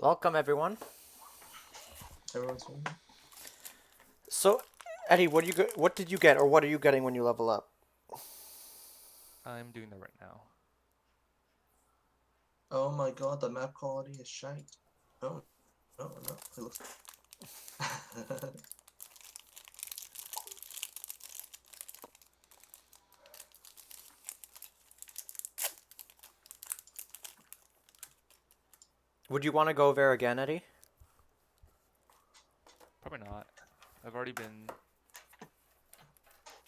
Welcome, everyone. Everyone's fine. So, Eddie, what did you get, or what are you getting when you level up? I'm doing that right now. Oh my god, the map quality is shite. Oh, no, it looks... Would you want to go there again, Eddie? Probably not. I've already been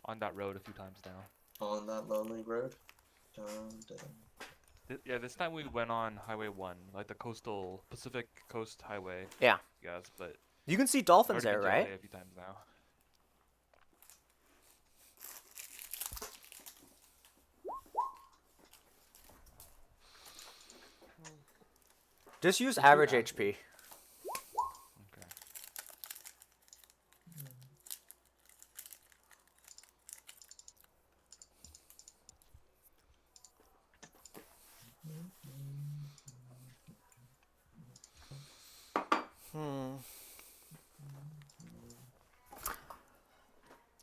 on that road a few times now. On that lonely road. Dun, dun. Yeah, this time we went on Highway 1, like the coastal Pacific Coast Highway. Yeah. Yes, but You can see I've dolphins already there, been to right? LA a few times now. Just use average HP. Okay.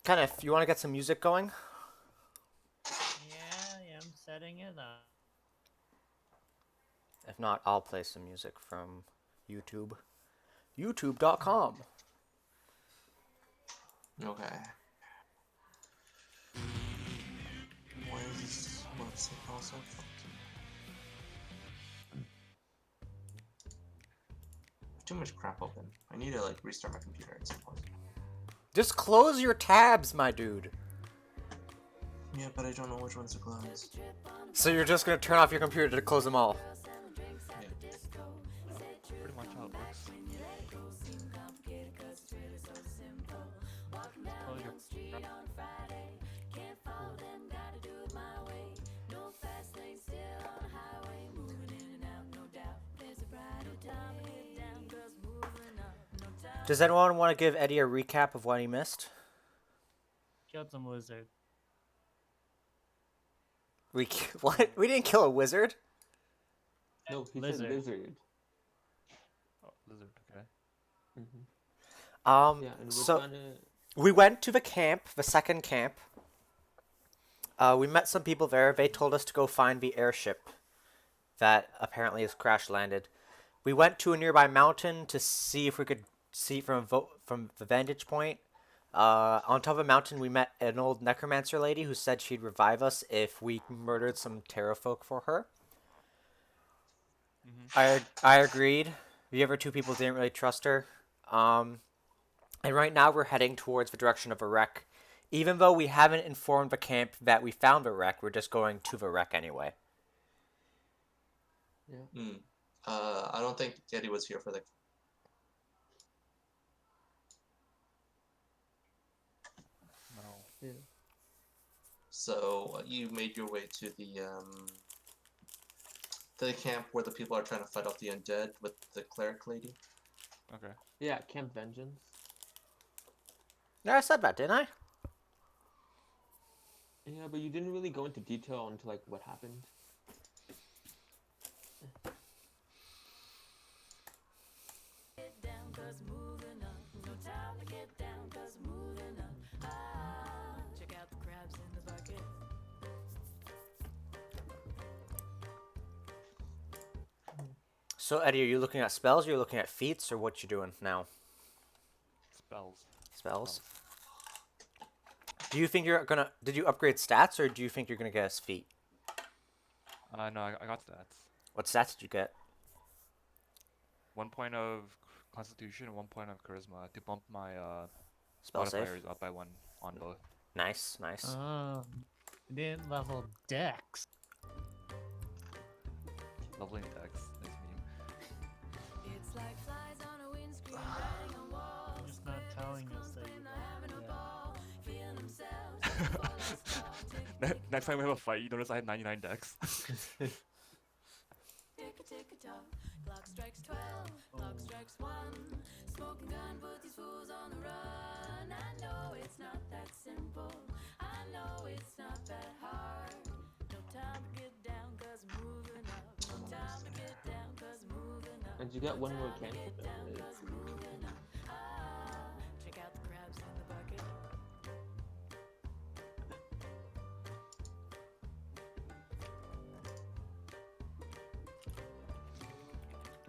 Kenneth, you want to get some music going? Yeah, I'm setting it up. If not, I'll play some music from YouTube. YouTube.com. Okay. Why is this website also fucked? Too much crap open. I need to like restart my computer at some point. Just close your tabs, my dude. Yeah, but I don't know which ones to close. So you're just going to turn off your computer to close them all. Yeah. Pretty much how it works. Close your- Does anyone want to give Eddie a recap of what he missed? Killed some lizard. What? We didn't kill a wizard? No, he Lizard. said lizard. Oh, lizard, okay. Yeah, and we're So trying to... we went to the camp, the second camp. We met some people there. They told us to go find the airship that apparently has crash landed. We went to a nearby mountain to see if we could see from the vantage point. On top of a mountain, we met an old necromancer lady who said she'd revive us if we murdered some terrafolk for her. I agreed. The other two people didn't really trust her. And right now we're heading towards the direction of a wreck. Even though we haven't informed the camp that we found the wreck, we're just going to the wreck anyway. Yeah. I don't think Eddie was here for the... No. Yeah. So you made your way to the camp where the people are trying to fight off the undead with the cleric lady. Okay. Yeah, Camp Vengeance. Yeah, I said that, didn't I? Yeah, but you didn't really go into detail into like what happened. So, Eddie, are you looking at spells, or are you looking at feats, or what you doing now? Spells. Spells? Do you think you're gonna... Did you upgrade stats, or do you think you're gonna get a feat? No, I got stats. What stats did you get? 1 point of Constitution and 1 point of Charisma to bump my Spell save? modifiers up by 1 on both. Nice, nice. Didn't level Dex. Leveling decks. Nice You're just not telling us that you meme. Next time we have a fight, you notice I had 99 decks. Clock strikes 12, clock strikes 1. Smoking gun, put these fools on the run. I know it's not that simple. I know it's not that hard. No time to get down, cause moving up. No time to get down, cause moving up. And you got one more cantrip. Check out the crabs in the bucket.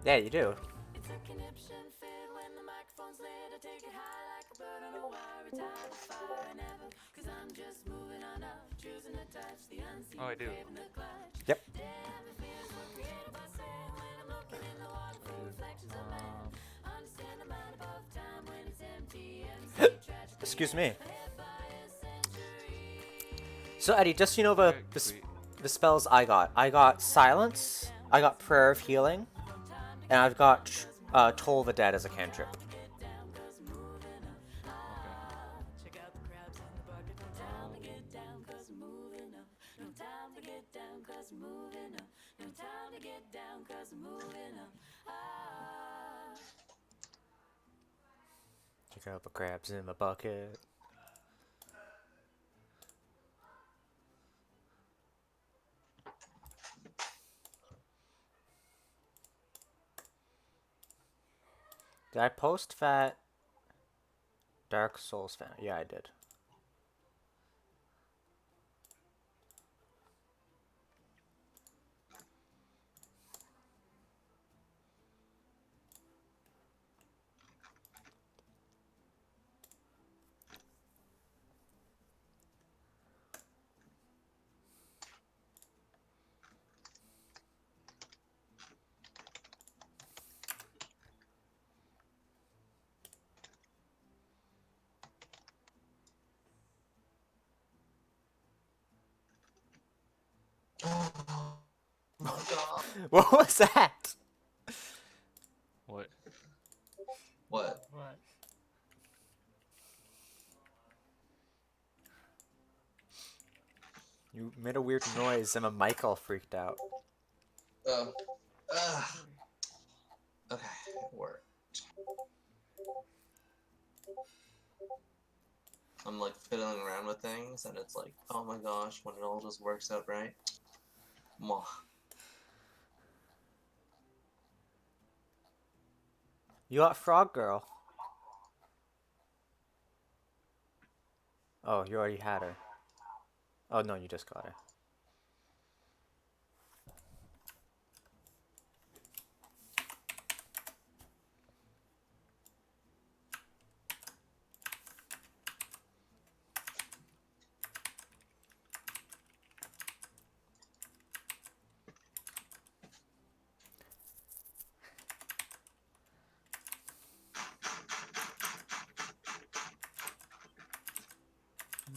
Yeah, you do. It's a conniption fit when the microphone's lit. I take it high like a bird on a wire. Retire the fire never. Cause I'm just moving on up. Choosing to touch the unseen. Oh, I do. craving the clutch. Yep. Damn, the fears were created by sin. When I'm looking in the water for reflections of man. Understand the mind above time when it's empty. And tragic. Excuse me. Led by a century. So Eddie, just so you know Okay, the wait. the spells I got. I got Silence. I got Prayer of Healing, and I've got Toll the Dead as a cantrip. Okay. Check out the crabs in the bucket. No time to get down, cause we're moving up. No time to get down, cause we're moving up. No time to get down, cause we're moving up. Check out the crabs in the bucket. Did I post that Dark Souls fan? Yeah, I did. Oh my god. What was that? What? What? What? You made a weird noise and my mic all freaked out. Oh. Okay, it worked. I'm like fiddling around with things, and it's like, oh my gosh, when it all just works out right. Mwah. You got Frog Girl. Oh, you already had her. Oh no, you just got her.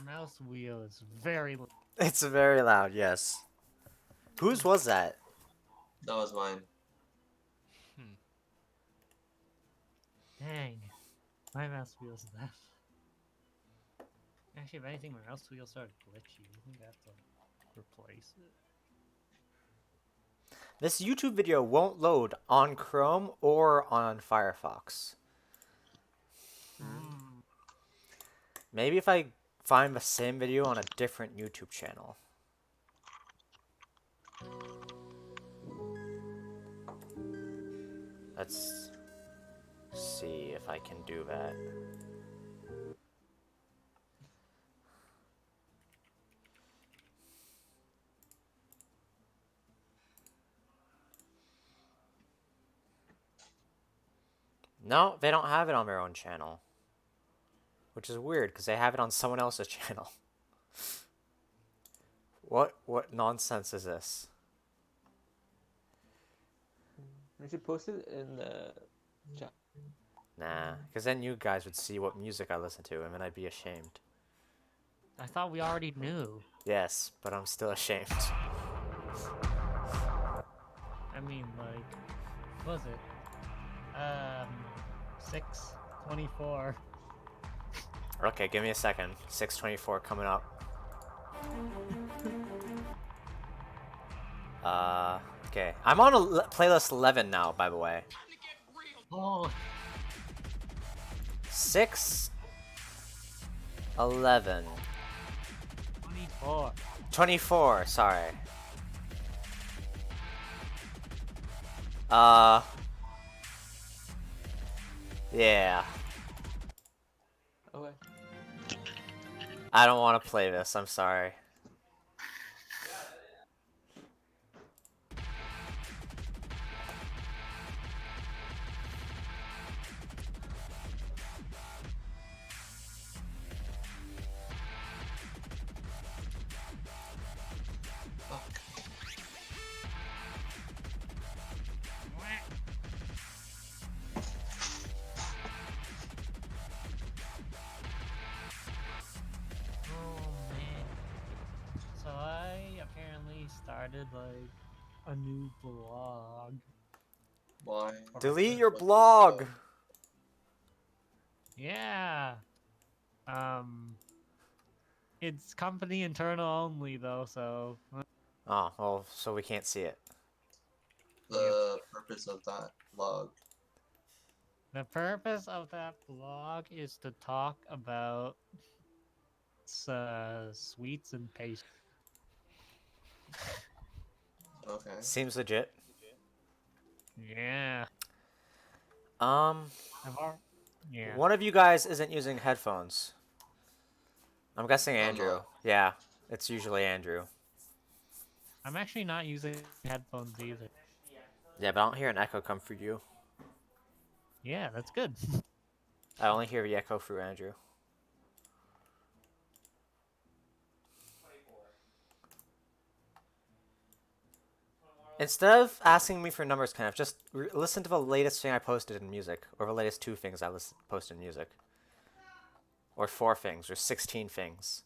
Mouse wheel is very. It's very loud, yes. Whose was that? That was mine. Dang. My mouse wheel's that. Actually, if anything, my mouse wheel started glitchy. I think I have to replace it. This YouTube video won't load on Chrome or on Firefox. Maybe if I find the same video on a different YouTube channel. Let's see if I can do that. No, they don't have it on their own channel. Which is weird, because they have it on someone else's channel. What nonsense is this? We should post it in the chat. Nah, because then you guys would see what music I listen to, and then I'd be ashamed. I thought we already knew. Yes, but I'm still ashamed. I mean, like, what was it? 6:24. Okay, give me a second. 6:24 coming up. Okay. I'm on playlist 11 now, by the way. Oh, 6:11. 24. 24, sorry. Yeah. Okay. I don't want to play this. I'm sorry. Fuck. Oh man. So I apparently started like a new blog. Why? Delete your What's the blog. Yeah. Um it's company internal only though, so Oh, well, so we can't see it. yep. The purpose of that log? The purpose of that blog is to talk about sweets and pastries. Okay. Seems legit. Yeah. Um, I've already, yeah. one of you guys isn't using headphones. I'm guessing I'm Andrew. not. Yeah, it's usually Andrew. I'm actually not using headphones either. Yeah, but I don't hear an echo come through you. Yeah, that's good. I only hear the echo through Andrew. Instead of asking me for numbers, kind of just listen to the latest thing I posted in music, or the latest 2 things I posted in music, or 4 things, or 16 things.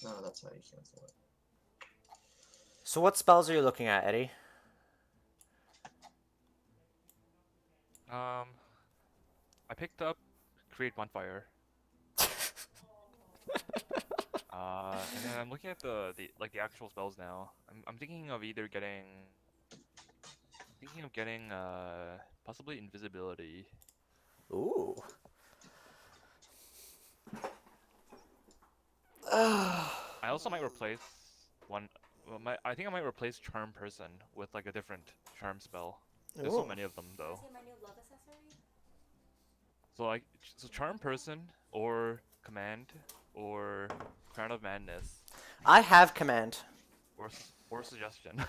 No, that's how you cancel it. So what spells are you looking at, Eddie? I picked up create bonfire. And then I'm looking at the actual spells now. I'm thinking of either getting possibly invisibility. Ooh. I also might replace one. Well, I think I might replace charm person with like a different charm spell. There's so Ooh. many of them though. See my new love accessory? So charm person or command or crown of madness I have command. or suggestion.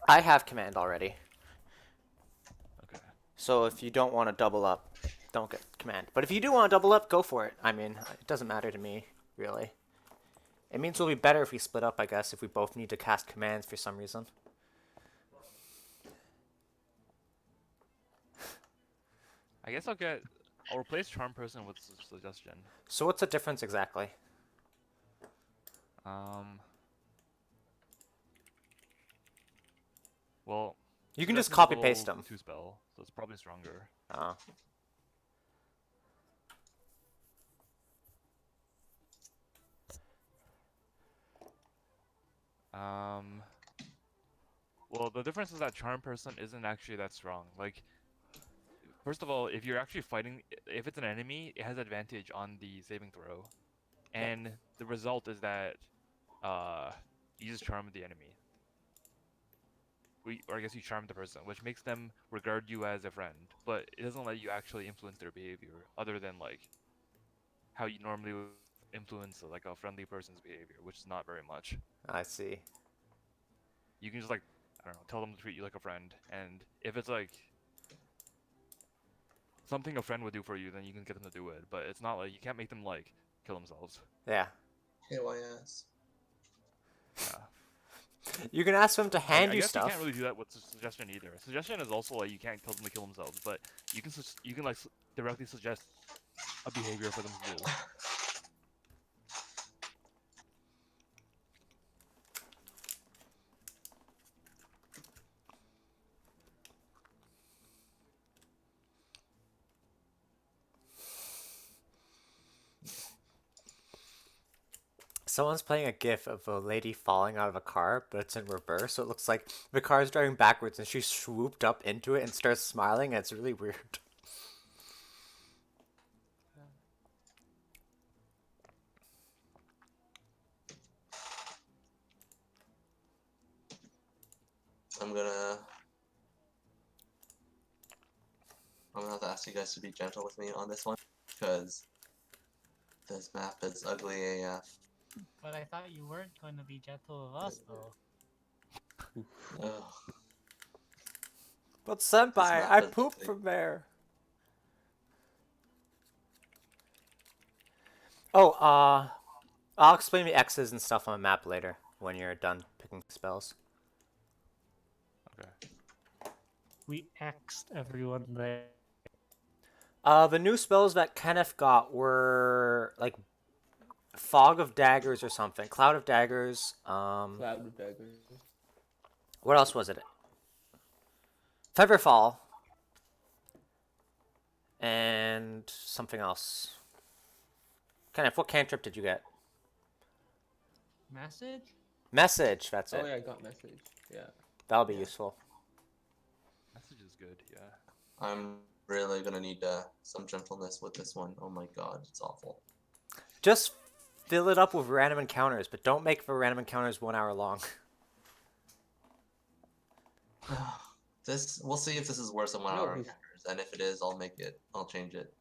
I have command already. Okay. So if you don't want to double up, don't get command. But if you do want to double up, go for it. I mean, it doesn't matter to me, really. It means we'll be better if we split up, I guess, if we both need to cast commands for some reason. I guess I'll replace charm person with suggestion. So what's the difference exactly? Well, You can just suggestion's a copy level paste them. 2 spell, so it's probably stronger. Oh. Well, the difference is that charm person isn't actually that strong. Like, first of all, if you're actually fighting, if it's an enemy, it has advantage on the saving throw, and the result is that you just charm the enemy. Or I guess you charm the person, which makes them regard you as a friend, but it doesn't let you actually influence their behavior, other than like how you normally would influence like a friendly person's behavior, which is not very much. I see. You can just like, I don't know, tell them to treat you like a friend, and if it's like something a friend would do for you, then you can get them to do it. But it's not like you can't make them like kill themselves. Yeah. KYS. Yeah. You can ask them to hand I you guess stuff. you can't really do that with suggestion either. Suggestion is also like you can't tell them to kill themselves, but you can like directly suggest a behavior for them to do. Someone's playing a gif of a lady falling out of a car, but it's in reverse, so it looks like the car is driving backwards and she swooped up into it and starts smiling, and it's really weird. I'm gonna have to ask you guys to be gentle with me on this one, because this map is ugly AF. But I thought you weren't going to be gentle with us, though. Ugh. But This senpai, map I is pooped ugly. from there. Oh, I'll explain the X's and stuff on the map later when you're done picking spells. Okay. We X'd everyone there. The new spells that Kenneth got were like Fog of Daggers or something, Cloud of Daggers. Cloud of daggers. What else was it? Featherfall. And something else. Kenneth, what cantrip did you get? Message? Message, that's Oh it. yeah, I got message. Yeah. That'll be Yeah. useful. Message is good. Yeah. I'm really gonna need some gentleness with this one. Oh my god, it's awful. Just fill it up with random encounters, but don't make the random encounters 1 hour long. We'll see if this is worse than 1 No, hour he's- encounters, and if it is, I'll change it.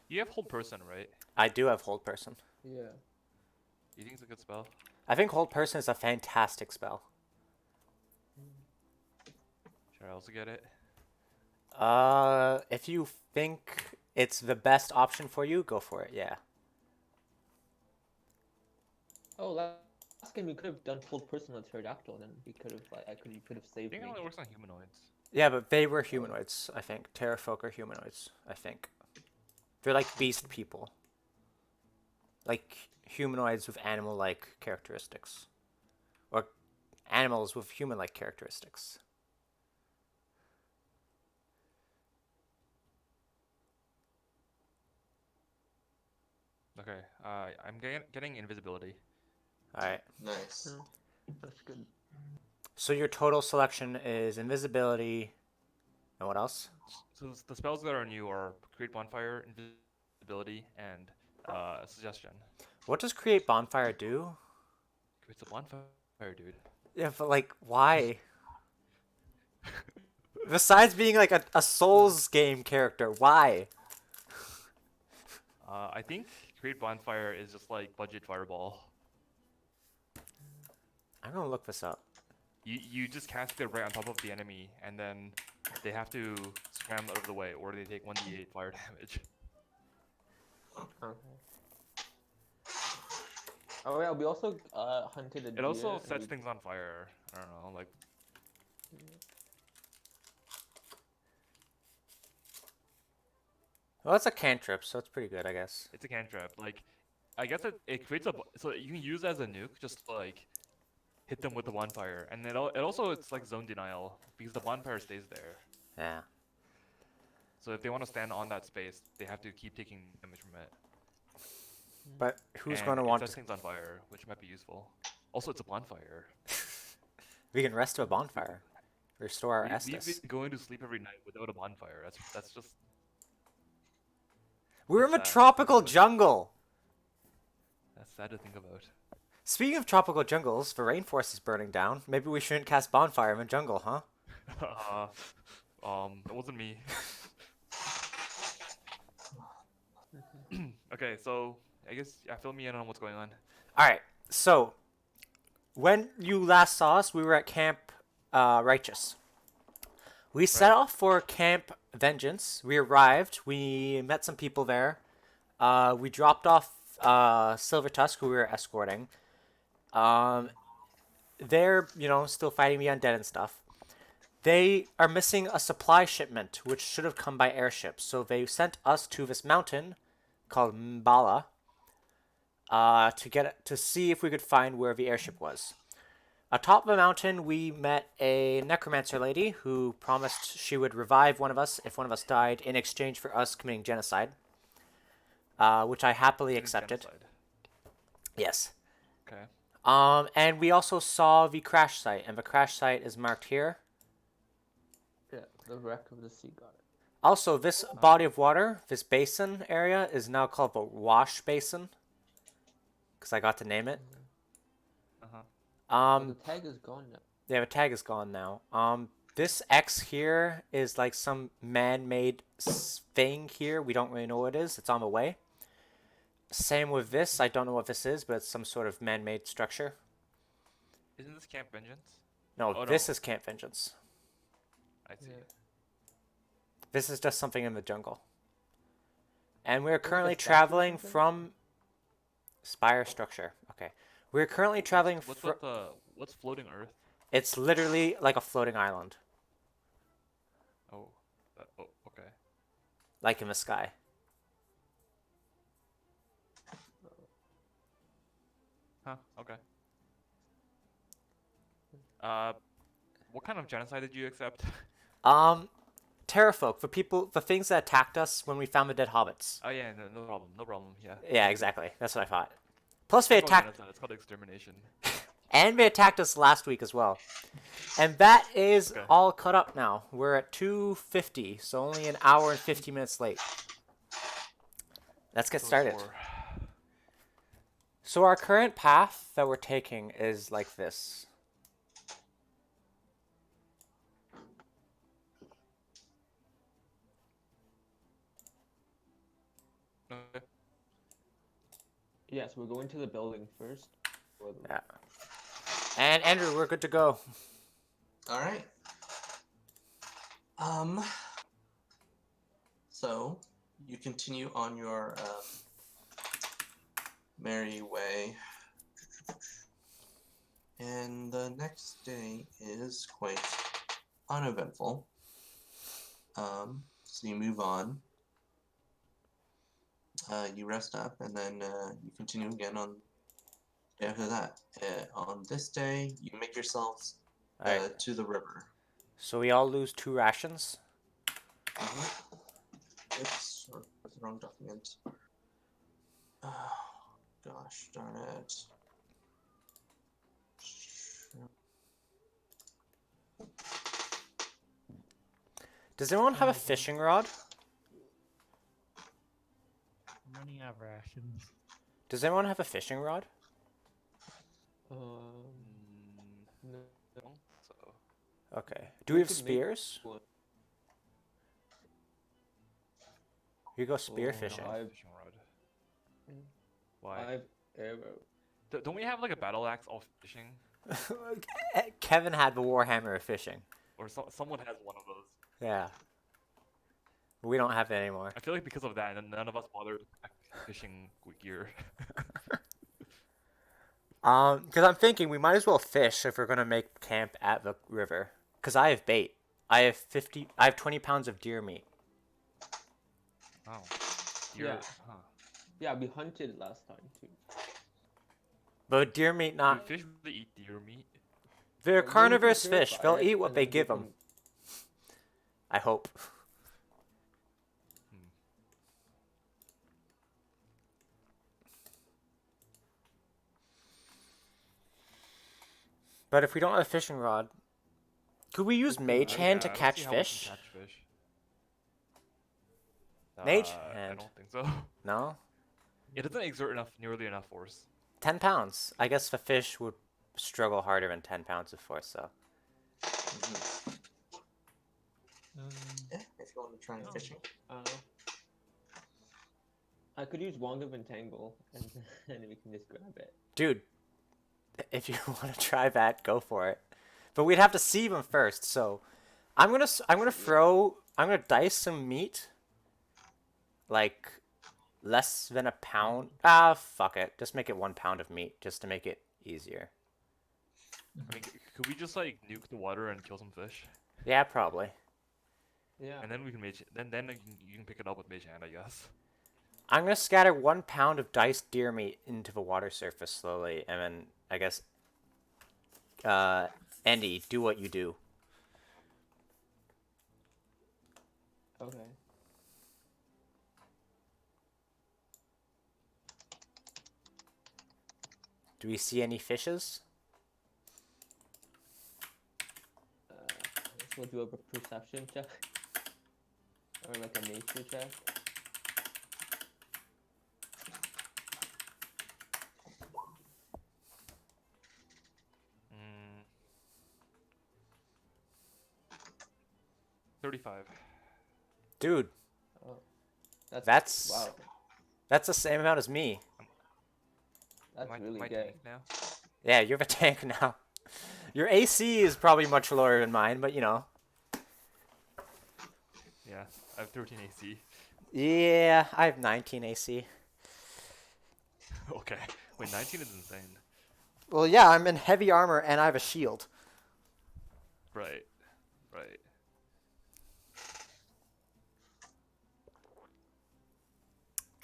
You have hold person, right? I do have Hold Person. Yeah. You think it's a good spell? I think Hold Person is a fantastic spell. Should I also get it? If you think it's the best option for you, go for it, yeah. Oh, last game we could have done full person with pterodactyl, then we could have you could have I saved think it me. only works on humanoids. Yeah, but they were humanoids, I think. Terrafolk are humanoids, I think. They're like beast people. Like humanoids with animal-like characteristics. Or animals with human-like characteristics. Okay. I'm getting invisibility. Alright. Nice. That's good. So your total selection is invisibility. And what else? So the spells that are new are create bonfire, invisibility, and suggestion. What does create bonfire do? Creates a bonfire, dude. Yeah, but like, why? Besides being like a Souls game character, why? I think create bonfire is just like budget fireball. I'm gonna look this up. You just cast it right on top of the enemy, and then they have to scram out of the way, or they take 1d8 fire damage. Okay. Oh yeah, we also hunted a It deer. also and sets we- things on fire. I don't know, like Well, it's a cantrip, so it's pretty good, I guess. it's a cantrip. Like, I guess it creates a so you can use it as a nuke, just to, like hit them with the bonfire, and it also it's like zone denial because the bonfire stays there. Yeah. So if they want to stand on that space, they have to keep taking damage from it. But who's And gonna it want sets to... things on fire, which might be useful. Also, it's a bonfire. We can rest to a bonfire. Restore our We've Estus. been going to sleep every night without a bonfire. That's just We're in a sad. tropical jungle! that's sad to think about. Speaking of tropical jungles, the rainforest is burning down. Maybe we shouldn't cast bonfire in the jungle, huh? That wasn't me. Okay, so I guess fill me in on what's going on. Alright, so... When you last saw us, we were at Camp Righteous. We set off for Camp Vengeance. We arrived. We met some people there. We dropped off Silver Tusk, who we were escorting. They're, still fighting the undead and stuff. They are missing a supply shipment, which should have come by airship. So they sent us to this mountain called Mbala to see if we could find where the airship was. Atop the mountain, we met a necromancer lady who promised she would revive one of us if one of us died in exchange for us committing genocide, which I happily accepted. Genocide. Yes. Okay. And we also saw the crash site, and the crash site is marked here. Yeah, the wreck of the sea god. Also, this body of water, this basin area, is now called the Wash Basin, because I got to name it. The tag is gone now. Yeah, the tag is gone now. This X here is like some man-made thing here. We don't really know what it is. It's on the way. Same with this. I don't know what this is, but it's some sort of man-made structure. Isn't this Camp Vengeance? No, Oh, this no. is Camp Vengeance. I see. Yeah. This is just something in the jungle. And we're like a currently statue or traveling something? from Spire structure. Okay. We're currently traveling What's from... with the what's floating Earth? It's literally like a floating island. Oh, oh, okay. Like in the sky. Huh. Okay. What kind of genocide did you accept? Terrafolk, the things that attacked us when we found the dead hobbits. Oh yeah, no problem, no problem. Yeah. Yeah, exactly. That's what I thought. Plus, they It's not called attacked, genocide, it's called extermination. and they attacked us last week as well. And that is Okay. all cut up now. We're at 2:50, so only an hour and 50 minutes late. Let's get So started. sore. So our current path that we're taking is like this. Okay. Yes, we're going to the building first. Yeah. And Andrew, we're good to go. All right. So you continue on your merry way, and the next day is quite uneventful. So you move on. You rest up, and then you continue again on day after that. On this day, you make yourselves Alright. to the river. So we all lose 2 rations. Oops, or was the wrong document. Oh, gosh darn it. Does anyone have a fishing rod? I'm running out of rations. Does anyone have a fishing rod? No. So Okay. Do we have could make spears? one. You go spear Oh, fishing. no, I've- fishing rod. Mm. Why? I've arrow. Don't we have like a battle axe all fishing? Kevin had the warhammer of fishing. Or someone has one of those. Yeah. We don't have it anymore. I feel like because of that, none of us bother to pack fishing gear. Because I'm thinking we might as well fish if we're gonna make camp at the river. Because I have bait. I have 20 pounds of deer meat. Oh. Deer, Yeah. Huh. Yeah, we hunted last time too. But deer meat Do not. fish really eat deer meat? They're Well, we carnivorous can fish. They'll purify it, eat what and they then we give them. can- I hope. But if we don't have a fishing rod, could we use mage hand to Yeah, I don't catch see how we can fish? catch fish. Mage I hand. don't think so. No? It doesn't exert nearly enough force. 10 pounds. I guess the fish would struggle harder than 10 pounds of force, so. Yeah, if you want to try Oh. fishing. I could use Wand of Entangle, and then we can just grab it. Dude, if you want to try that, go for it. But we'd have to see them first, so I'm gonna dice some meat, like less than a pound. Ah, fuck it. Just make it 1 pound of meat, just to make it easier. I mean, could we just like nuke the water and kill some fish? Yeah, probably. Yeah. And then we can then you can pick it up with mage hand, I guess. I'm gonna scatter 1 pound of diced deer meat into the water surface slowly, and then I guess, Andy, do what you do. Okay. Do we see any fishes? So we'll do a perception check. Or like a nature check. 35. Dude, Wow. that's the same amount as me. That's Am I, really am I good. tank now? Yeah, you have a tank now. Your AC is probably much lower than mine, but you know. Yeah, I have 13 AC. Yeah, I have 19 AC. Okay. Wait, 19 is insane. Well, yeah, I'm in heavy armor and I have a shield. Right. Right.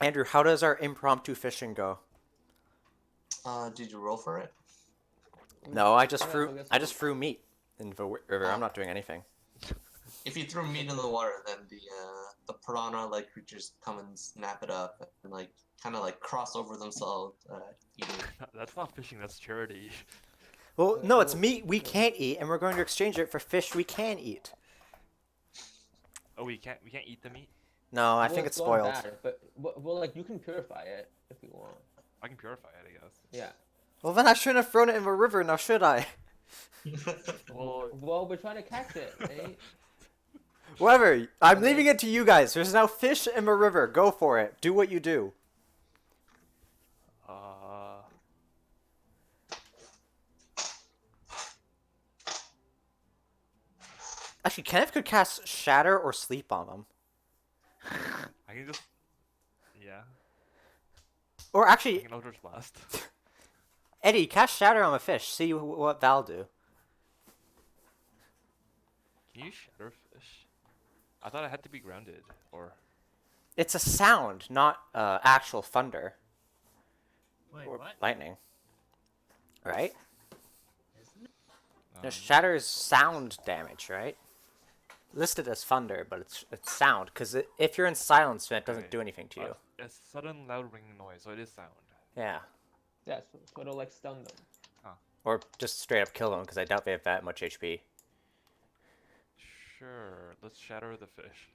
Andrew, how does our impromptu fishing go? Did you roll for it? No, I just Yeah, threw so guess I what? just threw meat in the river. I'm Oh. not doing anything. If you throw meat in the water, then the piranha-like creatures come and snap it up and like kind of like cross over themselves, eating. That's not fishing, that's charity. Well, no, it's well, meat we can't eat, and we're going to exchange it for fish we can eat. Oh, we can't eat the meat? No, I well, think it's gone spoiled. bad, but well, like you can purify it if you want. I can purify it, I guess. Yeah. Well, then I shouldn't have thrown it in the river, now should I? Well, Well, we're trying to catch it, right? Whatever. I'm leaving it to you guys. There's now fish in the river. Go for it. Do what you do. Actually, Kenneth could cast Shatter or Sleep on them. I can just... Yeah, Or I actually, can Eldritch Blast. Eddie, cast Shatter on a fish. See what Val do. Can you shatter fish? I thought I had to be grounded, or... It's a sound, not actual thunder Wait, or what? lightning. Right? No, Um, Shatter is sound damage, right? Listed as thunder, but it's sound. Because if you're in silence, then it doesn't Okay. do anything to you. a sudden loud ringing noise, so it is sound. Yeah. Yeah, so it'll like stun them. Or just straight up kill them, because I doubt they have that much HP. Sure, let's shatter the fish.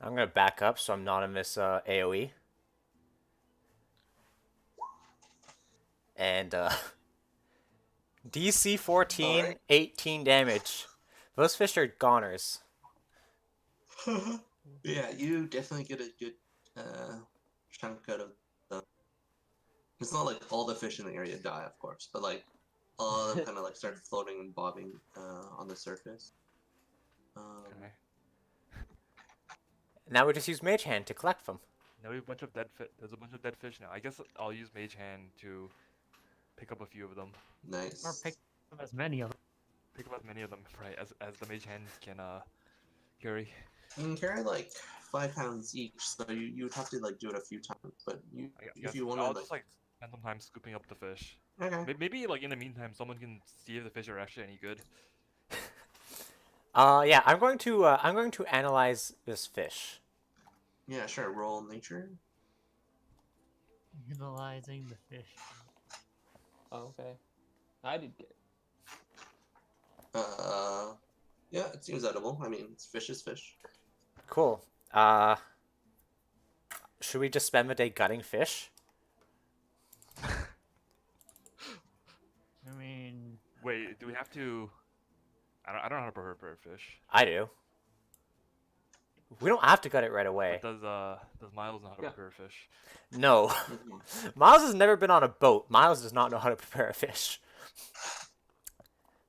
I'm going to back up so I'm not in this AoE. And DC 14, Alright. 18 damage. Those fish are goners. Yeah, you definitely get a good chunk out of them. It's not like all the fish in the area die, of course, but like all of them kind of like start floating and bobbing on the surface. Okay. Now we just use Mage Hand to collect them. Now we have a bunch of dead fish. There's a bunch of dead fish now. I guess I'll use Mage Hand to pick up a few of them. Nice. Or pick up as many of them. Pick up as many of them, right, as the Mage Hand can carry. You can carry like 5 pounds each, so you would have to like do it a few times. But if you want to I'll like, just like spend some time scooping up the fish. okay. Maybe like in the meantime, someone can see if the fish are actually any good. Yeah, I'm going to analyze this fish. Yeah, sure. Roll nature. Analyzing the fish. Oh, okay. I did get it. Yeah, it seems edible. I mean, fish is fish. Cool. Should we just spend the day gutting fish? I mean, Wait, do we have to? I don't know how to prepare fish. I do. We don't have to gut it right away. But does Miles know how to Yeah. prepare fish? No. Mhm. Miles has never been on a boat. Miles does not know how to prepare a fish.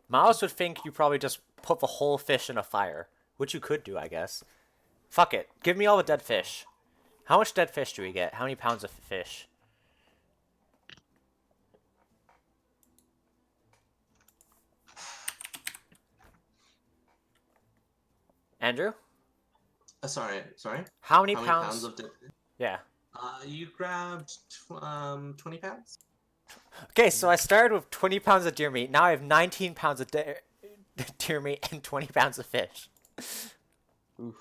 Miles would think you probably just put the whole fish in a fire, which you could do, I guess. Fuck it. Give me all the dead fish. How much dead fish do we get? How many pounds of fish? Andrew? Sorry. How many How many pounds? pounds of dead fish? Yeah. You grabbed 20 pounds. Okay, so I started with 20 pounds of deer meat. Now I have 19 pounds of deer meat and 20 pounds of fish. Oof.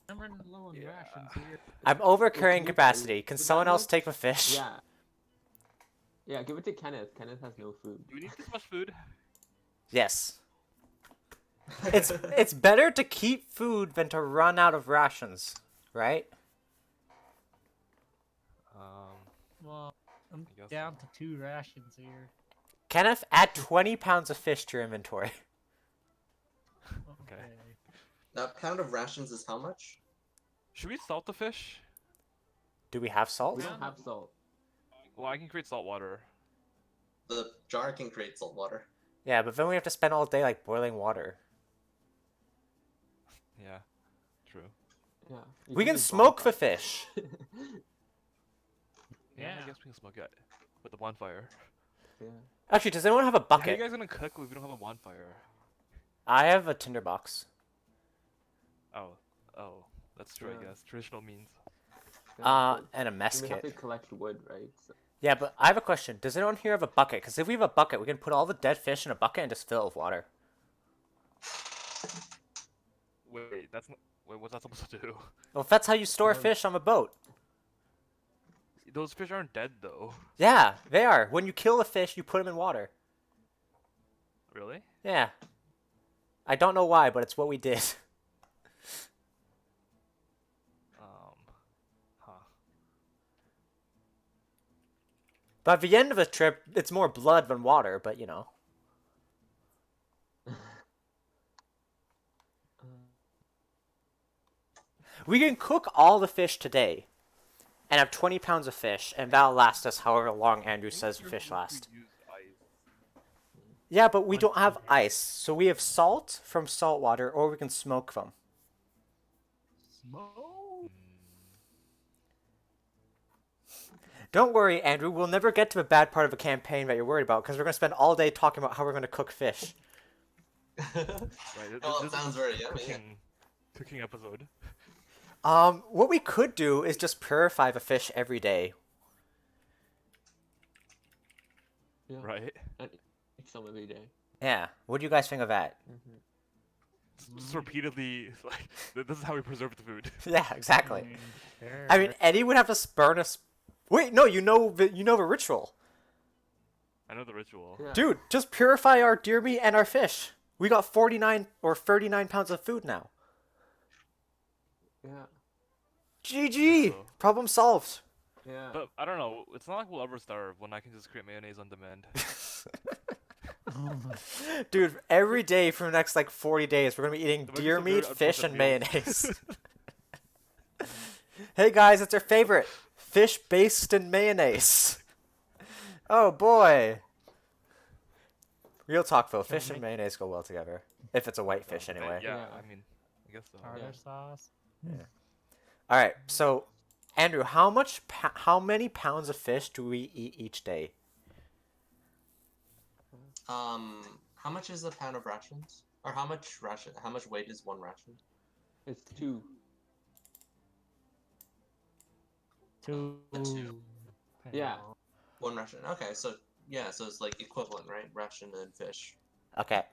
I'm running low on rations here. I'm over Can carrying you- capacity. Can would that someone else make- take the fish? Yeah. Yeah, give it to Kenneth. Kenneth has no food. Do we need this much food? Yes. It's better to keep food than to run out of rations, right? Um, Well, I'm I guess down to 2 rations here. Kenneth, add 20 pounds of fish to your inventory. Okay. A pound of rations is how much? Should we salt the fish? Do we have salt? We don't have salt. Well, I can create salt water. The jar can create salt water. Yeah, but then we have to spend all day like boiling water. Yeah, true. Yeah. We can smoke the fish. Yeah, I Yeah. guess we can smoke it with the bonfire. Yeah. Actually, does anyone have a How are bucket? you guys gonna cook if we don't have a bonfire? I have a tinderbox. Oh, that's true. Yeah. I guess traditional means. Yeah, And a mess we have kit. to collect wood, right? So, Yeah, but I have a question. Does anyone here have a bucket? Because if we have a bucket, we can put all the dead fish in a bucket and just fill it with water. Wait, that's not. Wait, what's that supposed to do? Well, if that's how you store Um, fish on a boat. Those fish aren't dead though. Yeah, they are. When you kill a fish, you put them in water. Really? Yeah. I don't know why, but it's what we did. Huh. But at the end of the trip, it's more blood than water, but you know. We can cook all the fish today and have 20 pounds of fish, and that'll last us however long Andrew says the fish last. Yeah, but we don't have ice, so we have salt from salt water, or we can smoke them. Smoke. Don't worry, Andrew, we'll never get to the bad part of a campaign that you're worried about, because we're going to spend all day talking about how we're going to cook fish. Right. Oh, this it sounds is very yummy. cooking episode. What we could do is just purify the fish every day. yeah. Right. And eat some every day. Yeah, what do you guys think of that? Just repeatedly, like this is how we preserve the food. Yeah, exactly. Sure. I mean, Eddie would have to burn us. Wait, no, you know the ritual. I know the ritual. Yeah. Dude, just purify our deer meat and our fish. We got 49 or 39 pounds of food now. Yeah. GG! so. Problem solved. Yeah. But I don't know. It's not like we'll ever starve when I can just create mayonnaise on demand. Dude, every day for the next like 40 days, we're gonna be eating There might be deer some very meat, fish, and unpleasant mayonnaise. Hey guys, it's our favorite. Fish based in mayonnaise. Oh boy. Real talk though, fish and mayonnaise go well together. If it's a white fish anyway. Yeah, Yeah. I mean, I guess so. Tartar Yeah. sauce. Alright, so Andrew, how many pounds of fish do we eat each day? How much is a pound of rations? Or how much weight is one ration? It's 2. Two. Two. Yeah. One ration. Okay, so yeah, so it's like equivalent, right? Ration and fish. Okay.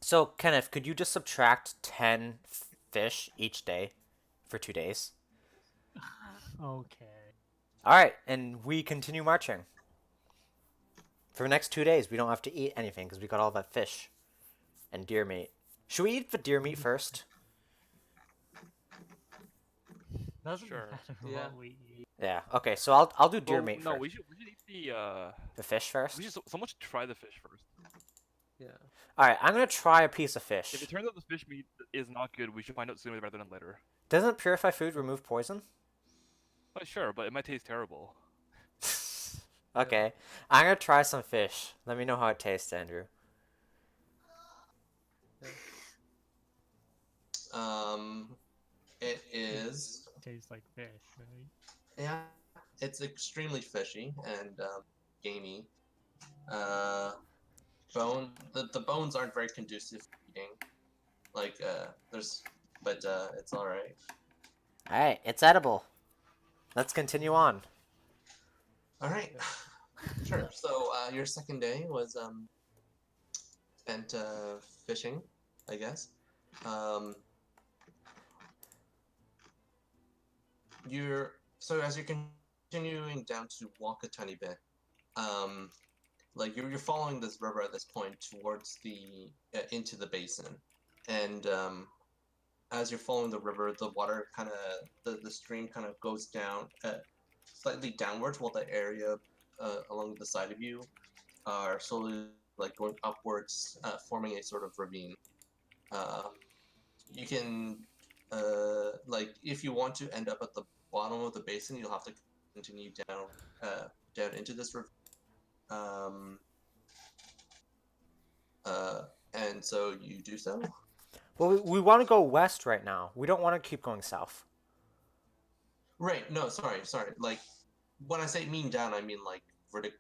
So, Kenneth, could you just subtract 10 fish each day for 2 days? Okay. Alright, and we continue marching. For the next 2 days, we don't have to eat anything because we got all that fish and deer meat. Should we eat the deer meat first? Doesn't Sure. matter Yeah. what we eat. Yeah. Okay, so I'll do deer Well, meat no, first. we should eat The fish first. someone should try the fish first. Yeah. All right, I'm gonna try a piece of fish. If it turns out the fish meat is not good, we should find out sooner rather than later. Doesn't purify food remove poison? But sure, but it might taste terrible. Okay, I'm gonna try some fish. Let me know how it tastes, Andrew. It is. Tastes like fish, right? Yeah, it's extremely fishy and gamey. The bones aren't very conducive to eating. Like but it's all right. All right, it's edible. Let's continue on. All right, sure. So your second day was spent fishing, I guess. As you're continuing down to walk a tiny bit, like you're following this river at this point towards the into the basin, and as you're following the river, the water kind of the stream kind of goes down slightly downwards, while the area along the side of you are slowly like going upwards, forming a sort of ravine. Uh, you can like if you want to end up at the bottom of the basin, you'll have to continue down into this ravine. Um, uh, and so you do so. Well, we want to go west right now. We don't want to keep going south. Right. No, sorry. Like when I say mean down, I mean like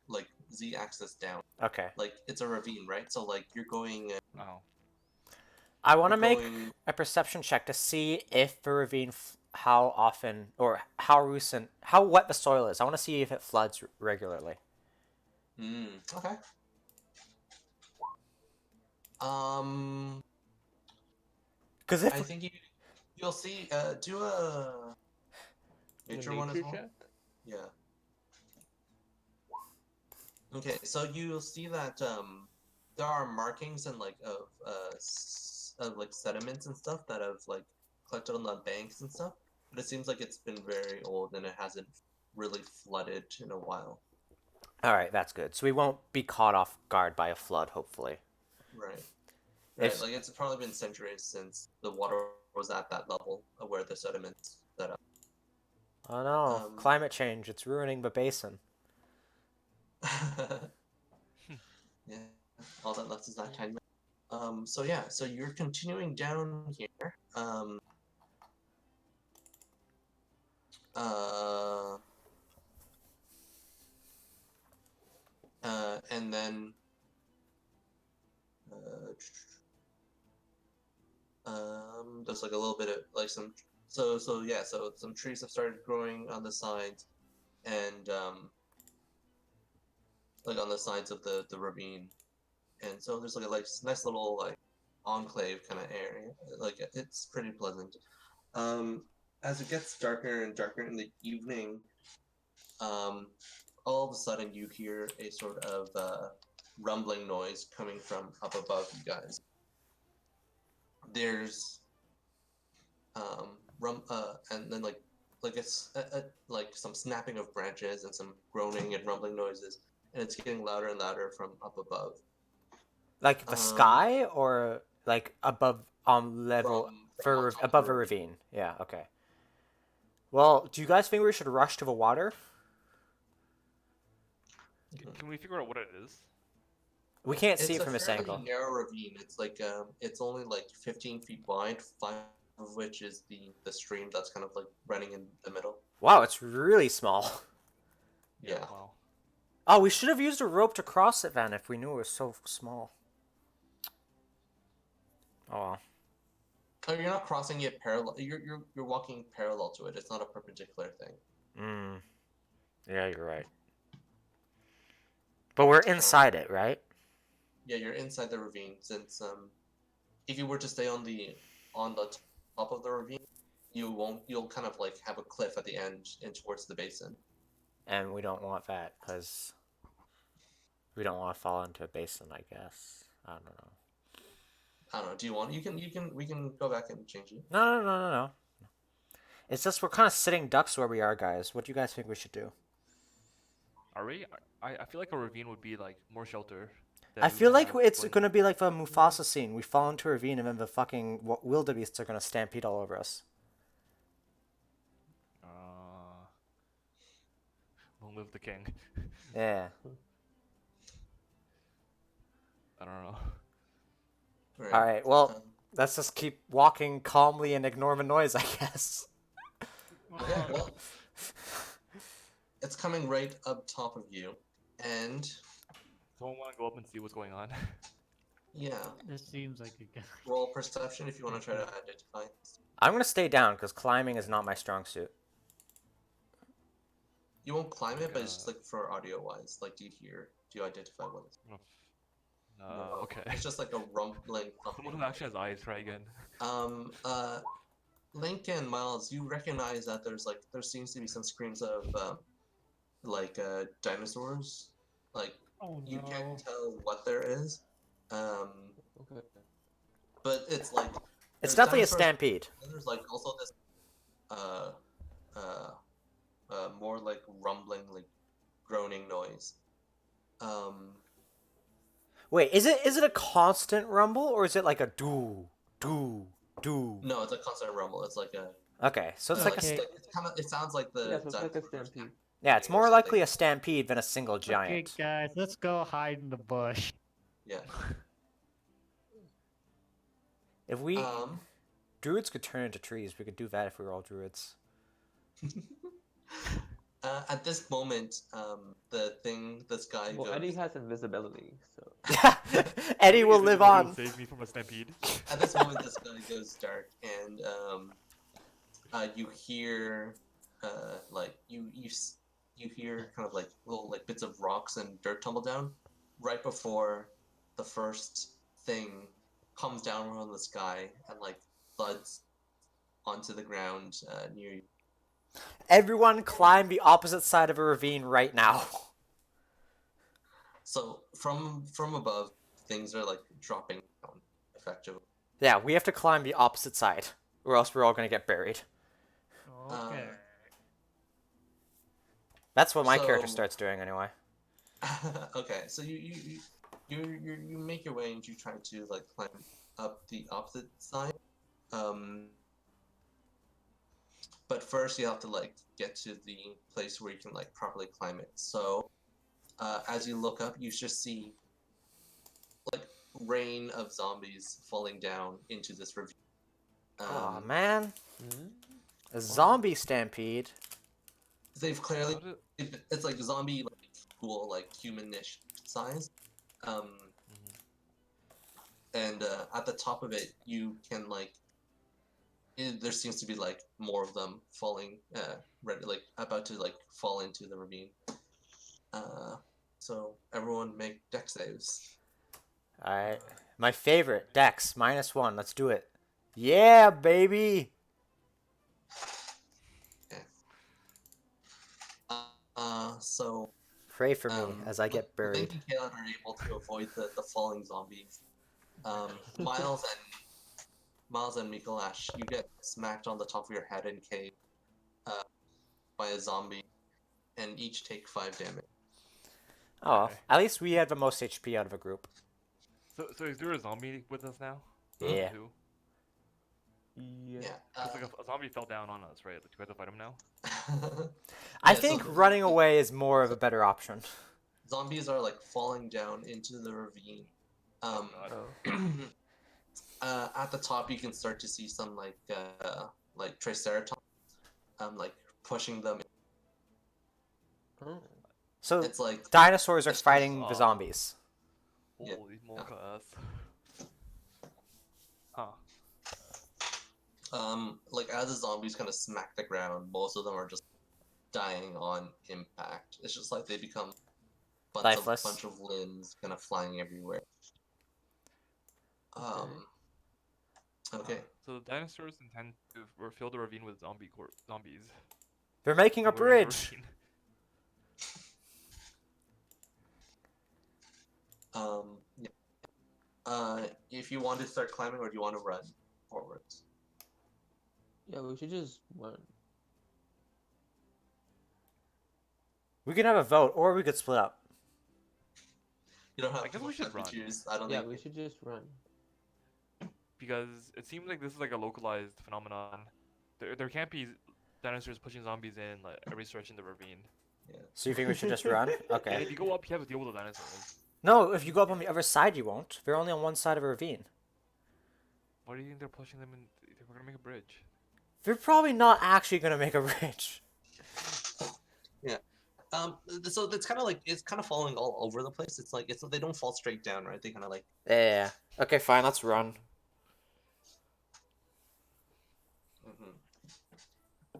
like z-axis down. Okay. Like it's a ravine, right? So like you're going. Oh. I want to You're make going. a perception check to see if the ravine, how often or how recent, how wet the soil is. I want to see if it floods regularly. Okay. Um, Because I if think you'll see. Do a nature one as well. check? Yeah. Okay, so you'll see that there are markings and like of like sediments and stuff that have like collected on the banks and stuff, but it seems like it's been very old and it hasn't really flooded in a while. all right, that's good. So we won't be caught off guard by a flood, hopefully. Right. Right. If Like it's probably been centuries since the water was at that level of where the sediments set up. oh no, Um, climate change, it's ruining the basin. yeah. All that left is that tiny. So yeah, so you're continuing down here. Uh, and then there's like a little bit of like some so some trees have started growing on the sides and like on the sides of the ravine, and so there's like a nice little like enclave kind of area. Like it's pretty pleasant. As it gets darker and darker in the evening, um, all of a sudden you hear a sort of rumbling noise coming from up above you guys. There's and then like it's like some snapping of branches and some groaning and rumbling noises, and it's getting louder and louder from up above. Like the sky or like above level From on for top of above the a ravine. Yeah, okay. Well, do you guys think we should rush to the water? Can we figure out what it is? We can't see It's it a from this fairly angle. narrow ravine. It's like it's only like 15 feet wide, 5 of which is the stream that's kind of like running in the middle. Wow, it's really small. Yeah. Wow. Oh, we should have used a rope to cross it then if we knew it was so small. Oh well. Oh, you're not crossing it parallel. You're walking parallel to it. It's not a perpendicular thing. Yeah, you're right. But we're inside it, right? Yeah, you're inside the ravine. Since if you were to stay on the top of the ravine, you'll kind of like have a cliff at the end and towards the basin. And we don't want that because we don't want to fall into a basin, I guess. I don't know. I don't know. Do you want? We can go back and change it. No. It's just we're kind of sitting ducks where we are, guys. What do you guys think we should do? Are we? I feel like a ravine would be like more shelter. I feel like it's gonna be like the Mufasa scene. We fall into a ravine and then the fucking wildebeests are gonna stampede all over us. Long live the king. Yeah. I don't know. Right. All right. Well, let's just keep walking calmly and ignore the noise, I guess. Okay, well, it's coming right up top of you, and Someone want to go up and see what's going on? yeah, This seems like a good. roll perception if you want to try to identify. I'm gonna stay down because climbing is not my strong suit. You won't climb it, but it's just like for audio wise. Like, do you identify what it's? No, Okay. It's just like a rumbling. Someone who actually has eyes, try again. Link and Miles, you recognize that there seems to be some screams of dinosaurs. Like Oh you no. can't tell what there is. Okay. But it's like It's there's definitely a dinosaurs, stampede. and there's like also this more like rumbling, like groaning noise. Wait, is it a constant rumble or is it like a do do do? No, it's a constant rumble. It's like a. Okay, so it's like a Okay. It's kind of. It sounds like the. Yeah, so it's like a dinosaur stampede. yeah, it's or more something. likely a stampede than a single Okay, giant. guys, let's go hide in the bush. Yeah. If we Um. druids could turn into trees, we could do that if we were all druids. At this moment, this guy Well, goes. Eddie has invisibility, so. Eddie will live on. Save me from a stampede. At this moment, this guy goes dark, and you hear, you hear kind of like little like bits of rocks and dirt tumble down, right before the first thing comes down from the sky and like thuds onto the ground near you. Everyone climb the opposite side of a ravine right now. So from above, things are like dropping down effectively. Yeah, we have to climb the opposite side, or else we're all gonna get buried. Okay. That's what my character So- starts doing anyway. Okay, so you make your way and you try to like climb up the opposite side. But first you have to like get to the place where you can like properly climb it. So as you look up, you just see like rain of zombies falling down into this ravine. Aw, man. Hmm? A zombie stampede. They've clearly How did- it's like zombie like cool like humanish size. And at the top of it you can like there seems to be like more of them falling ready, like about to like fall into the ravine. So everyone make deck saves. Alright. My favorite, Dex, -1. Let's do it. Yeah, baby! So Pray for me as I get buried. Link and Caleb are able to avoid the falling zombies. Miles and Micolash, you get smacked on the top of your head and cave by a zombie, and each take 5 damage. Oh, Okay. at least we had the most HP out of a group. So is there a zombie with us now? Yeah. Who? Yeah. Yeah. 'Cause, like a zombie fell down on us, right? Like, do we have to fight him now? I Yeah, think so- running away is more of a better option. Zombies are like falling down into the ravine. God. At the top, you can start to see some like Triceratops, like pushing them. Oh. So It's like dinosaurs are it's just- fighting the oh. zombies. Yeah. Holy mokas. Huh. like as the zombies kind of smack the ground, most of them are just dying on impact. It's just like they become Lifeless. bunch of limbs kind of flying everywhere. Okay. So the dinosaurs intend to fill the ravine with zombies. They're making a We're in the bridge. ravine. Yeah. If you want to start climbing, or do you want to run forwards? Yeah, we should just run. We can have a vote, or we could split up. You don't have I guess too we much should time to run. choose. I don't Yeah, think. we should just run. Because it seems like this is like a localized phenomenon. There can't be dinosaurs pushing zombies in like every stretch in the ravine. So you think we should just run? And Okay. if you go up, you have to deal with the dinosaurs. No, if you go up on the other side, you won't. They're only on one side of a ravine. Why do you think they're pushing them in? We're gonna make a bridge. They're probably not actually gonna make a bridge. So it's kind of like it's kind of falling all over the place. It's like they don't fall straight down, right? They kind of like. Yeah. Okay, fine. Let's run.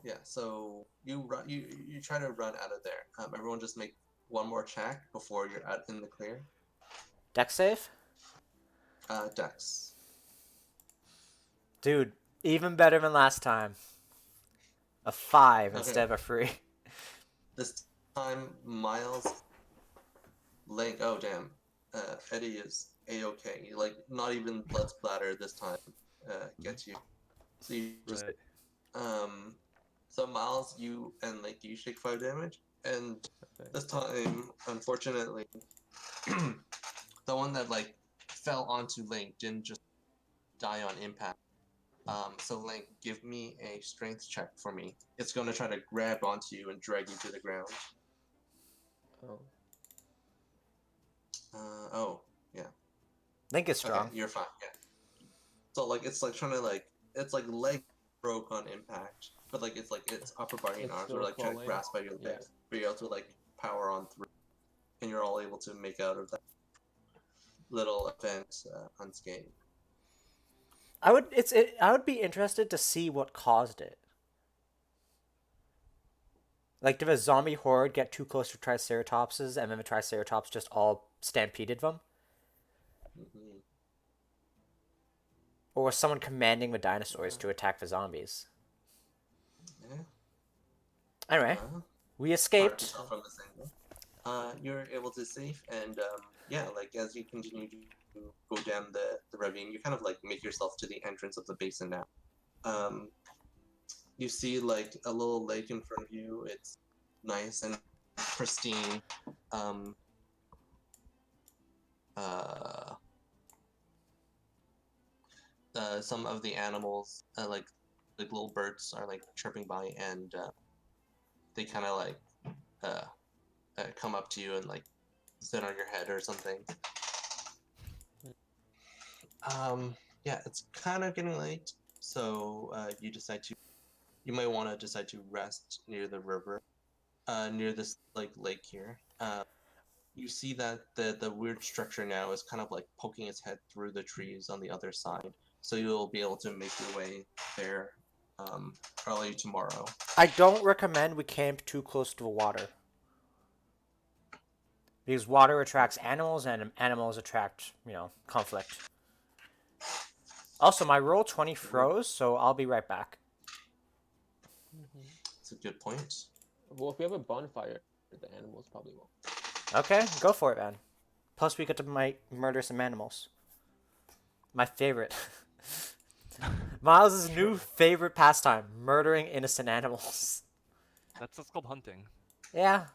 Yeah. So you run. You try to run out of there. Everyone just make one more check before you're out in the clear. Dex save? Dex. Dude, even better than last time. A 5 instead of a 3. This time, Miles. Link. Oh damn. Eddie is a-okay. Like not even blood splatter this time. Gets you. So you just Right. So Miles, you and like you take 5 damage, and this time, unfortunately, the one that like fell onto Link didn't just die on impact. So Link, give me a strength check for me. It's gonna try to grab onto you and drag you to the ground. Oh. Oh, yeah. Link is strong. Okay, you're fine. Yeah. So like it's like trying to like it's like leg broke on impact, but like its upper body and It's arms still are like trying to falling. grasp at your Yeah. legs, but you're able to like power on through, and you're all able to make out of that little event unscathed. I would be interested to see what caused it. Like, did a zombie horde get too close to Triceratopses, and then the Triceratops just all stampeded them? Mm-hmm. Or was someone commanding the dinosaurs to attack the zombies? Yeah. Anyway, we Smart escaped. yourself from this angle. You're able to save, and yeah, like as you continue to go down the ravine, you kind of like make yourself to the entrance of the basin now. You see like a little lake in front of you. It's nice and pristine. Uh, some of the animals, like little birds, are like chirping by, and they kind of like come up to you and like sit on your head or something. Yeah, it's kind of getting late, so you might want to decide to rest near the river, near this like lake here. You see that the weird structure now is kind of like poking its head through the trees on the other side, so you'll be able to make your way there early tomorrow. I don't recommend we camp too close to the water. Because water attracts animals, and animals attract, conflict. Also, my roll 20 froze, so I'll be right back. It's a good point. Well, if we have a bonfire, the animals probably won't. Okay, go for it, man. Plus, we get to murder some animals. My favorite. Miles' new favorite pastime, murdering innocent animals. That's called hunting. Yeah.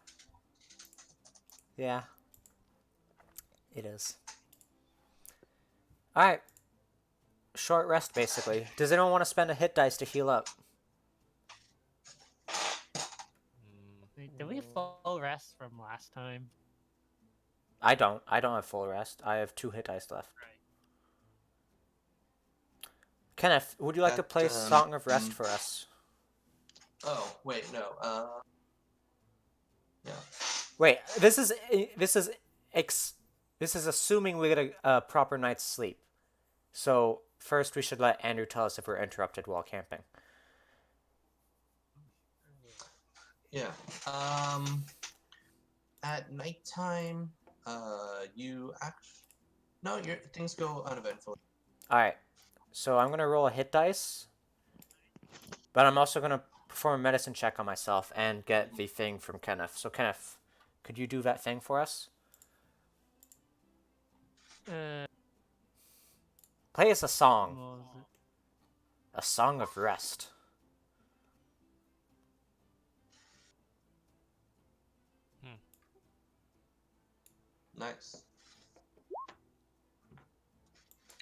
Yeah. It is. Alright. Short rest, basically. Does anyone want to spend a hit dice to heal up? Wait, did we full rest from last time? I don't. I don't have full rest. I have 2 hit dice left. Right. Kenneth, would you like to play Song of Rest for us? Oh wait, no. Yeah. Wait, this is assuming we get a proper night's sleep. So first, we should let Andrew tell us if we're interrupted while camping. Yeah. At nighttime, your things go uneventful. All right. So I'm gonna roll a hit dice, but I'm also gonna perform a medicine check on myself and get the thing from Kenneth. So Kenneth, could you do that thing for us? Play us a song. What was it? A song of rest. Nice.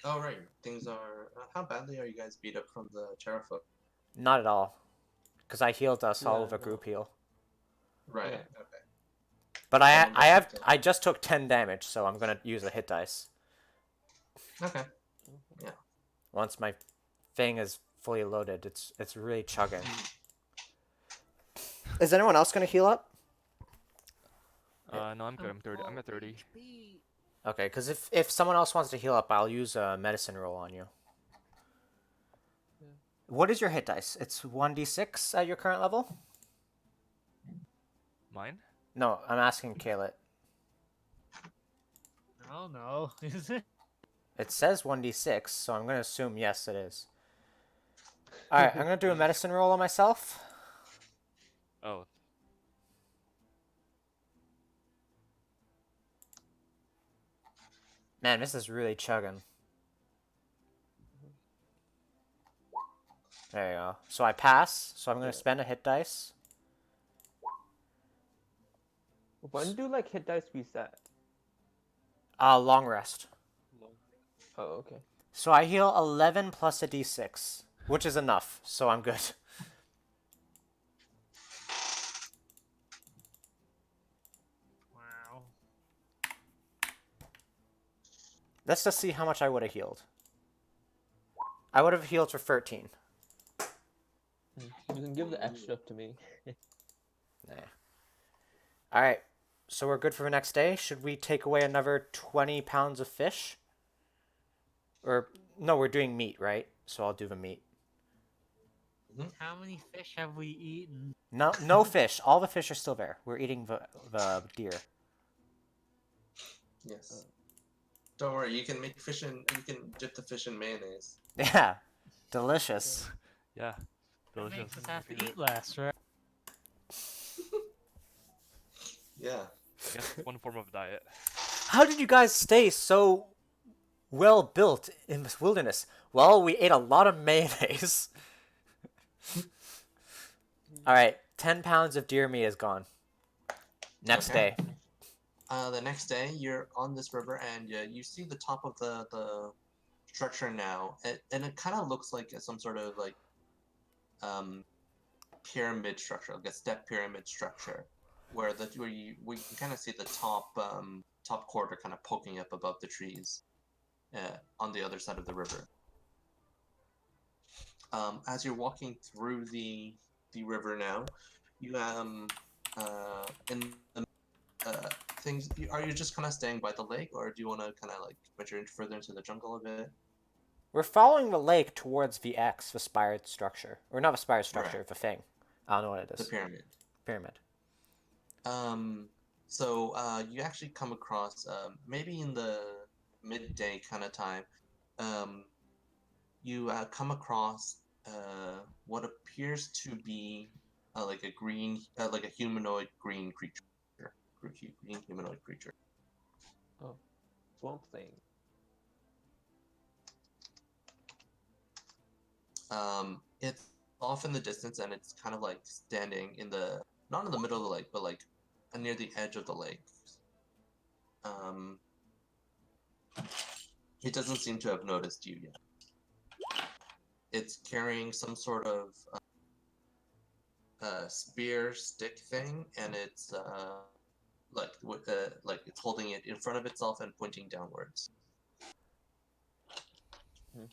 All right, things are. How badly are you guys beat up from the Terrafoot? Not at all, because I healed us all Yeah, with a no. group heal. Right. Yeah. Okay. But Someone doesn't kill. I just took 10 damage, so I'm gonna use a hit dice. Okay. Once my thing is fully loaded, it's really chugging. Is anyone else gonna heal up? No, I'm good. I'm 30. I'm at 30. Okay, because if someone else wants to heal up, I'll use a medicine roll on you. Yeah. What is your hit dice? It's 1d6 at your current level? Mine? No, I'm asking Kaylet. I don't know. Is it? It says 1d6, so I'm going to assume yes, it is. Alright, I'm going to do a medicine roll on myself. Oh, Man, this is really chugging. There you go. So I pass, so I'm going to spend a hit dice. When do like hit dice reset? Long rest. Oh, okay. So I heal 11 plus a d6, which is enough, so I'm good. Wow. Let's just see how much I would have healed. I would have healed for 13. You can give the extra up to me. Nah. Alright, so we're good for the next day. Should we take away another 20 pounds of fish? Or, no, we're doing meat, right? So I'll do the meat. How many fish have we eaten? No fish. All the fish are still there. We're eating the deer. Yes. Don't worry, you can make fish in. You can dip the fish in mayonnaise. Yeah, delicious. Yeah. That Delicious. makes us My have to favorite. eat less, right? Yeah. I guess it's one form of diet. How did you guys stay so well built in this wilderness? Well, we ate a lot of mayonnaise. Alright, 10 pounds of deer meat is gone. Next Okay. day. The next day, you're on this river, and you see the top of the structure now, and it kind of looks like some sort of like pyramid structure, like a step pyramid structure, where we can kind of see the top quarter kind of poking up above the trees, on the other side of the river. As you're walking through the river now, you in the things. Are you just kind of staying by the lake, or do you want to kind of like venture further into the jungle a bit? We're following the lake towards the X, the spired structure. Or not the spired structure, Right. the thing. I don't know what it The is. pyramid. Pyramid. So you actually come across maybe in the midday kind of time. You come across what appears to be like a green, like a humanoid green creature, green humanoid creature. Oh, swamp thing. It's off in the distance, and it's kind of like standing in the not in the middle of the lake, but like near the edge of the lake. Um, it doesn't seem to have noticed you yet. It's carrying some sort of spear stick thing, and it's like it's holding it in front of itself and pointing downwards. Hmm.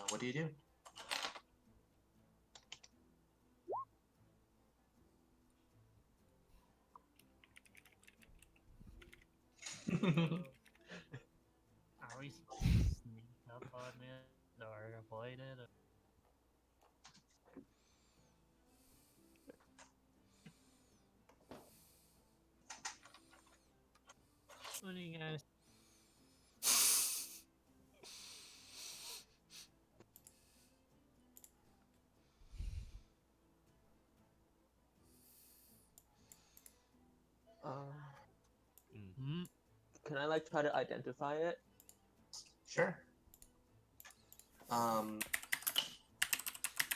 What do you do? Are we supposed to sneak up on it or avoid it? What do you guys? Hmm? Can I like try to identify it? Sure.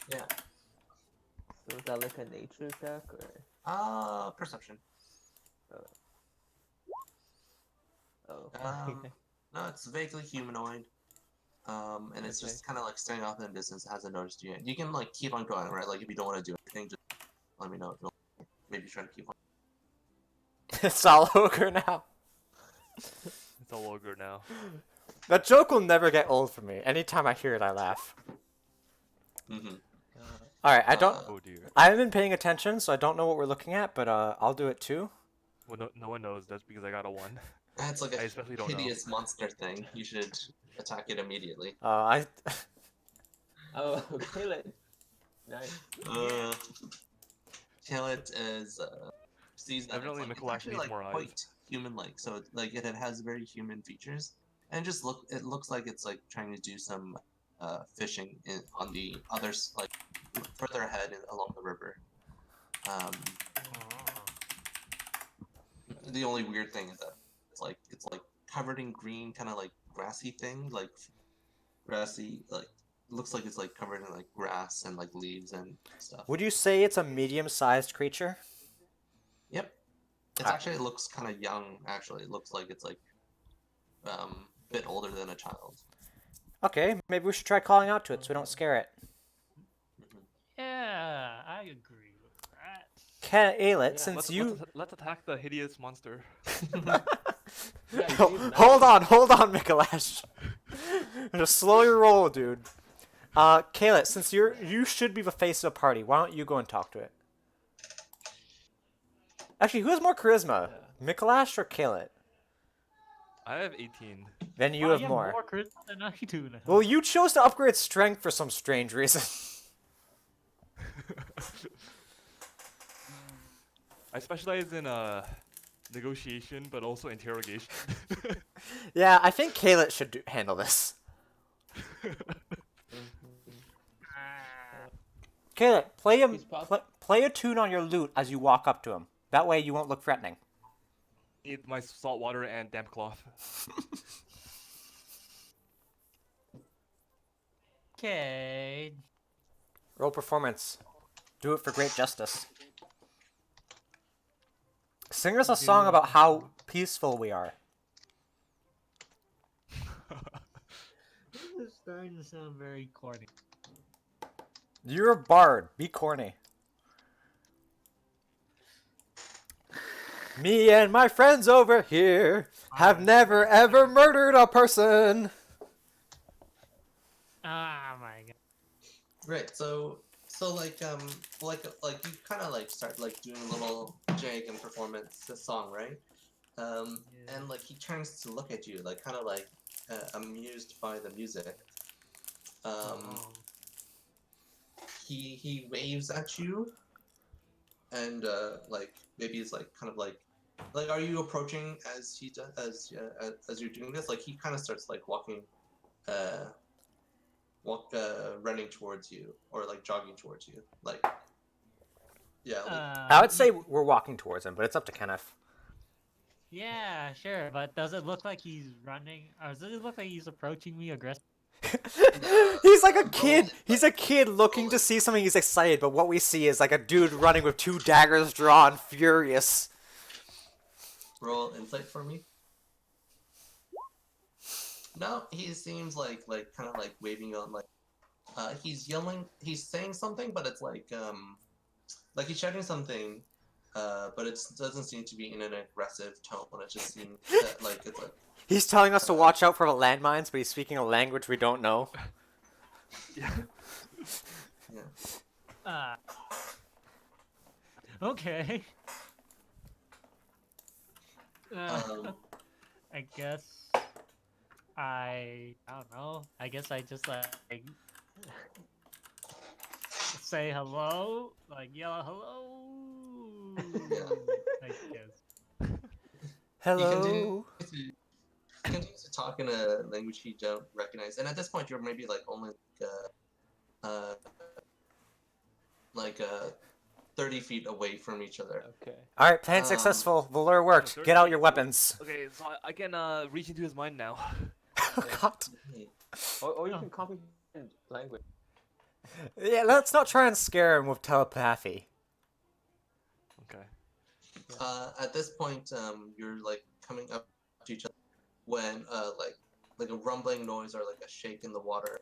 Yeah. So is that like a nature check or? Perception. Oh. No, it's vaguely humanoid. And it's Okay. just kind of like standing off in the distance. It hasn't noticed you yet. You can like keep on going, right? Like if you don't want to do anything, just let me know. If you'll maybe try to keep on. It's all ogre now. It's all ogre now. That joke will never get old for me. Anytime I hear it, I laugh. Mm-hmm. Alright, I don't... Oh dear. I haven't been paying attention, so I don't know what we're looking at, but I'll do it too. Well, no one knows. That's because I got a 1. That's like I a especially don't know. hideous monster thing. You should attack it immediately. I... Oh, okay. Nice. Kill it as sees that Evidently it's Micolash actually needs like more eyes. quite human-like. So like it has very human features, and it looks like it's like trying to do some fishing on the others like further ahead along the river. The only weird thing is that it's like covered in green, kind of like grassy thing, like grassy, like looks like it's like covered in like grass and like leaves and stuff. Would you say it's a medium-sized creature? Yep. It's Alright. actually, it looks kind of young. Actually, it looks like it's like a bit older than a child. Okay, maybe we should try calling out to it so we don't scare it. Yeah, I agree with that. Aelith, Yeah, since you... let's attack the hideous monster. Yeah, you use Hold magic. on, Micolash. Just slow your roll, dude. Kayla, since you should be the face of the party, why don't you go and talk to it? Actually, who has more charisma? Micolash or Kayla? I have 18. Then you Wow, have more. more charisma than I do now. Well, you chose to upgrade strength for some strange reason. I specialize in negotiation, but also interrogation. Yeah, I think Kayla should handle this. Kayla, He's pop- play a tune on your lute as you walk up to him. That way you won't look threatening. Need my salt water and damp cloth. Okay. Roll performance. Do it for great justice. Sing us a song about how peaceful we are. This is starting to sound very corny. You're a bard. Be corny. Me and my friends over here have never ever murdered a person. Ah, my god. Right. So like you kind of like start like doing a little jig and performance the song, right? And like he turns to look at you, like kind of like amused by the music. He waves at you, and like maybe it's like kind of like are you approaching as he does as you're doing this? Like he kind of starts like running towards you or like jogging towards you, like yeah. Like, I would say we're walking towards him, but it's up to Kenneth. Yeah, sure, but does it look like he's running, or does it look like he's approaching me aggressively? He's like a kid. He's a kid looking to see something. He's excited, but what we see is like a dude running with 2 daggers drawn, furious. roll insight for me. No, he seems like kind of like waving on like he's yelling, he's saying something, but it's like he's shouting something, but it doesn't seem to be in an aggressive tone. It just seems that, like it's like He's telling us to watch out for the landmines, but he's speaking a language we don't know. Yeah. yeah. Okay. I guess I don't know. I guess I just like say hello, like yell hello. I guess. Hello. He continues to talk in a language he don't recognize, and at this point you're maybe like only like 30 feet away from each other. Okay. All right, plan successful. The lure worked. Get out your weapons. Okay, so I can reach into his mind now. Oh God. Or you can comprehend language. Yeah, let's not try and scare him with telepathy. Okay. At this point, you're like coming up to each other when like a rumbling noise or like a shake in the water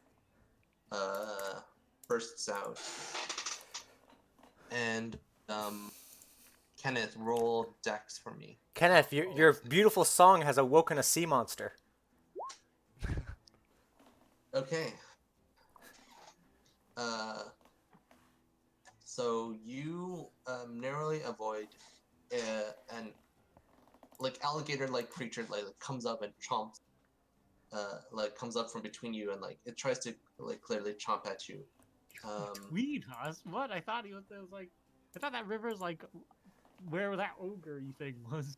bursts out, and Kenneth, roll Dex for me. Kenneth, your beautiful song has awoken a sea monster. Okay. So you narrowly avoid an like alligator-like creature like comes up and chomps, like comes up from between you and like it tries to like clearly chomp at you. Between us? What? I thought it was like. I thought that river's like where that ogre thing was.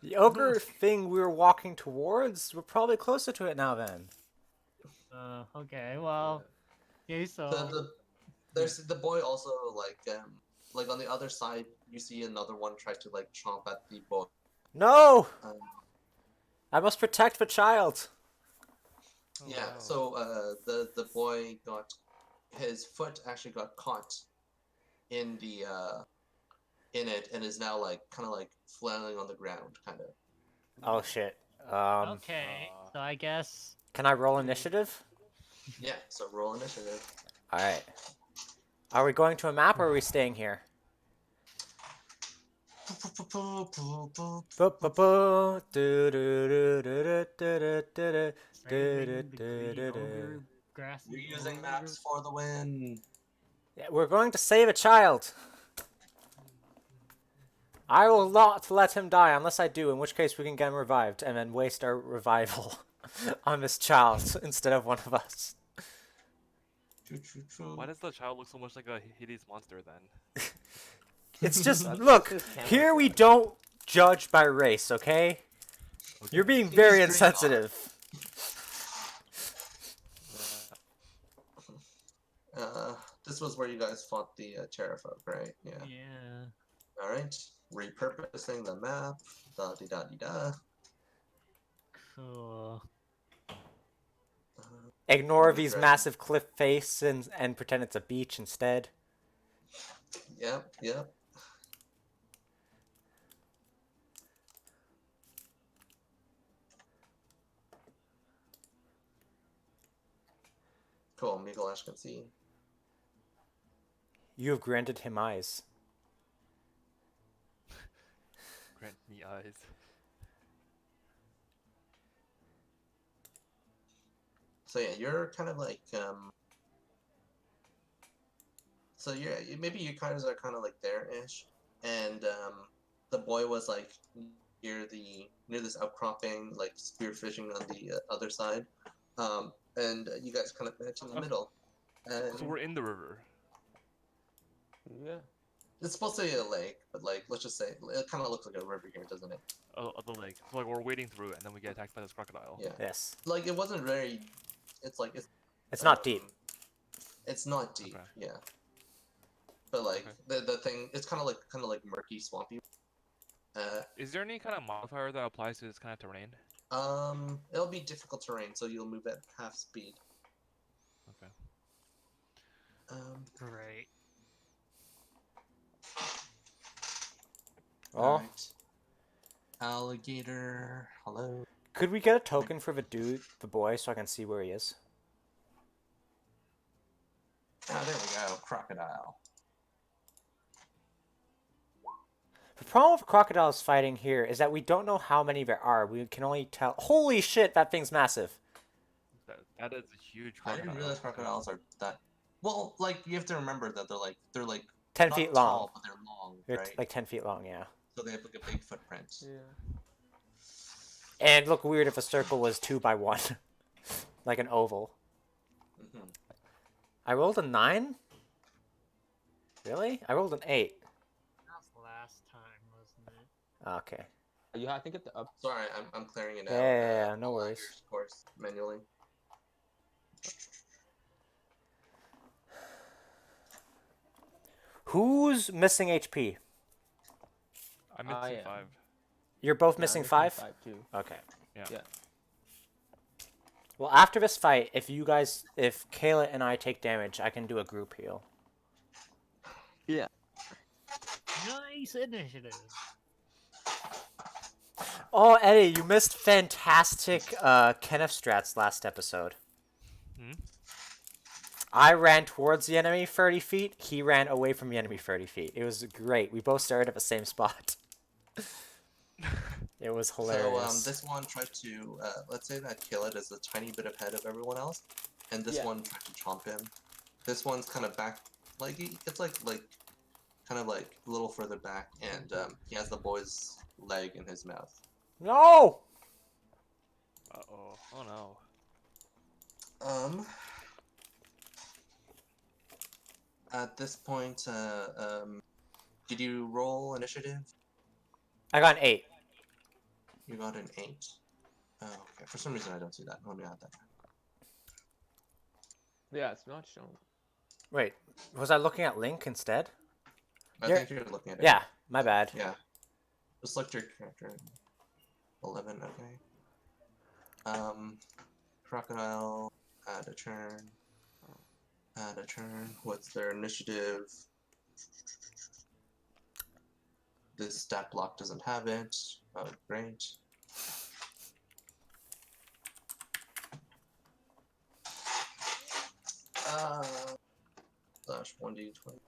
The ogre thing we were walking towards, we're probably closer to it now then. Okay, well, okay, so There's the boy also like on the other side you see another one try to like chomp at the boy. No! Um, I must protect the child. Oh, Yeah. no. So the boy got his foot actually got caught in the in it and is now like kind of like flailing on the ground, kind of. Oh shit. Okay, so I guess Can I roll initiative? Yeah. So roll initiative. All right. Are we going to a map or are we staying here? Ba-ba-ba. Do-do-do-do-do-do-do-do. saving the greedy ogre, grassy We're using ogre. maps for the win. Yeah, we're going to save a child. I will not let him die unless I do, in which case we can get him revived and then waste our revival on this child instead of one of us. Why does the child look so much like a hideous monster then? It's just, That's look, just his here we camouflage. don't judge by race, okay? You're being He's very green on it. insensitive. This was where you guys fought the Terra folk, right? Yeah. Yeah. All right. Repurposing the map. Da di da di da. Cool. Ignore Right. these massive cliff face and pretend it's a beach instead. Yep. Yep. Cool. Micolash can see. You have granted him eyes. Grant me eyes. So yeah, you're kind of like So yeah, maybe you guys are kind of like there-ish, and the boy was like near this outcropping, like spearfishing on the other side, and you guys kind of met in the Oh. middle. And So we're in the river. Yeah. it's supposed to be a lake, but like let's just say it kind of looks like a river here, doesn't it? Oh, the lake. So like we're wading through it, and then we get attacked by this crocodile. Yeah. Yes. Like it wasn't very. It's like It's not deep. It's not deep. Okay. Yeah. But like Okay. the thing, it's kind of like murky, swampy. Is there any kind of modifier that applies to this kind of terrain? It'll be difficult terrain, so you'll move at half speed. Okay. Great. Oh, Alright. Alligator, hello. could we get a token for the boy, so I can see where he is? Ah, there we go, crocodile. The problem with crocodiles fighting here is that we don't know how many there are. We can only tell. Holy shit, that thing's massive. That is a huge I crocodile. didn't realize crocodiles are that. Well, like you have to remember that they're like 10 not feet tall, long. but they're long, They're right? like 10 feet long, yeah. So they have like a big footprint. Yeah. And look weird if a circle was 2 by 1. Like an oval. Mm-hmm. I rolled a 9? Really? I rolled an 8. That was last time, wasn't it? Okay. You have to get the up. Sorry, I'm clearing it out. Yeah, no I'll add worries. your scores manually. Who's missing HP? I'm missing yeah. 5. You're both Yeah, missing I'm 5? 5 too. Okay. Yeah. Yeah. Well, after this fight, if Kayla and I take damage, I can do a group heal. Yeah. Nice initiative. Oh, Eddie, you missed fantastic Kenneth strats last episode. Hmm? I ran towards the enemy 30 feet. He ran away from the enemy 30 feet. It was great. We both started at the same spot. It was hilarious. So this one tried to let's say that Kayla is a tiny bit ahead of everyone else, and this Yeah. one tried to chomp him. This one's kind of back, like it's like kind of like a little further back, and he has the boy's leg in his mouth. No! Uh-oh. Oh no. At this point, did you roll initiative? I got an 8. You got an 8. Oh, okay. For some reason, I don't see that. Let me add that. Yeah, it's not shown. Wait, was I looking at Link instead? I You're- think you're looking at it. Yeah, my bad. Yeah. Just select your character. 11. Okay. crocodile. Add a turn. Add a turn. What's their initiative? This stat block doesn't have it. Oh, great. Slash 1d20.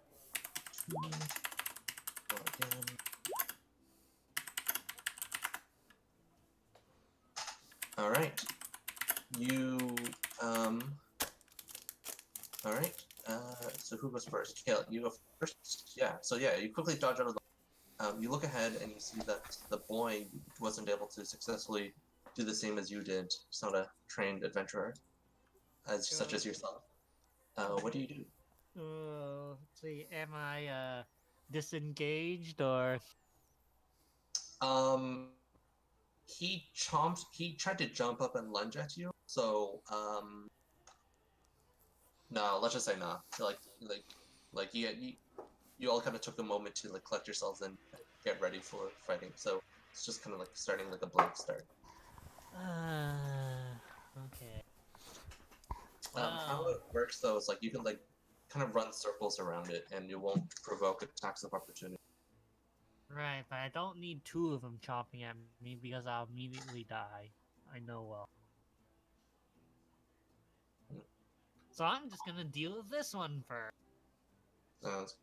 Again. Alright. You, Alright. So who goes first? Kale, you go first? Yeah, so yeah, you quickly dodge out of the... you look ahead and you see that the boy wasn't able to successfully do the same as you did. He's not a trained adventurer, such as yourself. What do you do? Let's see. Am I disengaged or? He tried to jump up and lunge at you, so, no, let's just say no. You all kind of took a moment to, like, collect yourselves and get ready for fighting, so it's just kind of, like, starting like a blank start. Okay. How it works, though, is, like, you can, like, kind of run circles around it, and you won't provoke attacks of opportunity. Right, but I don't need two of them chopping at me because I'll immediately die. I know well. So I'm just gonna deal with this one first. Sounds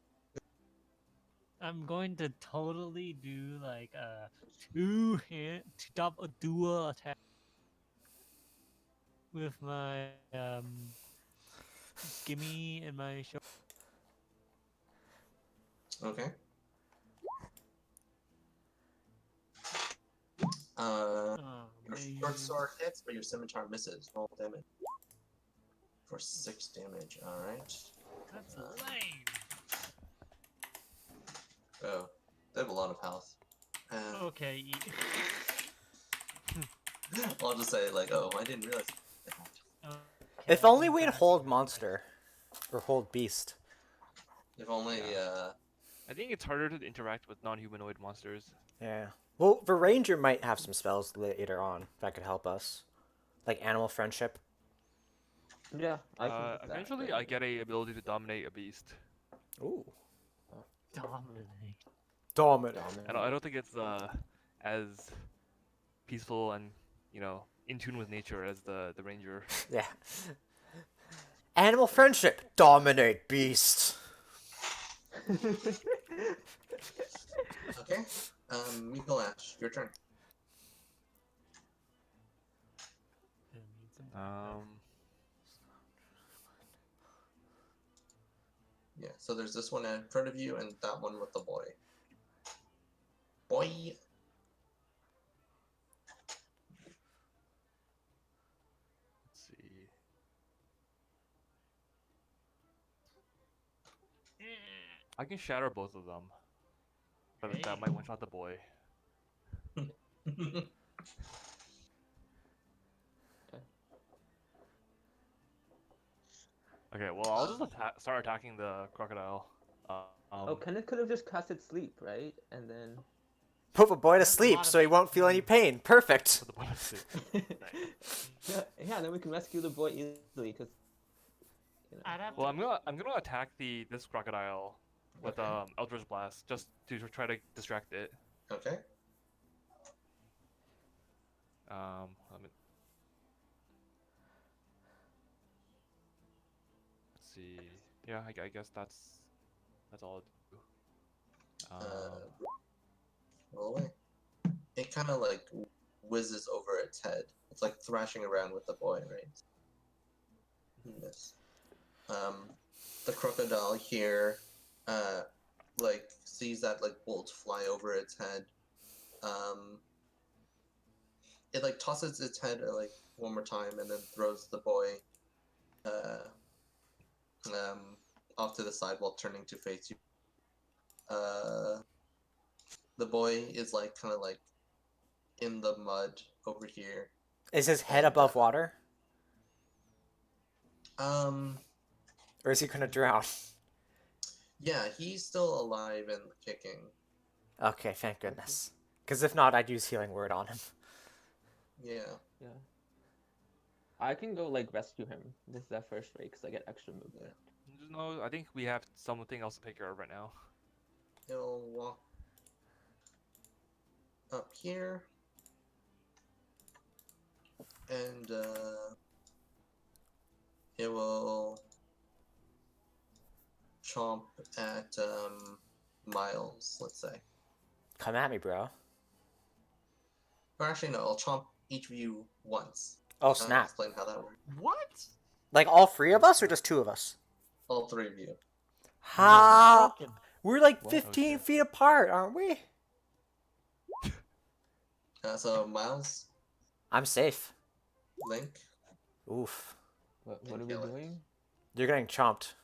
I'm going to totally do like a two-hand double dual attack with my gimme and my show. okay. Oh, Your short sword hits, but your scimitar misses. Roll damage. For 6 damage, alright. that's lame. Oh, they have a lot of health. Okay. I'll just say, like, oh, I didn't realize. If only we'd hold monster. Or hold beast. If only, I think it's harder to interact with non-humanoid monsters. Yeah. Well, the ranger might have some spells later on that could help us. Like animal friendship. Yeah, I can put that Eventually, there. I get a ability to dominate a beast, Ooh. Dominate. Dominant. and I don't think it's as peaceful and in tune with nature as the ranger. Yeah. Animal friendship. Dominate beast. okay. Micolash, your turn. Yeah, so there's this one in front of you and that one with the boy. Boy! Let's see. I can shatter both of them, but that might one-shot the boy. Okay, well, I'll just start attacking the crocodile. Oh, Kenneth could have just casted sleep, right? And then. Put the boy to That's a sleep lot of so he won't feel any pain. Perfect. Put the boy to sleep. Yeah, then we can rescue the boy easily, because. I'd have Well, to... I'm gonna attack this crocodile with Okay. Eldritch Blast just to try to distract it. Okay. Let me... Let's see. Yeah, I guess that's all I'll do. Roll away. It kind of like whizzes over its head. It's like thrashing around with the boy, right? Yes. The crocodile here, like sees that like bolt fly over its head. It like tosses its head like one more time and then throws the boy, off to the side while turning to face you. The boy is like kind of like in the mud over here. Is his head And, above water? Or is he gonna drown? Yeah, he's still alive and kicking. Okay, thank goodness. Because if not, I'd use healing word on him. Yeah. Yeah. I can go like rescue him. This is that first rate because I get extra movement. No, I think we have something else to take care of right now. He'll walk up here. And it will chomp at Miles, let's say. Come at me, bro. Or actually, no, I'll chomp each of you once. Oh, I'll snap. explain how that works. What? Like all three of us or just two of us? All three of you. Ha! Broken. We're like What? 15 Okay. feet apart, aren't we? So Miles, I'm safe. Link, Oof. What are we kill it. doing? You're getting chomped.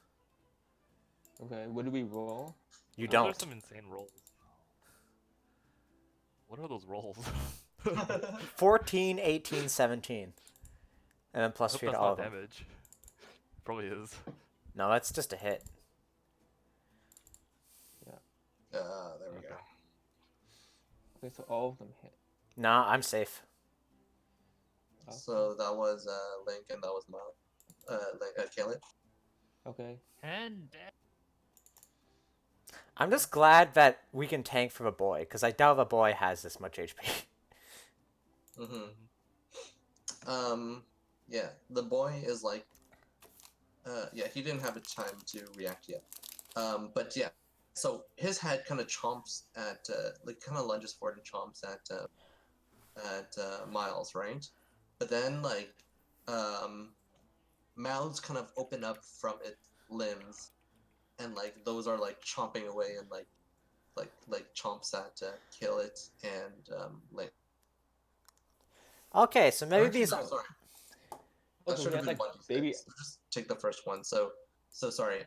Okay, what do we roll? You Those are don't. some insane rolls. What are those rolls? 14, 18, 17. And then I plus hope 3 to that's all not of them. damage. Probably is. No, that's just a hit. there we go. Okay. Okay, so all of them hit. Nah, I'm safe. Okay. So that was Link and that was Miles. Kill it. Okay. And I'm just glad that we can tank from a boy, because I doubt a boy has this much HP. Yeah, the boy is like, yeah, he didn't have a time to react yet. But yeah, so his head kind of chomps at, like, kind of lunges forward and chomps at Miles, right? But then, like, mouths kind of open up from its limbs, and like those are like chomping away and like chomps at kill it and like. Okay, so maybe Actually, these. no, sorry. That Okay, should he have has been like one. baby. So just take the first one. So sorry.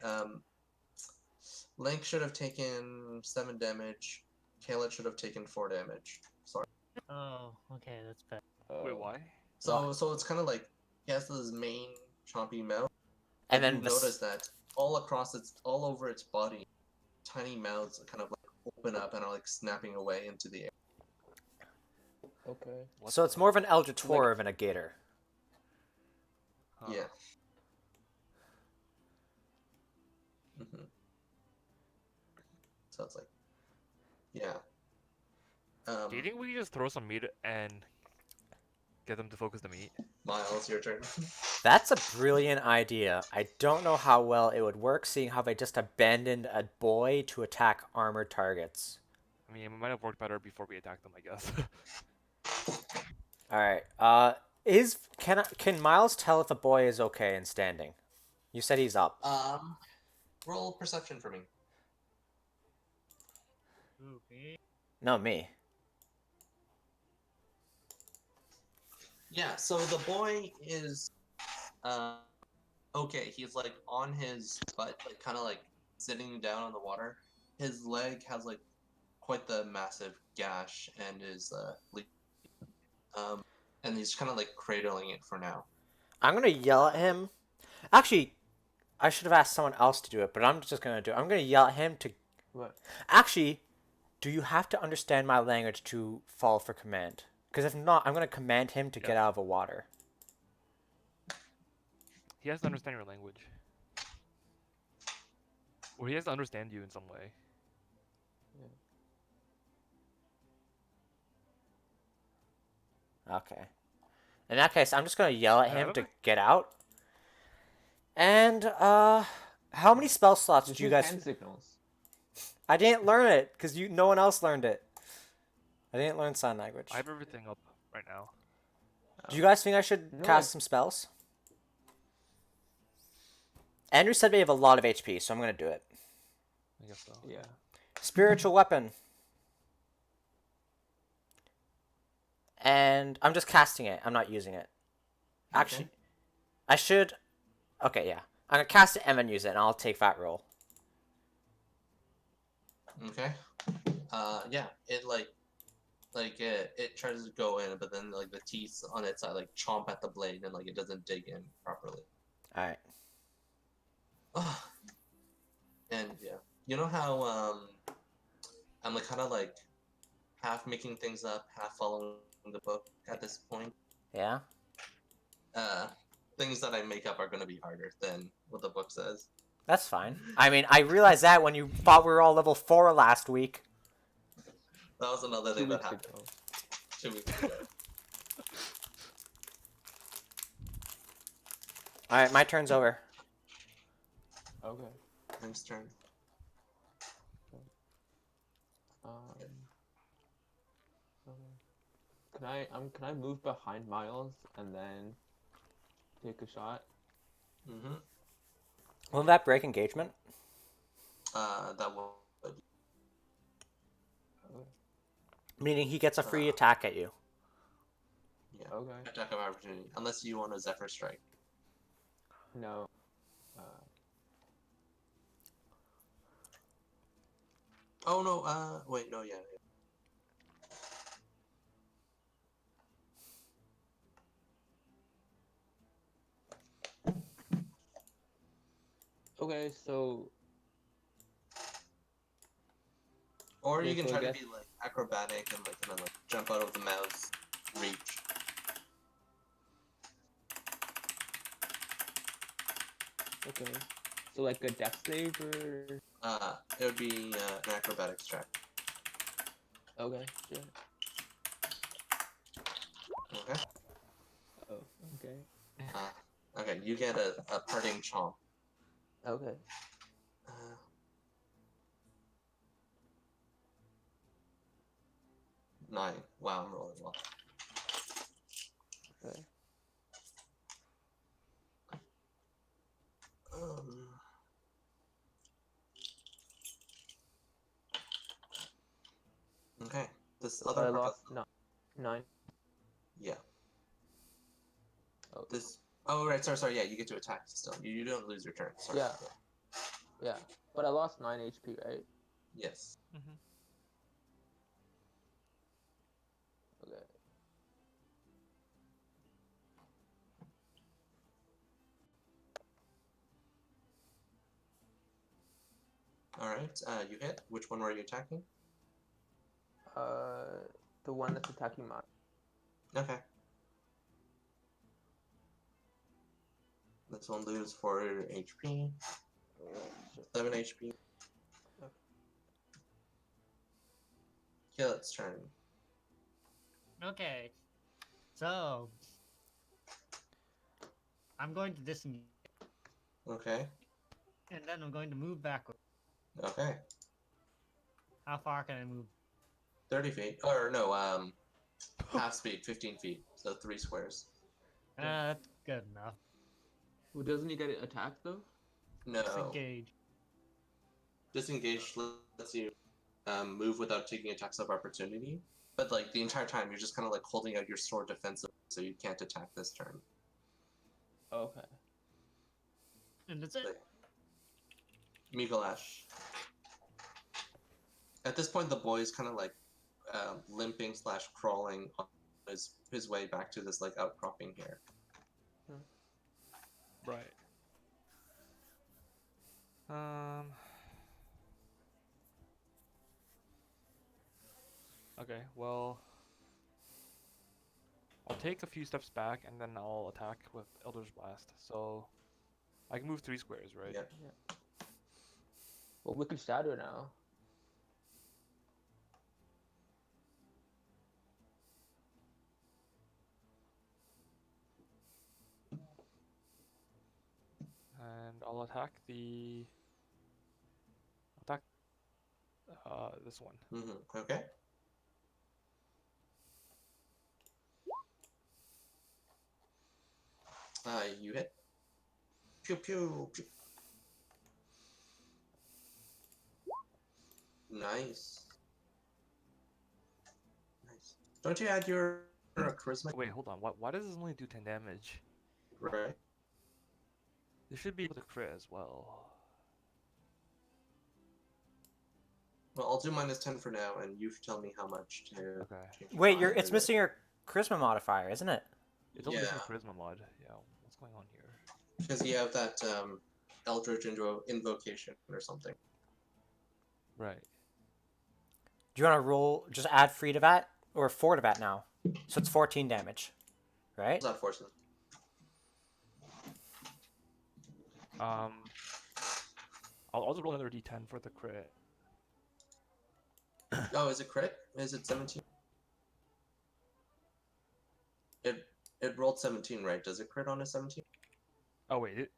Link should have taken 7 damage. Kayla should have taken 4 damage. Sorry. oh, okay, that's bad. Wait, why? So it's kind of like he has this main chompy mouth, And you then notice that all over its body, tiny mouths kind of like open up and are like snapping away into the air. Okay. What So it's the- more of an Eldritch than a gator. huh. Yeah. hmm So it's like, yeah. Do you think we can just throw some meat and get them to focus the meat? Miles, your turn. That's a brilliant idea. I don't know how well it would work, seeing how they just abandoned a boy to attack armored targets. I mean, it might have worked better before we attacked them, I guess. All right. Can Miles tell if the boy is okay and standing? You said he's up. Roll perception for me. Ooh, me? No, me. Yeah, so the boy is okay, he's like on his butt, like kind of like sitting down on the water. His leg has like quite the massive gash and is and he's kind of like cradling it for now. I'm gonna yell at him. Actually, I should have asked someone else to do it, but I'm just gonna do it. I'm gonna yell at him to. What? Actually, do you have to understand my language to fall for command? Because if not, I'm gonna command him to get out of the water. He has to understand your language. Or he has to understand you in some way. Okay. In that case, I'm just gonna yell at him don't to know. get out. And how many spell slots Just do you use guys? hand signals. I didn't learn it because no one else learned it. I didn't learn sign language. I have everything up right now. Do you guys think I should No, cast some spells? Andrew said we have a lot of HP, so I'm gonna do it. I guess so. Yeah. Spiritual weapon. And I'm just casting it. I'm not using it. Actually, I should. Okay, yeah. I'm gonna cast it and then use it, and I'll take that roll. Okay. Yeah, it tries to go in, but then like the teeth on its side like chomp at the blade and like it doesn't dig in properly. All right. And yeah, you know how I'm like kind of like half making things up, half following the book at this point. Yeah. things that I make up are going to be harder than what the book says. That's fine. I mean, I realized that when you thought we were all level 4 last week. That was another 2 thing that weeks happened ago. 2 weeks ago. All right, my turn's over. Okay. Next turn. Okay. Can I move behind Miles and then take a shot? Mm-hmm. Will that break engagement? That will. Okay. Meaning he gets a free attack at you. Yeah. Okay. Attack of opportunity, unless you want a Zephyr Strike. No. Oh no. Wait. No. Yeah. Okay, so Or Okay, you can so I try to guess- be like acrobatic and like kind of like jump out of the mouse reach. okay. So like a death save or It would be an acrobatics check. okay, sure. Okay. Oh, okay. Okay. You get a parting chomp. Okay. Uh, 9. Wow, I'm rolling well. Okay. Um, okay. This So other I part lost doesn't- 9. Yeah. Oh, This. Oh right. Sorry. Yeah, you get to attack still. You don't lose your turn. Sorry. Yeah. Yeah. But I lost 9 HP, right? Yes. Okay. All right. You hit. Which one were you attacking? The one that's attacking mine. Okay. This one loses 4 HP. 7 HP. Kill its turn. Okay. So I'm going to disengage, Okay. and then I'm going to move backward. Okay. How far can I move? 30 feet. Or no, half speed, 15 feet. So 3 squares. That's good enough. Well, doesn't he get attacked though? No. Disengage. Disengage lets you move without taking attacks of opportunity. But like the entire time, you're just kind of like holding out your sword defensively, so you can't attack this turn. Okay. And that's it. Micolash. At this point, the boy is kind of like limping / crawling on his way back to this like outcropping here. Right. Okay, well, I'll take a few steps back and then I'll attack with Elder's Blast. So I can move 3 squares, right? Yep. Well, Wicked Shadow now. And I'll attack this one. Mm-hmm. Okay. You hit. Pew pew pew. Nice. Nice. Don't you add your charisma? Wait, hold on. Why does this only do 10 damage? Right. This should be able to crit as well. Well, I'll do -10 for now, and you tell me how much to. Okay. change Wait, your it's missing your charisma modifier, isn't it? It's only missing Yeah. a charisma mod. Yeah, what's going on here? Because you have that Eldritch invocation or something. Right. Do you want to roll, just add 3 to that? Or 4 to that now? So it's 14 damage. Right? It's not forcing. I'll also roll another d10 for the crit. Oh, is it crit? Is it 17? It rolled 17, right? Does it crit on a 17? Oh wait.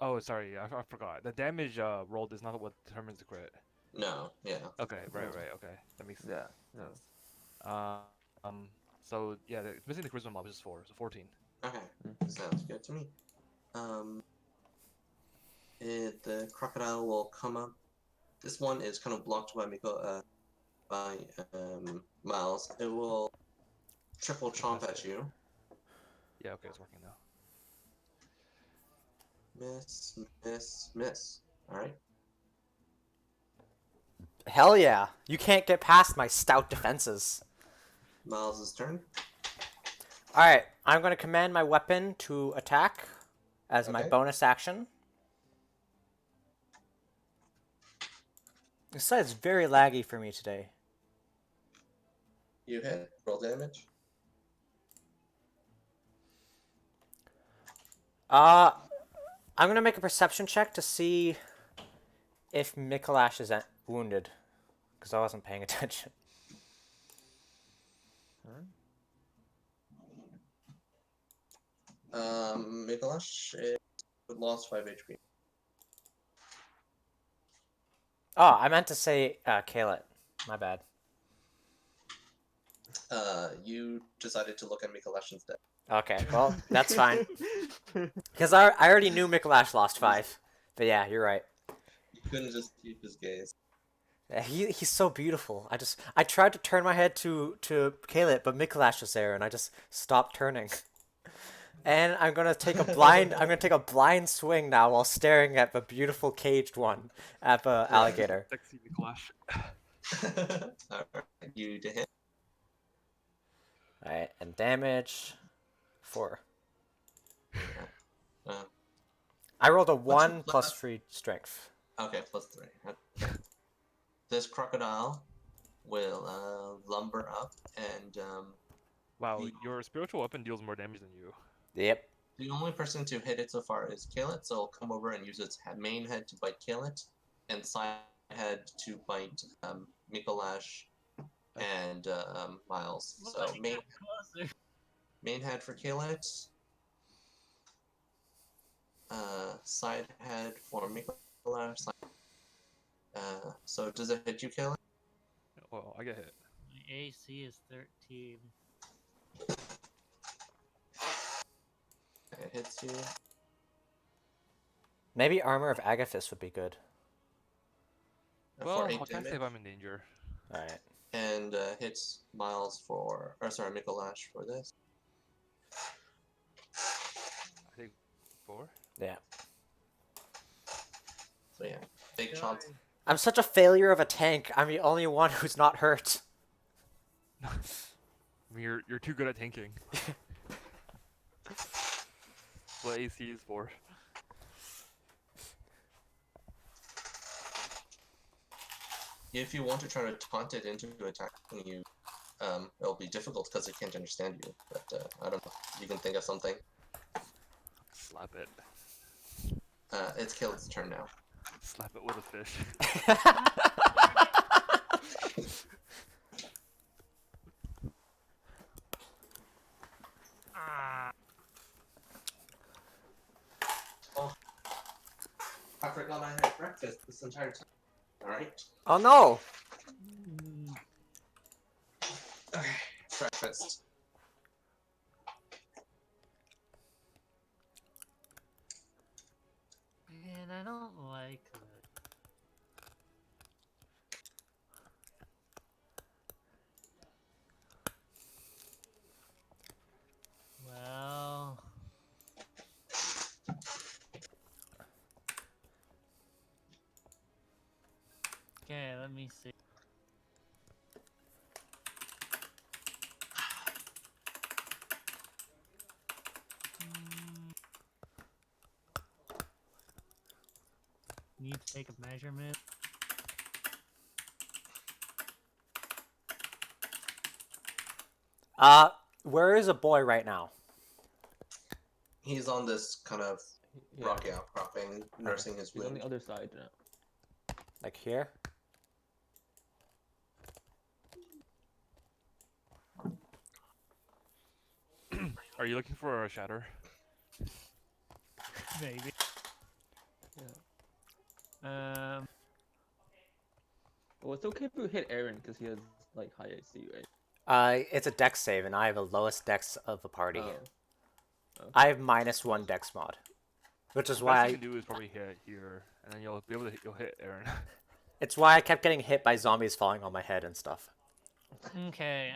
Oh, sorry, I forgot. The damage rolled is not what determines the crit. No. Yeah. Okay, right. Okay, that makes Yeah. No. sense. Um, so yeah, it's missing the charisma mob, which is 4, so 14. Okay. Sounds good to me. The crocodile will come up. This one is kind of blocked by Miles. It will triple chomp at Fantastic. you. Yeah, okay, it's working now. Miss, miss, miss. Alright. Hell yeah. You can't get past my stout defenses. Miles' turn. Alright, I'm going to command my weapon to attack as my Okay. bonus action. This site's very laggy for me today. You hit. Roll damage. I'm going to make a perception check to see if Micolash is wounded, because I wasn't paying attention. Micolash lost 5 HP. Oh, I meant to say Kalet. My bad. You decided to look at Micolash instead. Okay, well, that's fine. Because I already knew Micolash lost 5. But yeah, you're right. You couldn't just keep his gaze. Yeah, he's so beautiful. I tried to turn my head to Kalet, but Micolash was there, and I just stopped turning. And I'm gonna take a blind swing now while staring at the beautiful caged one at the alligator. Sexy Micolash. Alright, you to hit. Alright, and damage 4. Uh, I rolled a What's 1 your plus plus? 3 strength. okay, +3. Okay. This crocodile will lumber up and Wow, The- your spiritual weapon deals more damage than you. Yep. the only person to hit it so far is Kalet, so it'll come over and use its main head to bite Kalet, and side head to bite Micolash and Miles. So Look, main get closer. main head for Kalet, side head for Micolash. So does it hit you, Kalet? Well, I get hit. My AC is 13. It hits you. Maybe Armor of Agathis would be good. Well, For I 8 can't damage. say if I'm in danger. Alright. And hits Miles for, or sorry, Micolash for this. I think 4. Yeah. So yeah, big chomp. I'm such a failure of a tank. I'm the only one who's not hurt. I mean, you're too good at tanking. What AC is for? If you want to try to taunt it into attacking you, it'll be difficult because it can't understand you. But I don't know. You can think of something. Slap it. It's Caleb's turn now. Slap it with a fish. Oh, I forgot I had breakfast this entire time. All right. Oh no! Okay. Breakfast. Man, I don't like it. Well. Okay, let me see. Need to take a measurement. Where is a boy right now? He's on this kind of Yeah. Rocky outcropping, nursing his He's on wound. the other side now. Like here? Are you looking for a shatter? Maybe. Yeah. Well, it's okay if we hit Aaron because he has like high AC, right? It's a dex save, and I have the lowest dex of the party. Oh. Okay. I have -1 dex mod, which is The why best you can do is probably hit here, and then you'll be able to you'll hit Aaron. it's why I kept getting hit by zombies falling on my head and stuff. Okay.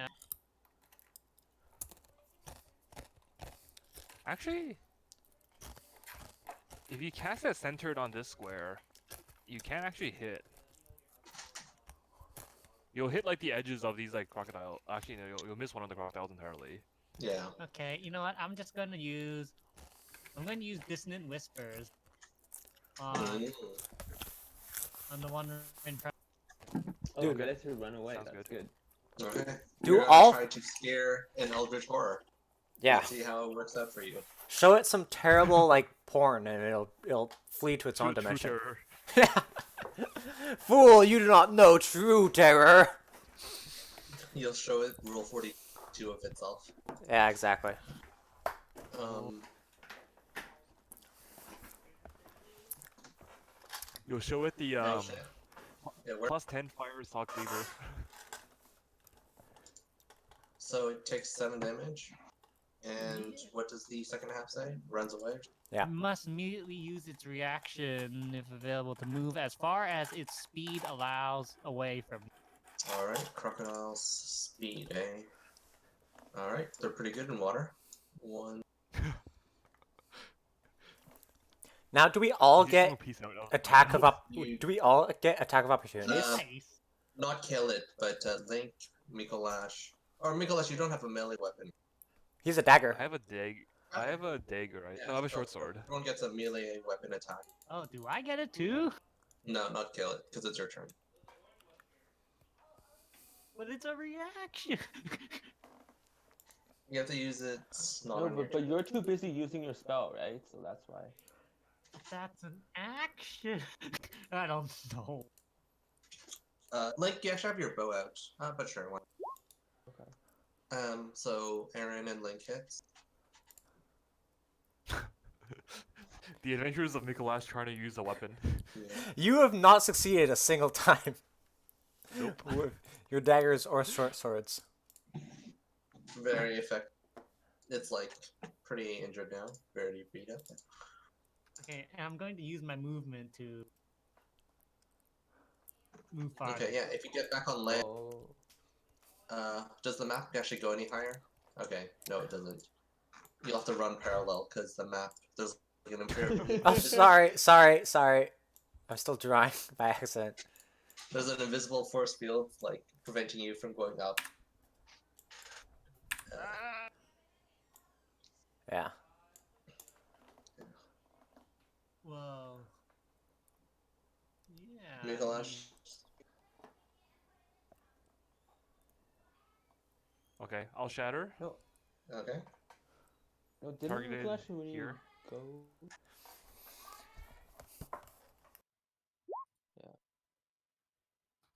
Actually, if you cast it centered on this square, you can actually hit. You'll hit like the edges of these like crocodile. Actually, no, you'll miss one of the crocodiles entirely. Yeah. Okay. You know what? I'm going to use dissonant whispers on Mm. the one in front. Oh, Dude. okay, let's run away. Sounds That's good. good. Okay. Do You're all- try to scare an eldritch horror. Yeah. Let's see how it works out for you. Show it some terrible like porn, and it'll flee to its own True dimension. terror. Yeah. Fool, you do not know true terror. You'll show it Rule 42 of itself. Yeah, exactly. You'll show it the Oh, shit. It works. +10 fire sock cleaver. So it takes 7 damage. And what does the second half say? Runs away? Yeah. It must immediately use its reaction, if available, to move as far as its speed allows away from. Alright, crocodile's speed, eh? Alright, they're pretty good in water. 1. Now, do we all He's just get gonna peace out now. attack of You- Do we all get attack of opportunities? Nice. Not kill it, but Link, Micolash. Or Micolash, you don't have a melee weapon. He's a dagger. I have a dagger, right? Yeah, No, I have a so short sword. Everyone gets a melee weapon attack. Oh, do I get it too? No, not kill it, because it's your turn. But it's a reaction. You have to use it not No, on your but you're too busy using your spell, right? So that's why. That's an action. I don't know. Link, you actually have your bow out. But sure, why? Okay. So Aaron and Link hits. The adventures of Micolash trying to use a weapon. Yeah. You have not succeeded a single time Nope. with your daggers or short swords. Very effective. It's like pretty injured now. Very beat up. Okay, and I'm going to use my movement to move farther. Okay, yeah, if you get back on land, Oh. does the map actually go any higher? Okay, no it doesn't. You'll have to run parallel because the map does an improvement. Oh, sorry. I'm still drawing by accident. There's an invisible force field like preventing you from going up. Yeah. Whoa. Yeah. Micolash. Okay, I'll shatter. Okay. No, didn't Targeted Micolash when you here. go?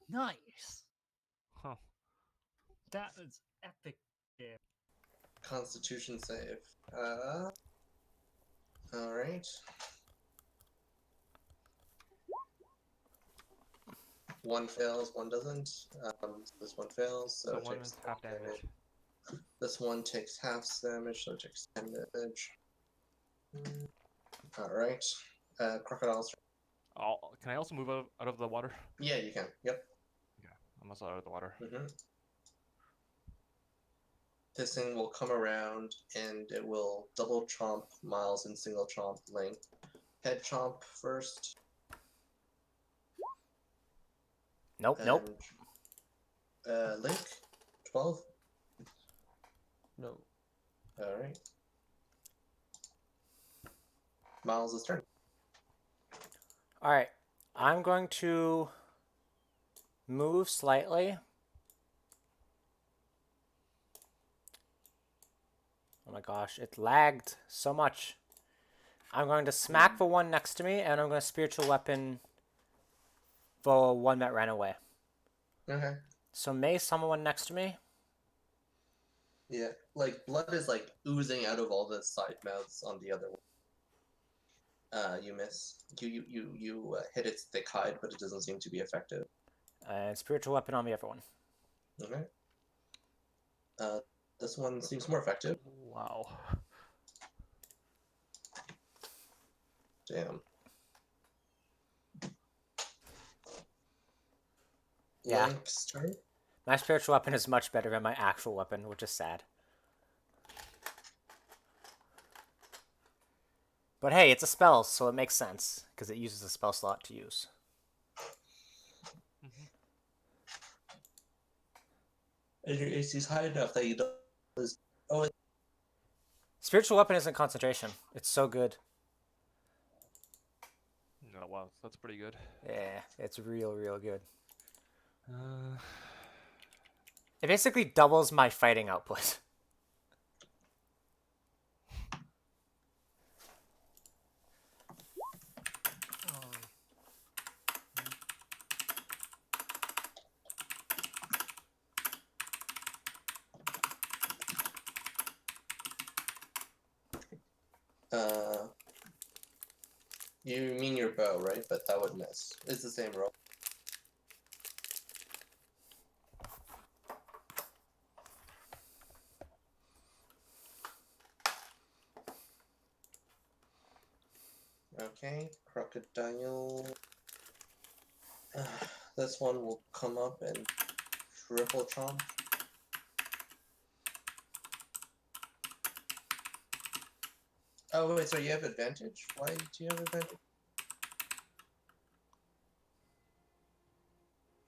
Nice. Huh. That was epic. Constitution save. Alright. One fails, one doesn't. This one fails, so So it one takes is half damage. This one takes half damage, so it takes 10 damage. Alright. Crocodiles. Can I also move out of the water? Yeah, you can. Yep. I'm also out of the water. Mm-hmm. This thing will come around and it will double chomp Miles and single chomp Link. Head chomp first. Nope. Link, 12. No. Alright. Miles' turn. All right. I'm going to move slightly. Oh my gosh, it lagged so much. I'm going to smack the one next to me, and I'm going to spiritual weapon the one that ran away. Okay. So mace someone next to me. Yeah, like blood is like oozing out of all the side mouths on the other one. You miss. You hit its thick hide, but it doesn't seem to be effective. And spiritual weapon on the other one. Okay. This one seems more effective. Wow. Damn. Yeah. Link's turn. My spiritual weapon is much better than my actual weapon, which is sad. But hey, it's a spell, so it makes sense, because it uses a spell slot to use. And your AC is high enough that you don't. Oh, Spiritual weapon isn't concentration. It's so good. No, wow, that's pretty good. Yeah, it's real good. Uh, It basically doubles my fighting output. you mean your bow, right? But that would miss. It's the same roll. Okay, crocodile. This one will come up and triple chomp. Oh wait, so you have advantage? Why do you have advantage?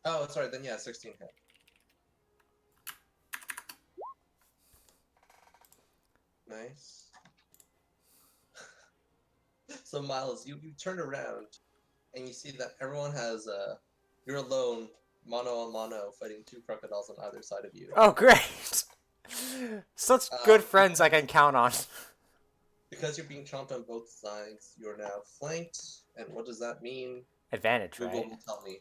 Oh, sorry. Then yeah, 16 hit. Nice. So Miles, you turn around and you see that everyone has you're alone, mano a mano, fighting two crocodiles on either side of you. Oh, great! Such good friends I can count on. Because you're being chomped on both sides, you're now flanked. And what does that mean? Advantage, Google right? will tell me.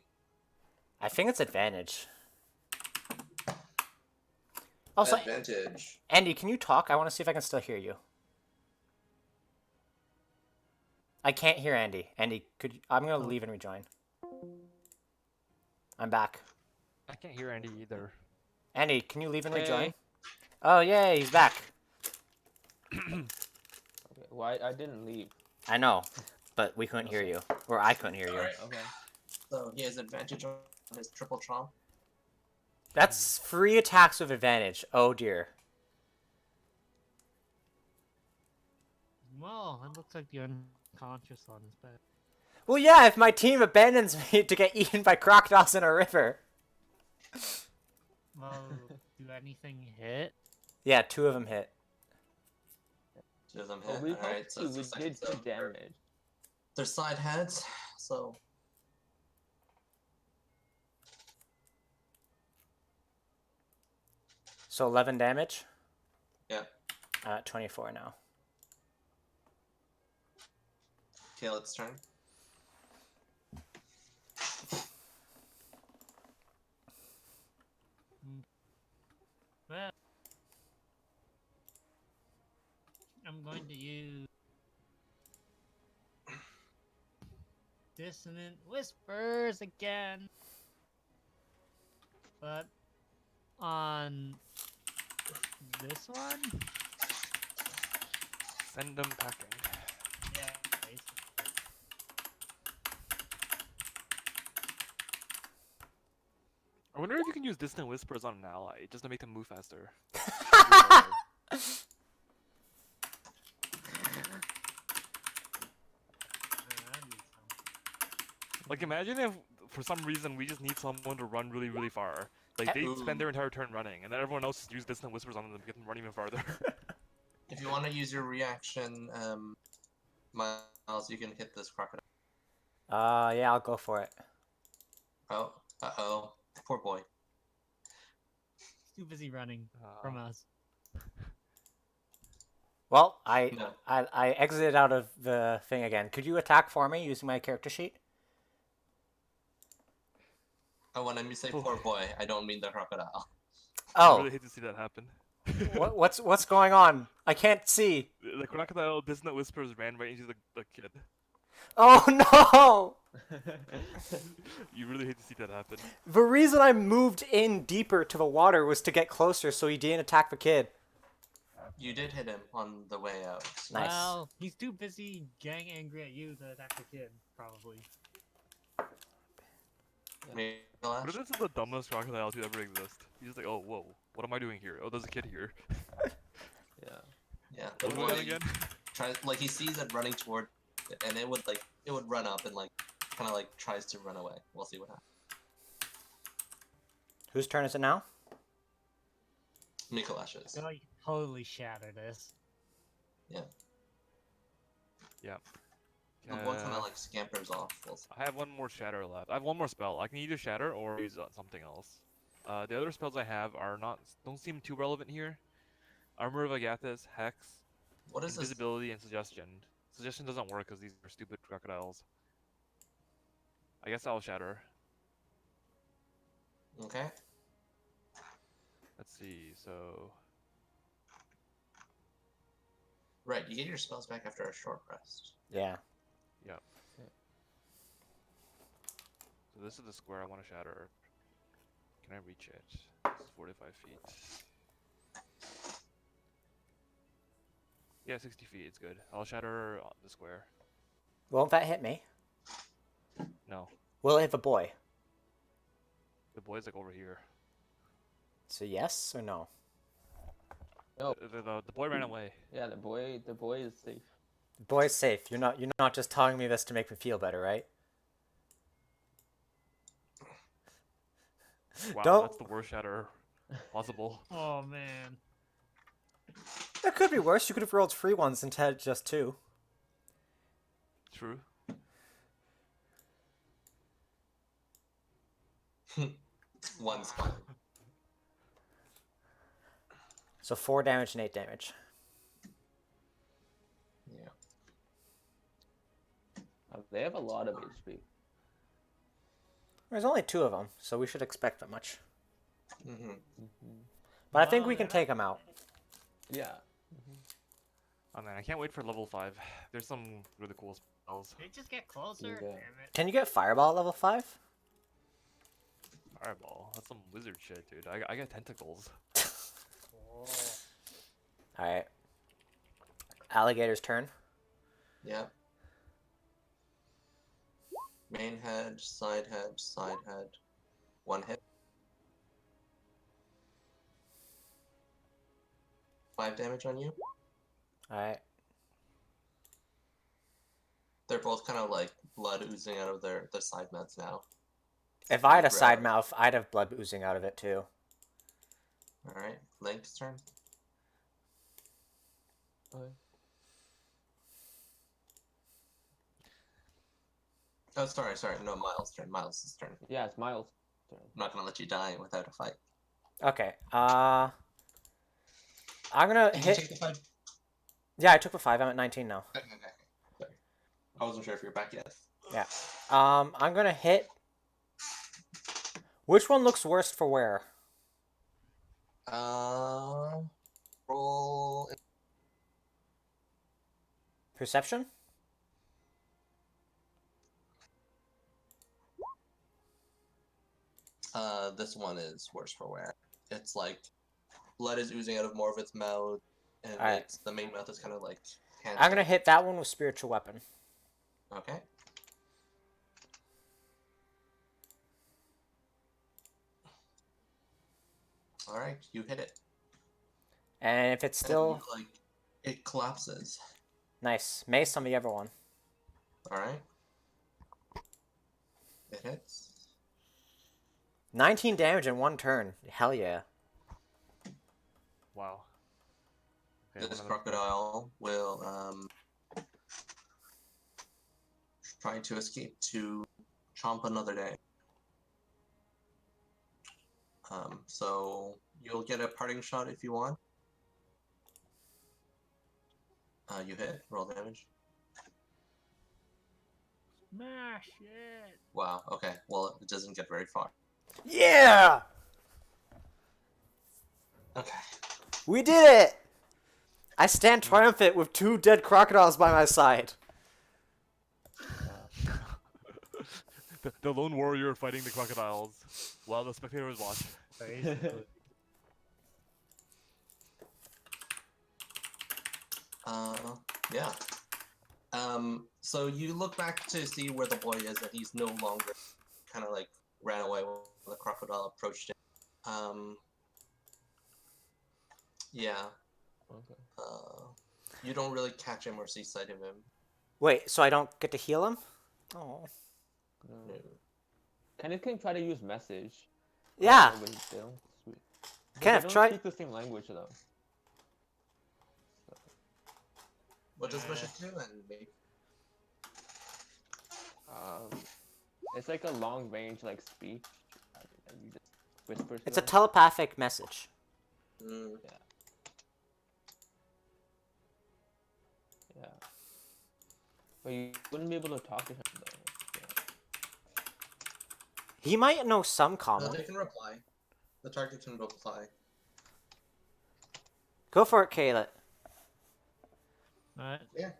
I think it's advantage. Also, Advantage. Andy, can you talk? I want to see if I can still hear you. I can't hear Andy. Andy, could you... I'm gonna leave and rejoin. I'm back. I can't hear Andy either. Andy, can you leave and rejoin? Hey. Oh, yay, he's back. Okay, why I didn't leave. I know, but we couldn't hear you. Or I couldn't hear you. Alright. Okay. So he has advantage on his triple chomp. That's free attacks with advantage. Oh, dear. Well, it looks like the unconscious one is better. Well, yeah, if my team abandons me to get eaten by crocodiles in a river. Well, do anything hit? Yeah, 2 of them hit. Two of them Well, hit. we Alright, helped so you. it's We just did like, good damage. they're side heads, so So 11 damage. yeah. 24 now. Caleb's turn. Well, I'm going to use Dissonant Whispers again. But on this one? Send them packing. Yeah, basically. I wonder if you can use distant whispers on an ally just to make them move faster. That'd be something. Like, imagine if for some reason we just need someone to run really, really far. Like, they spend their entire turn running, and then everyone else use distant whispers on them to get them run even farther. If you want to use your reaction, Miles, you can hit this crocodile. Yeah, I'll go for it. Oh, uh-oh. Poor boy. He's too busy running from us. Well, I, No. I I exited out of the thing again. Could you attack for me using my character sheet? Oh, when I say Oh. poor boy, I don't mean the crocodile. I Oh, really hate to see that happen. what's going on? I can't see. The crocodile dissonant whispers ran right into the kid. Oh no! You really hate to see that happen. The reason I moved in deeper to the water was to get closer so he didn't attack the kid. You did hit him on the way out. Nice. Well, he's too busy getting angry at you to attack the kid, probably. What if this is the dumbest crocodile to ever exist? He's just like, oh, whoa, what am I doing here? Oh, there's a kid here. Yeah. Yeah. The What's going on boy again? tries, like, he sees it running toward it, and it would run up and, like, kind of, like, tries to run away. We'll see what happens. Whose turn is it now? Micolash's. So you totally shatter this. Yeah. The boy kind of, like, scampers off. We'll see. I have one more shatter left. I have one more spell. I can either shatter or use something else. The other spells I have don't seem too relevant here. Armor of Agathis, Hex, What is this? Invisibility, and Suggestion. Suggestion doesn't work because these are stupid crocodiles. I guess I'll shatter. Okay. Let's see. So Right, you get your spells back after a short rest. Yeah. So this is the square I want to shatter. Can I reach it? It's 45 feet. Yeah, 60 feet. It's good. I'll shatter the square. Won't that hit me? No, Will it hit the boy? the boy's like over here. So yes or no? No. The boy ran away. Yeah, the boy is safe. The boy's safe. You're not just telling me this to make me feel better, right? Wow, Don't- that's the worst shatter possible. Oh man. That could be worse. You could have rolled free ones and had just two. True. One's fine. So 4 damage and 8 damage. Yeah. They have a lot of HP. There's only 2 of them, so we should expect that much. Mm-hmm. But I think Wow, we can they're take them out. Yeah. Oh man, I can't wait for level 5. There's some really cool spells. They just get closer. Yeah. Damn it. Can you get Fireball at level 5? Fireball. That's some wizard shit, dude. I got tentacles. Oh. Alright. Alligator's turn. Yeah. Main head, side head, side head. 1 hit. 5 damage on you. Alright. They're both kind of like blood oozing out of their side mouths now. If I had a side Right. mouth, I'd have blood oozing out of it too. Alright, Link's turn. Okay. Oh, sorry. No, Miles' turn. Miles' turn. Yeah, it's Miles' turn. I'm not gonna let you die without a fight. Okay. I'm gonna Did you hit. take the fight? Yeah, I took the 5. I'm at 19 now. Okay. Sorry. I wasn't sure if you're back yet. Yeah. I'm gonna hit. Which one looks worst for wear? Roll. Perception? This one is worse for wear. It's like blood is oozing out of more of its mouth, and Alright. the main mouth is kind of like. I'm gonna hit that one with Spiritual Weapon. Okay. All right, you hit it. And if it's And, still like it collapses. nice, mace on the other one. All right. It hits. 19 damage in 1 turn. Hell yeah. Wow. Okay, This one other- crocodile will try to escape to chomp another day. So you'll get a parting shot if you want. You hit. Roll damage. Smash it. Wow. Okay. Well, it doesn't get very far. Yeah! Okay. We did it! I stand triumphant with 2 dead crocodiles by my side. The lone warrior fighting the crocodiles while the spectators watch. Basically. Yeah. So you look back to see where the boy is, and he's no longer kind of like ran away when the crocodile approached him. Yeah. Okay. You don't really catch him or see sight of him. Wait, so I don't get to heal him? Oh. No. Kenneth can try to use message. Yeah. But they don't speak. But Kenneth, they don't try- speak the same language though. What does Bishop do? And maybe It's like a long range like speech. And you just whisper to It's a them. telepathic message. Yeah. But you wouldn't be able to talk to him though. Yeah. He might know some no, common. they can reply. The target can reply. Go for it, Kayla. Alright. Yeah.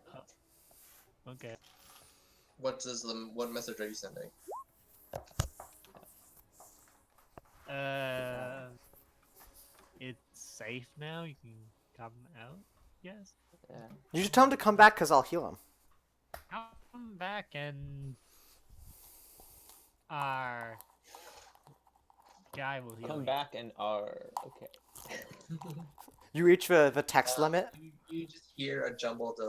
Okay. What message are you sending? It's safe now. You can come out. Yes. Yeah. You should tell him to come back because I'll heal him. Come back and our guy will heal Come you. back and are okay. You reach the text limit? You just hear a jumbled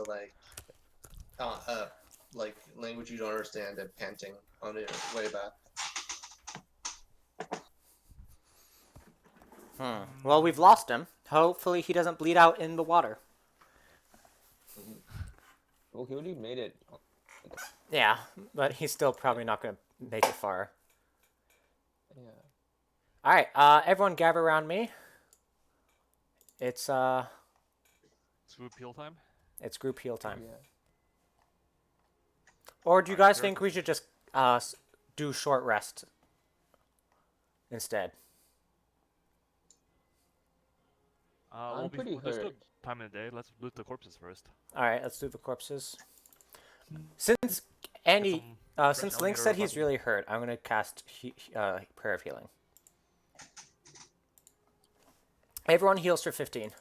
like language you don't understand and panting on your way back. Well, we've lost him. Hopefully he doesn't bleed out in the water. Well, he already made it. Yeah, but he's still probably not going to make it far. Yeah. Alright, everyone gather around me. It's Swoop heal time. it's group heal time. Yeah. Or do you Alright, guys sure. think we should just do short rest instead? I'm Well, pretty there's still hurt. time in the day. Let's loot the corpses first. Alright, let's do the corpses. Since Andy, fresh since Link alligator said he's button. really hurt, I'm gonna cast Prayer of Healing. Everyone heals for 15.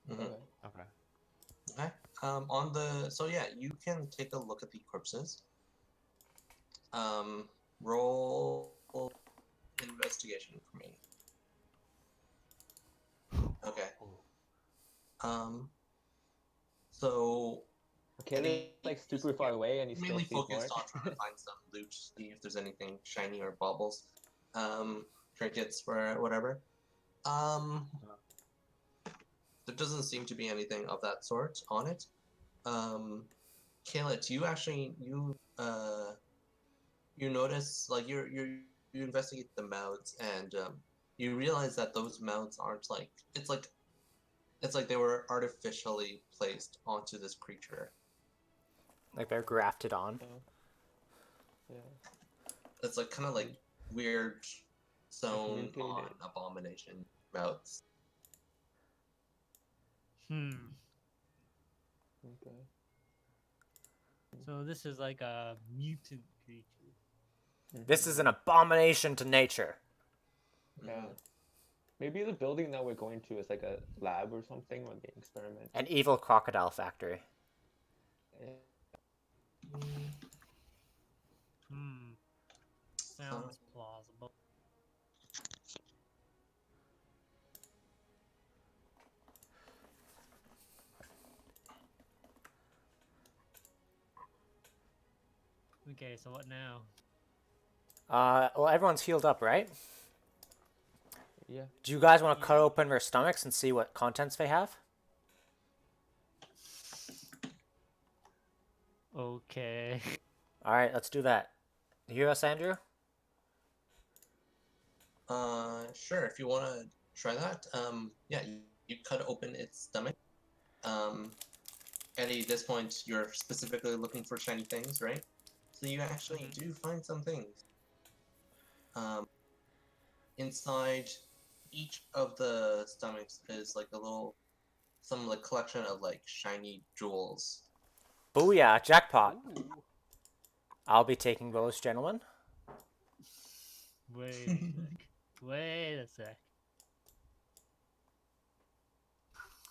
Mhm. Okay. Okay. Okay. So yeah, you can take a look at the corpses. Roll investigation for me. Okay. So Okay, Any- they're like super far away and he's still mainly sees more. focused on trying to find some loot, see if there's anything shiny or baubles, trinkets or whatever. There doesn't seem to be anything of that sort on it. Kayla, you notice like you investigate the mouths and you realize that those mouths aren't like it's like they were artificially placed onto this creature. Like they're grafted on. Yeah. It's like kind of like weird sewn on mutated. abomination mouths. Okay. So this is like a mutant creature. This is an abomination to nature. Yeah. Maybe the building that we're going to is like a lab or something where they experiment. An evil crocodile factory. Yeah. Sounds plausible. Okay, so what now? Well, everyone's healed up, right? Yeah. Do you guys want to cut open their stomachs and see what contents they have? Okay. All right, let's do that. You hear us, Andrew? Sure. If you want to try that, yeah, you cut open its stomach. Eddie, at this point, you're specifically looking for shiny things, right? So you actually do find some things. Inside each of the stomachs is like some like collection of like shiny jewels. Booyah, jackpot. Ooh. I'll be taking those, gentlemen. Wait a sec. Wait a sec.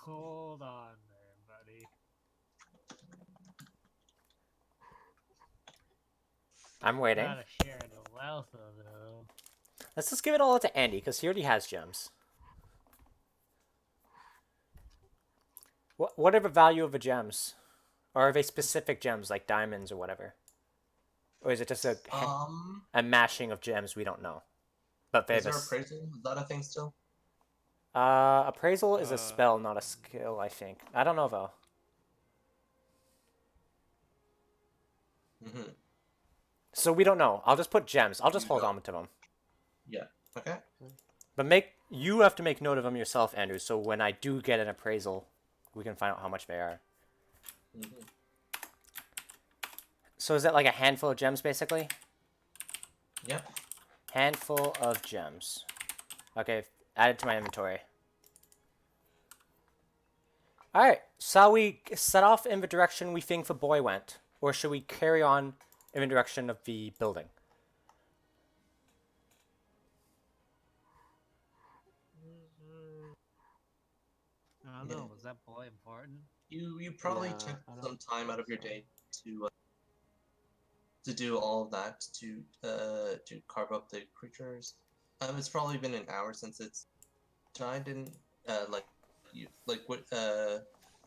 Hold on there, buddy. I'm waiting. Gotta share the wealth of them. Let's just give it all to Andy, because he already has gems. What are the value of the gems? Or are they specific gems, like diamonds or whatever? Or is it just a mashing of gems we don't know? But Is there appraisal? Is that a thing still? appraisal is a spell, not a skill, I think. I don't know, though. Mm-hmm. So we don't know. I'll just put gems. I'll just You hold don't. on to them. Yeah. Okay. But you have to make note of them yourself, Andrew, so when I do get an appraisal, we can find out how much they are. Mm-hmm. So is that like a handful of gems, basically? Yep. Handful of gems. Okay, added to my inventory. Alright, shall we set off in the direction we think the boy went? Or should we carry on in the direction of the building? I don't know. Was that boy important? You probably Yeah, took I don't some time out of your think day to do all of that to carve up the creatures. It's probably been an hour since it's died. Didn't like you like what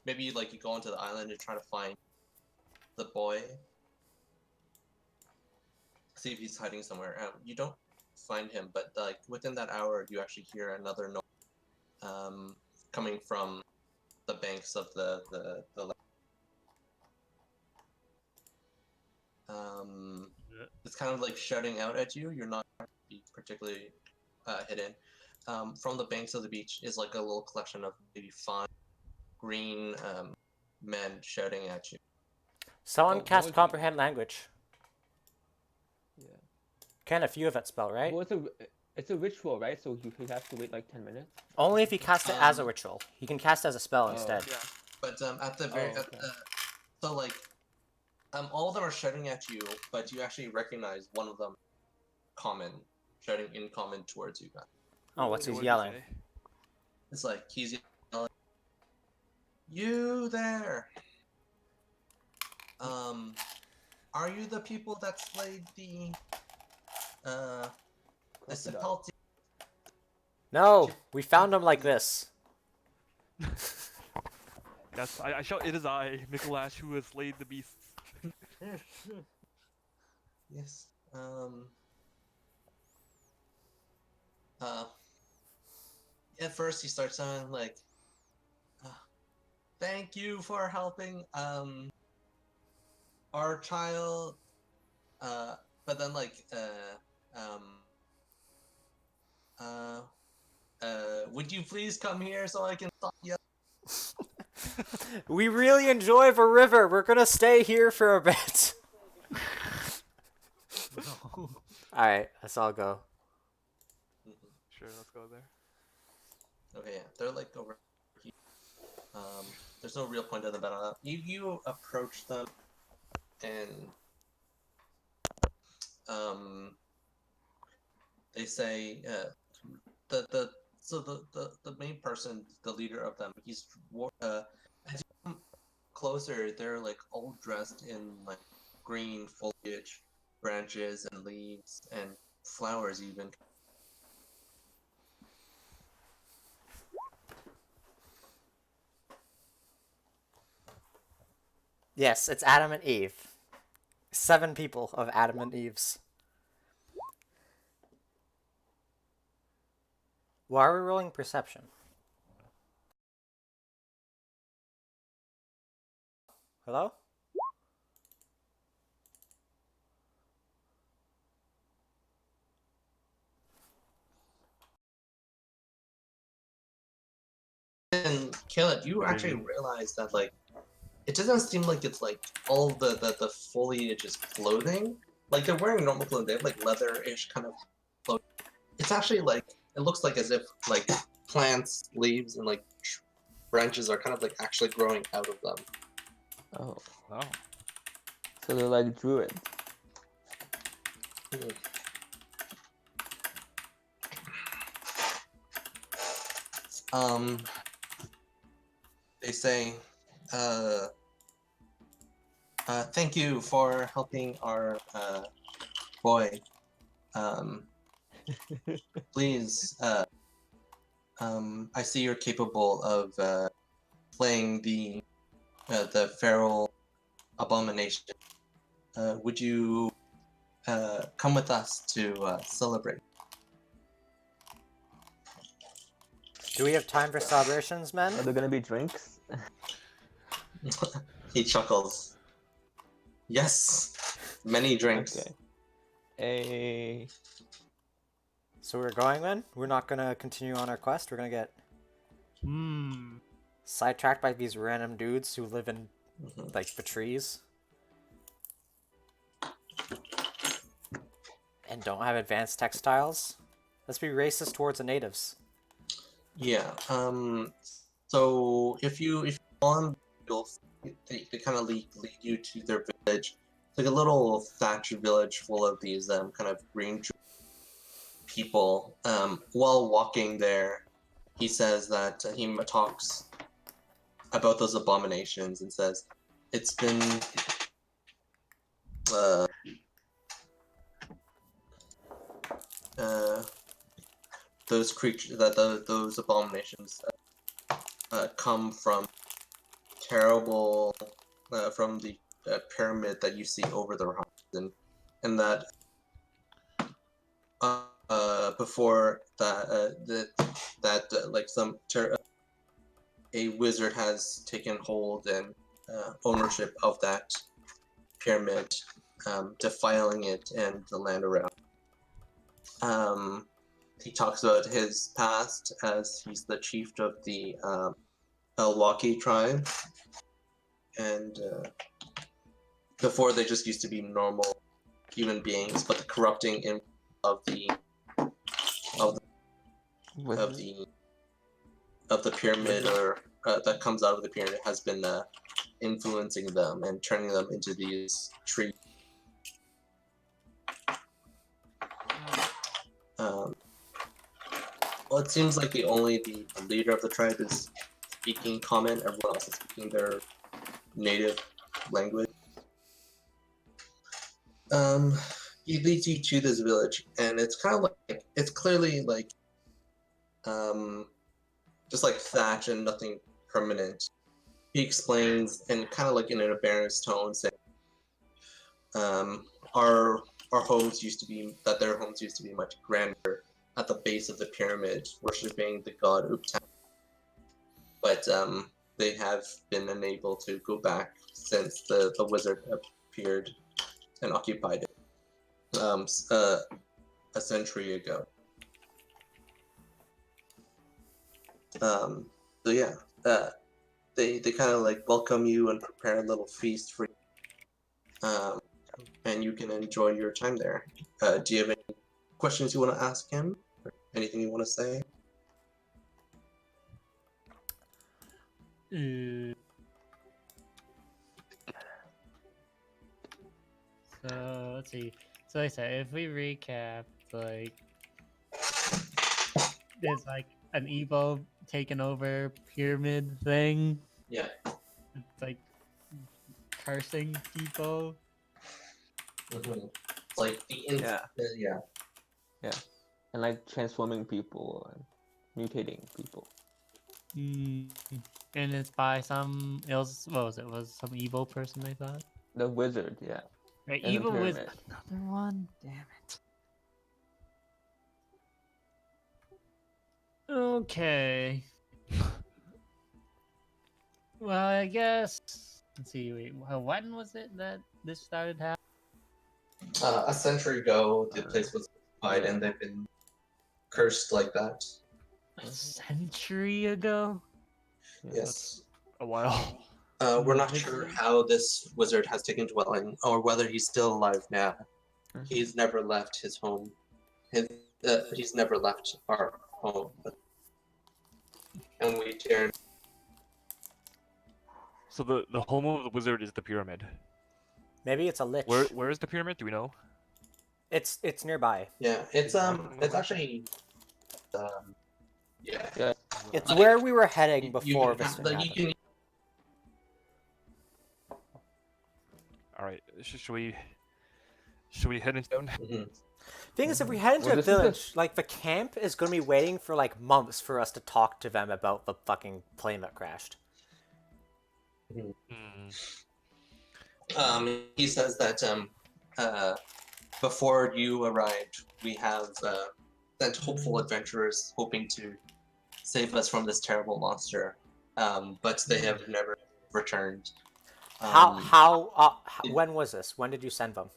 maybe like you go onto the island and try to find the boy, see if he's hiding somewhere. You don't find him, but like within that hour, you actually hear another noise coming from the banks of the lake. It's kind of like shouting out at you. You're not particularly hidden. From the banks of the beach is like a little collection of maybe 5 green men shouting at you. Someone Oh, cast boy. Comprehend Language. Yeah. Can a few of that spell, right? Well, it's a ritual, right? So he has to wait like 10 minutes. Only if he casts it as a ritual. He can cast it as a spell Oh. instead. Yeah. But at the very okay. so like all of them are shouting at you, but you actually recognize one of them common shouting in common towards you guys. Oh, what's So he what did yelling? say? It's like he's yelling, "You there! Are you the people that slayed the Crocodile. Sepulti?" No, we found him like this. Yes, I shout, it is I, Micolash, who has slayed the beasts. Yes. At first he starts sounding like, "Thank you for helping our child," but then like "Would you please come here so I can stop you?" We really enjoy the river. We're gonna stay here for a bit. No. Alright, let's all go. Sure, let's go there. Okay, yeah, they're like over here. There's no real point in the battle. You approach them, and they say the main person, the leader of them, as you come closer, they're like all dressed in like green foliage, branches and leaves and flowers even. Yes, it's Adam and Eve. 7 people of Adam and Eve's. Why are we rolling perception? Hello? And Caleb, you actually Crazy. realize that like it doesn't seem like it's like all the foliage is clothing. Like they're wearing normal clothing. They have like leather-ish kind of clothing. It's actually like it looks like as if like plants, leaves, and like branches are kind of like actually growing out of them. Oh, Oh. so they're like druids. Um, they say, thank you for helping our boy. Please, I see you're capable of playing the feral abomination. Would you come with us to celebrate? Do we have time for celebrations, men? Are there gonna be drinks? He chuckles. Yes, many drinks. Okay. A So we're going, men? We're not gonna continue on our quest. We're gonna get sidetracked by these random dudes who live in like the trees and don't have advanced textiles. Let's be racist towards the natives. Yeah. So if you on, they kind of lead you to their village. It's like a little thatched village full of these kind of green people. While walking there, he says that he talks about those abominations and says it's been those creatures those abominations come from terrible from the pyramid that you see over the horizon, and that before that like a wizard has taken hold and ownership of that pyramid, defiling it and the land around. He talks about his past as he's the chief of the Elwaki tribe, and before they just used to be normal human beings, but the corrupting of the of wizard. the pyramid or that comes out of the pyramid has been influencing them and turning them into these trees. Well, it seems like the leader of the tribe is speaking common. Everyone else is speaking their native language. He leads you to this village, and it's kind of like it's clearly like just like thatch and nothing permanent. He explains, and kind of like in an embarrassed tone, saying, "Our homes used to be their homes used to be much grander at the base of the pyramid, worshiping the god Uptan. But they have been unable to go back since the wizard appeared and occupied it a century ago. So yeah, they kind of like welcome you and prepare a little feast for you, and you can enjoy your time there. Do you have any questions you want to ask him? Or anything you want to say? So let's see. So like I said, if we recap, like there's like an Evo taking over pyramid thing. Yeah. It's like cursing people. Mm-hmm. Like Yeah. yeah. And like transforming people and mutating people. And it's by some else. What was it? Was some evil person? I thought. The wizard, yeah. Right, And the evil with pyramid. another one. Damn it. Okay. Well, I guess. Let's see. Wait, when was it that this started happening? A century ago, the place was occupied, yeah. and they've been cursed like that. A century ago. Yes. A while. We're not sure how this wizard has taken dwelling, or whether he's still alive now. He's never left his home. He's never left our home, and we dare. So the home of the wizard is the pyramid. Maybe it's a lich. Where is the pyramid? Do we know? It's nearby. Yeah, it's actually, yeah. Yeah. It's Like, where we were heading You before can, this thing like, you happened. can. All right. Should we head into town? Thing is, if we head into Well, a this is the- village, like the camp is gonna be waiting for like months for us to talk to them about the fucking plane that crashed. He says that before you arrived, we have sent hopeful adventurers hoping to save us from this terrible monster, but they have never returned. When was this? When did you send them?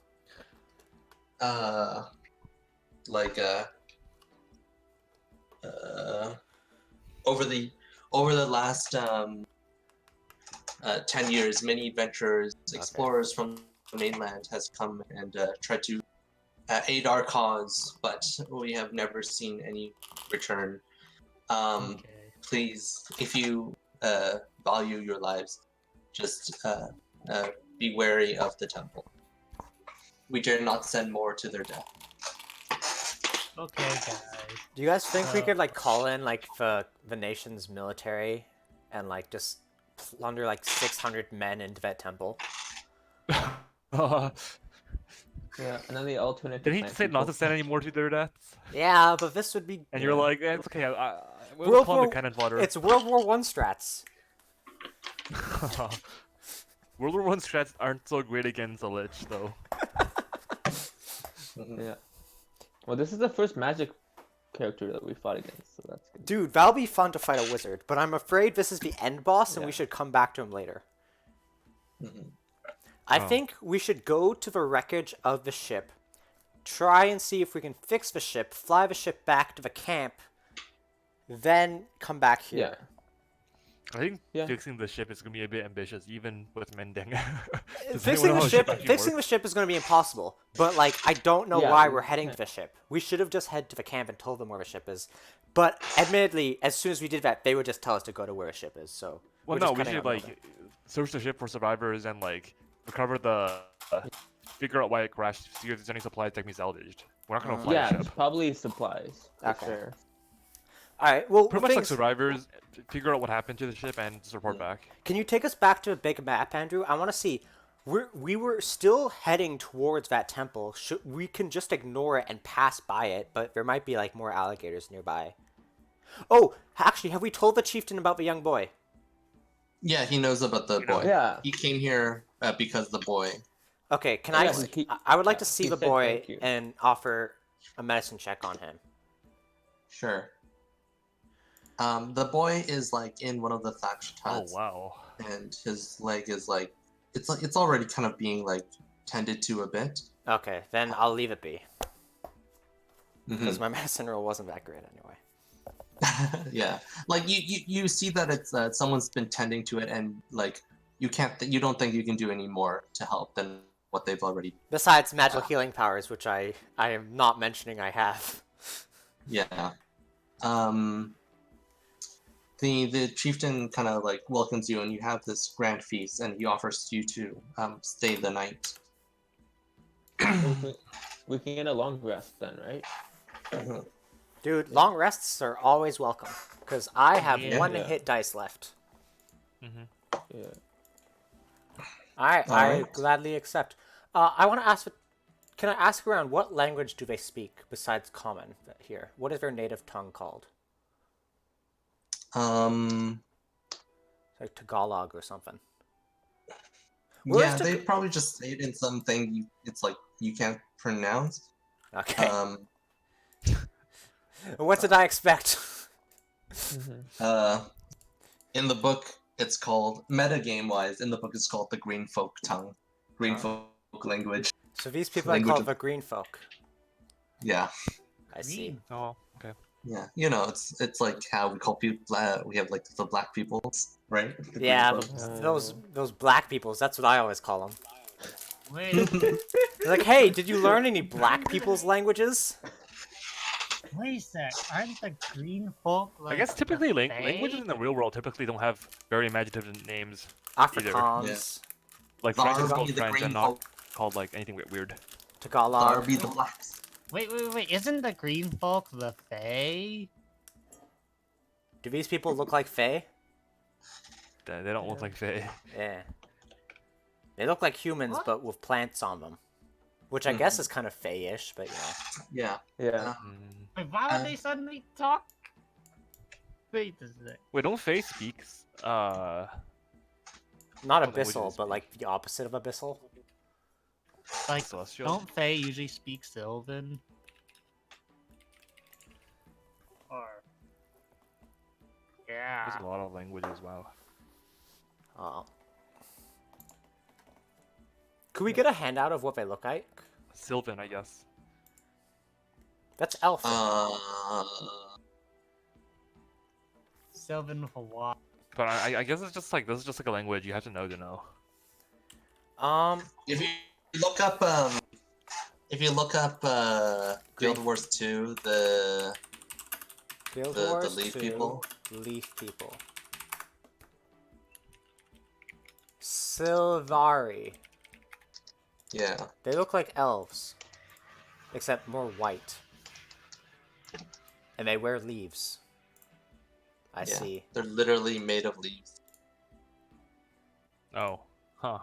Like over the last 10 years, many adventurers, explorers from the mainland has come and tried to aid our cause, but we have never seen any return. Please, if you value your lives, just be wary of the temple. We dare not send more to their death. Okay, guys. Do you guys think we Uh, could like call in like the nation's military and like just plunder like 600 men into that temple? Yeah, and then the alternate. Did he say not to send any more to their deaths? Yeah, but this would be. And you're like, it's okay. We'll World call him War. the cannon fodder. It's World War One strats. World War One strats aren't so great against a lich, though. Yeah. Well, this is the first magic character that we fought against, so that's good. Dude, that'll be fun to fight a wizard, but I'm afraid this is the end boss, and we Yeah. should come back to him later. Mhm. I Oh. think we should go to the wreckage of the ship, try and see if we can fix the ship, fly the ship back to the camp, then come back here. Yeah. I think Yeah. fixing the ship is gonna be a bit ambitious, even with mending. Does Fixing anyone know the how ship, actually fixing the works? ship is going to be impossible. But like, I don't know Yeah, why we we're heading to can't. the ship. We should have just head to the camp and told them where the ship is. But admittedly, as soon as we did that, they would just tell us to go to where the ship is. So Well, we're no, just we cutting should out like middlemen. search the ship for survivors and like recover the, figure out why it crashed, see if there's any supplies that can be salvaged. We're not gonna fly Yeah, the it's ship. probably supplies. For Okay. sure. All right. Well, Pretty much like survivors, figure out what happened to the ship and just report back. Can you take us back to a big map, Andrew? I want to see. We were still heading towards that temple. We can just ignore it and pass by it, but there might be like more alligators nearby. Oh, actually, have we told the chieftain about the young boy? Yeah, he knows about the boy. Yeah. He came here because the boy. Okay, can Yeah, I would like to yeah, see he the said boy thank you. and offer a medicine check on him. Sure. The boy is like in one of the thatched Oh huts, wow. and his leg is like it's already kind of being like tended to a bit. Okay, then I'll leave it be Mhm. because my medicine roll wasn't that great anyway. Yeah, like you see that it's someone's been tending to it, and like you don't think you can do any more to help than what they've already. Besides magical healing powers, which I am not mentioning I have. Yeah. The chieftain kind of like welcomes you, and you have this grand feast, and he offers you to stay the night. We can get a long rest then, right? Dude, long rests are always welcome because I have Yeah. one Yeah. hit dice left. Yeah. I Alright. gladly accept. I want to ask. Can I ask around what language do they speak besides common here? What is their native tongue called? Like Tagalog or something. Where Yeah, is they probably just say it in something it's like you can't pronounce. Okay. What did I expect? In the book, it's called metagame wise. In the book, it's called the Green Folk tongue, Green Folk language. So these people are Language called of- the green folk. Yeah. I see. Oh, okay. Yeah, you know, it's like how we call people. We have like the black peoples, right? The green Yeah, folks. those black peoples. That's what I always call them. Wait, They're like, hey, did you learn any black people's languages? wait a sec. Aren't the green folk I like guess typically the languages Fae? in the real world typically don't have very imaginative names. Afrikaans, Like French is Darby called the French green and not folk. called like anything weird. Tagalog. Darby the blacks. Wait. Isn't the green folk the Fae? Do these people look like Fae? They don't look like Fae. Yeah. They look like humans, What? but with plants on them. Which I guess is kind of Fae-ish, but Yeah. Yeah. Mm. Wait, why would they suddenly talk? Wait a sec. Wait, don't Fae speak? Not What language abyssal, is but it? like the opposite of abyssal. Like, Celestial? don't Fae usually speak Sylvan? Or yeah. There's a lot of languages. Wow. Oh. Could we get a handout of what they look like? Sylvan, I guess. That's elf. Sylvan Hawaii. But I guess it's just like this is just like a language you have to know. If you look up Guild Wars 2, Guild the Wars leaf 2, people. Leaf people. Sylvari. Yeah. They look like elves, except more white. And they wear leaves. I Yeah. see. They're literally made of leaves. Oh, huh.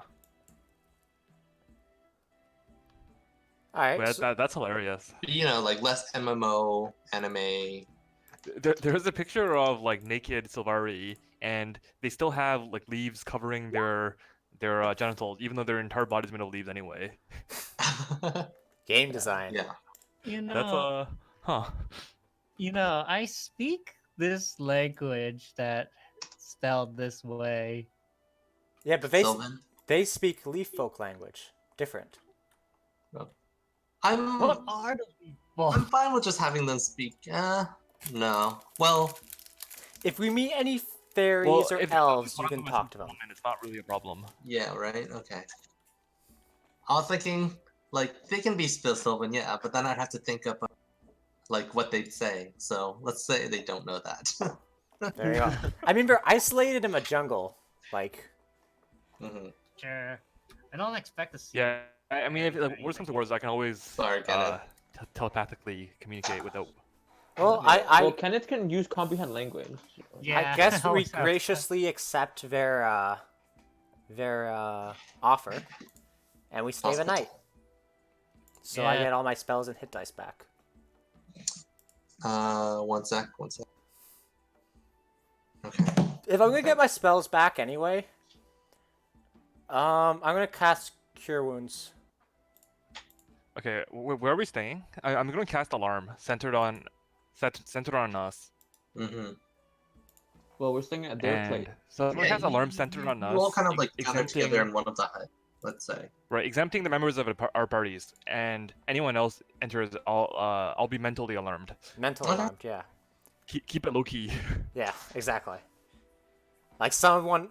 Alright. Wait, that's hilarious. You know, like less MMO anime. There's a picture of like naked Sylvari, and they still have like leaves covering their genitals, even though their entire body's made of leaves anyway. Game design. Yeah. You know, That's huh. I speak this language that spelled this way. Yeah, but Sylvan. they speak leaf folk language. Different. I'm What are the people? I'm fine with just having them speak. No. Well, If we meet any fairies or if elves, you one of can them is talk to them. common, it's not really a problem. yeah, right. Okay. I was thinking like they can be still Sylvan, yeah, but then I'd have to think up like what they'd say. So let's say they don't know that. There you go. I mean, they're isolated in a jungle. Like, hmm Sure. I don't expect to see. Yeah, I mean, if like, worst comes to worst, I can always Sorry, Kenneth. telepathically communicate without. well, Well, Kenneth can use comprehend language. Yeah, I guess we always have- graciously accept their offer, and we stay the night. So I Yeah. get all my spells and hit dice back. One sec. Okay. If I'm gonna get my spells back anyway, I'm gonna cast Cure Wounds. Okay, where are we staying? I'm going to cast alarm centered on us. Mm-hmm. Well, we're staying at their place. So I'm going to cast alarm centered on us. You all kind of like gather exempting, together in one of the hut. Let's say. right, exempting the members of our parties, and anyone else enters. I'll be mentally alarmed. Mental Okay. alarmed, yeah. Keep it low key. Yeah, exactly. Like someone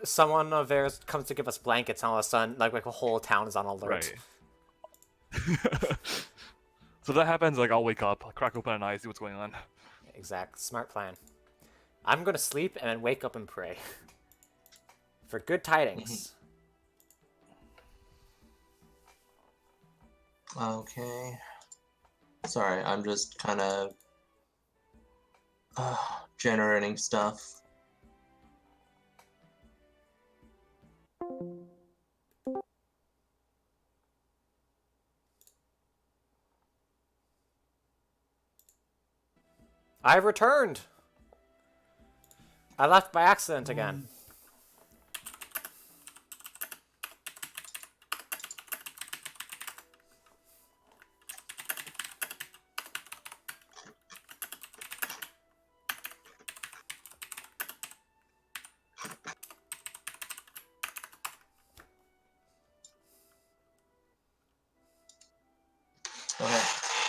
of theirs comes to give us blankets, and all of a sudden, like a whole town is on alert. Right. So if that happens, like I'll wake up, I'll crack open an eye, see what's going on. Exact. Smart plan. I'm gonna sleep and then wake up and pray. For good tidings. Okay. Sorry, I'm just kind of generating stuff. I returned! I left by accident again. Okay.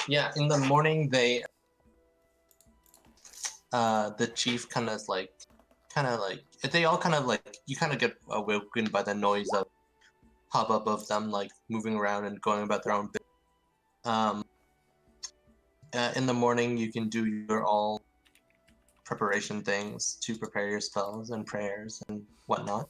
Yeah, in the morning they the chief kind of they all kind of like you kind of get awoken by the noise of hubbub of them like moving around and going about their own business. In the morning, you can do your all preparation things to prepare your spells and prayers and whatnot.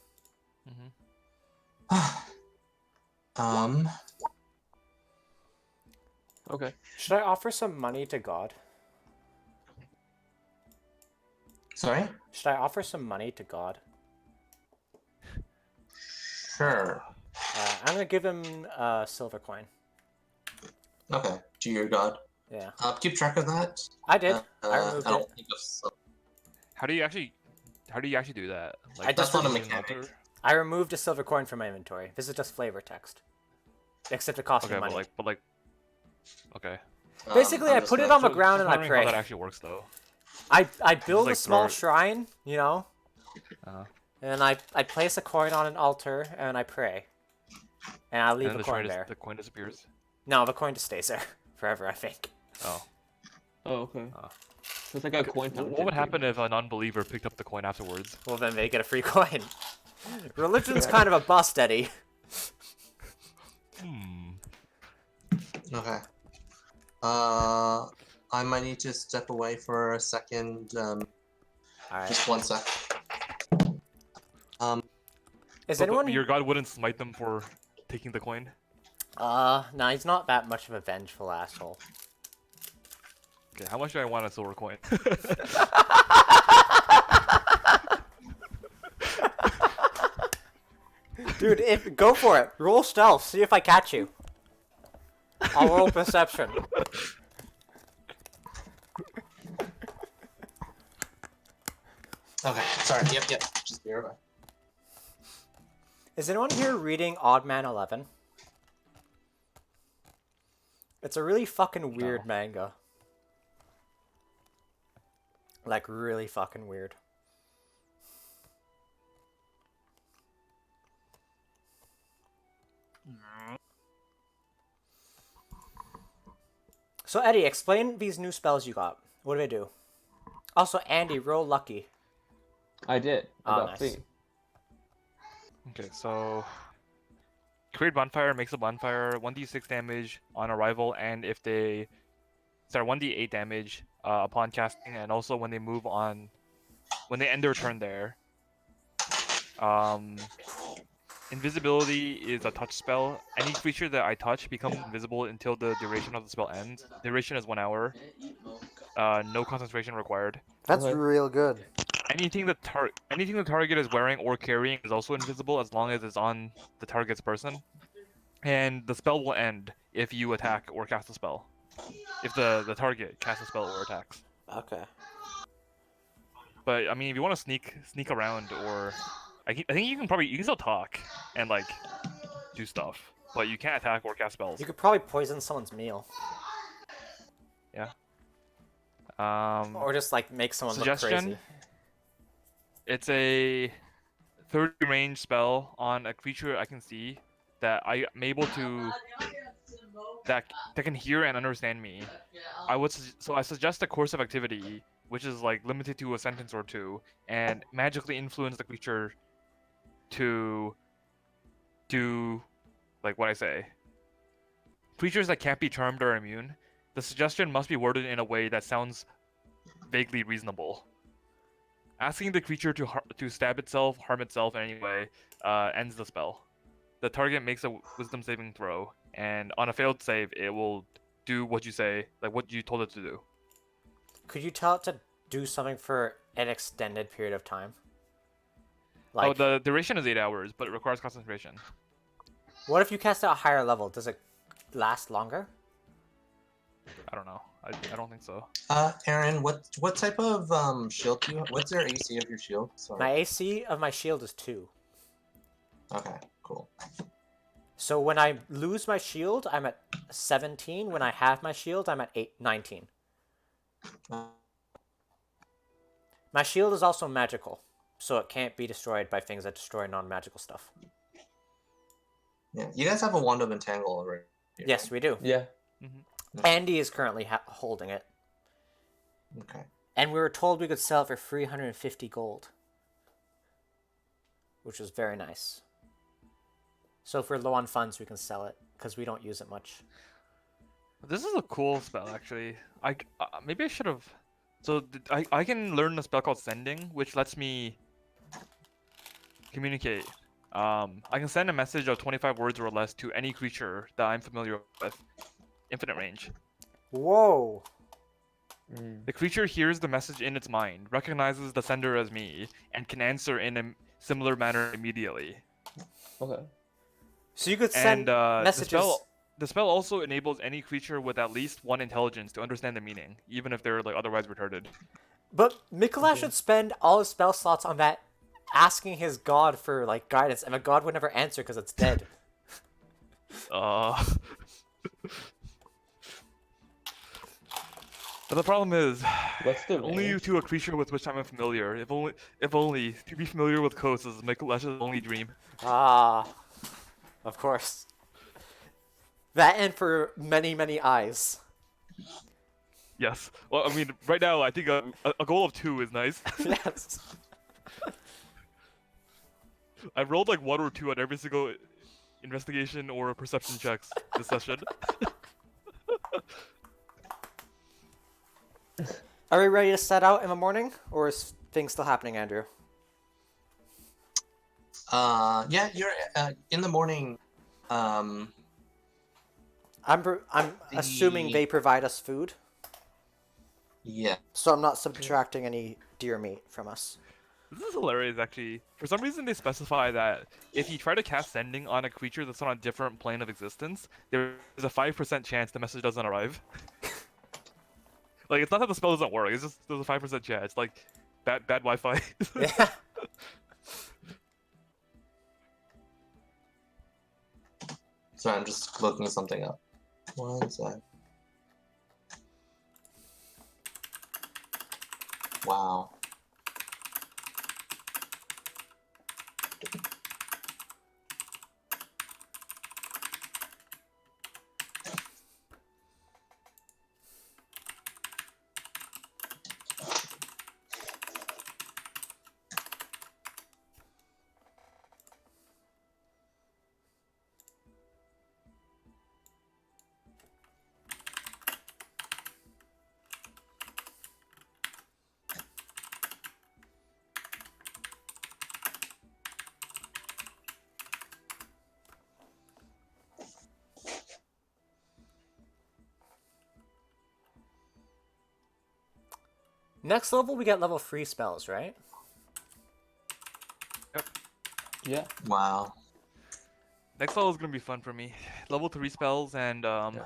Okay. Should I offer some money to God? Sorry? Should I offer some money to God? Sure. I'm gonna give him a silver coin. Okay. To your god. Yeah. Keep track of that. I did. I I removed don't it. think of so. How do you actually do that? I just That's not a remove an mechanic. altar? I removed a silver coin from my inventory. This is just flavor text. Except it costs Okay, me money. but like, okay. Basically, I'm I just put it gonna- on the So- ground just and I wondering pray. How that actually works though. I build like a small throw it- shrine, you know, Uh-huh. and I place a coin on an altar and I pray. And I leave And the then coin there. the coin disappears. No, the coin just stays there forever, I think. Oh. Oh, okay. Ah. So it's like a coin town. What would happen if a non-believer picked up the coin afterwards? Well, then they get a free coin. Religion's kind of a bust, Eddie. Okay. I might need to step away for a second. Alright. Just one sec. Is But anyone... your god wouldn't smite them for taking the coin? No, he's not that much of a vengeful asshole. Okay, how much do I want a silver coin? Dude, go for it. Roll stealth. See if I catch you. I'll roll perception. Okay. Sorry. Yep. Just be right back. Is anyone here reading Odd Man 11? It's a really fucking weird manga. Like, really fucking weird. So, Eddie, explain these new spells you got. What do they do? Also, Andy, roll lucky. I did. I Oh, got nice. 3. Okay, so create bonfire, makes a bonfire, 1d6 damage on arrival, and if they start 1d8 damage upon casting, and also when they move on, when they end their turn there. Invisibility is a touch spell. Any creature that I touch becomes invisible until the duration of the spell ends. Duration is 1 hour. No concentration required. That's Okay. real good. Anything the target is wearing or carrying is also invisible as long as it's on the target's person. And the spell will end if you attack or cast a spell. If the target casts a spell or attacks. Okay. But I mean, if you want to sneak around, or I think you can still talk and like do stuff, but you can't attack or cast spells. You could probably poison someone's meal. Yeah. Or just, like, make someone look Suggestion. crazy. It's a 30 range spell on a creature I can see that I'm able to that can hear and understand me. I suggest a course of activity which is like limited to a sentence or two, and magically influence the creature to do like what I say. Creatures that can't be charmed are immune. The suggestion must be worded in a way that sounds vaguely reasonable. Asking the creature to stab itself, harm itself in any way, ends the spell. The target makes a wisdom saving throw, and on a failed save, it will do what you say, like what you told it to do. Could you tell it to do something for an extended period of time? Like, Oh, the duration is 8 hours, but it requires concentration. what if you cast it at a higher level? Does it last longer? I don't know. I don't think so. Aaron, what type of shield do you have? What's your AC of your shield? Sorry. My AC of my shield is 2. Okay, cool. So when I lose my shield, I'm at 17. When I have my shield, I'm at 19. My shield is also magical, so it can't be destroyed by things that destroy non-magical stuff. Yeah, you guys have a wand of entangle already. Yes, we do. Yeah. Andy is currently holding it. Okay. And we were told we could sell it for 350 gold, which was very nice. So if we're low on funds, we can sell it because we don't use it much. This is a cool spell, actually. Maybe I should have. So I can learn a spell called Sending, which lets me communicate. I can send a message of 25 words or less to any creature that I'm familiar with, infinite range. Whoa! The creature hears the message in its mind, recognizes the sender as me, and can answer in a similar manner immediately. Okay. So you could send And messages. the spell also enables any creature with at least 1 intelligence to understand the meaning, even if they're like otherwise retarded. But Micolash Okay. should spend all his spell slots on that, asking his god for like guidance, and the god would never answer because it's dead. But the problem is, What's the only range? to a creature with which I'm unfamiliar. If only to be familiar with coasts is Micolash's only dream. Ah, of course. That and for many, many eyes. Yes. Well, I mean, right now I think a goal of 2 is nice. Yes. I rolled like 1 or 2 on every single investigation or perception checks this session. Are we ready to set out in the morning, or is things still happening, Andrew? Yeah, you're in the morning. I'm assuming they provide us food, Yeah. so I'm not subtracting any deer meat from us. This is hilarious, actually. For some reason, they specify that if you try to cast Sending on a creature that's on a different plane of existence, there's a 5% chance the message doesn't arrive. Like, it's not that the spell doesn't work, it's just there's a 5% chance. Like, bad Wi-Fi. Yeah. Sorry, I'm just looking something up. One sec. Wow. Next level, we get level 3 spells, right? Yeah. Wow. Next level is gonna be fun for me. Level 3 spells and the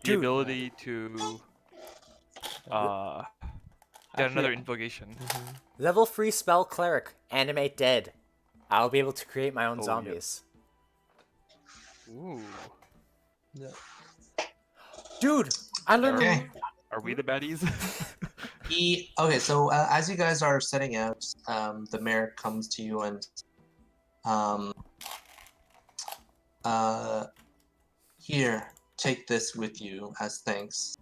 Dude. ability to get Actually, another invocation. Level 3 spell cleric, animate dead. I'll be able to create my own Oh, yeah. zombies. Ooh. Yeah. Dude, I learned. Okay. Are we the baddies? Okay, so as you guys are setting out, the mayor comes to you and here, take this with you as thanks.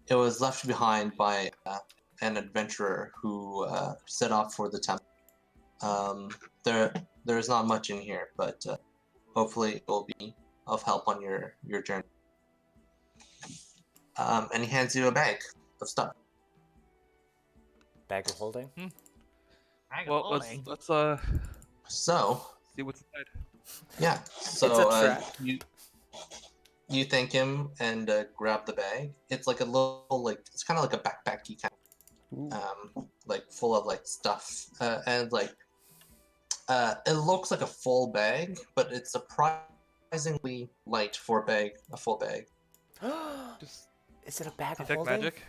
It was left behind by an adventurer who set off for the temple. There's not much in here, but hopefully it will be of help on your journey. And he hands you a bag of stuff. Bag of holding. Well, let's So, see what's inside. yeah. So It's a trap. you thank him and grab the bag. It's like a little it's kind of like a backpacky kind of, like full of like stuff and like it looks like a full bag, but it's surprisingly light for a full bag. Just Is it a bag of detect holding? magic.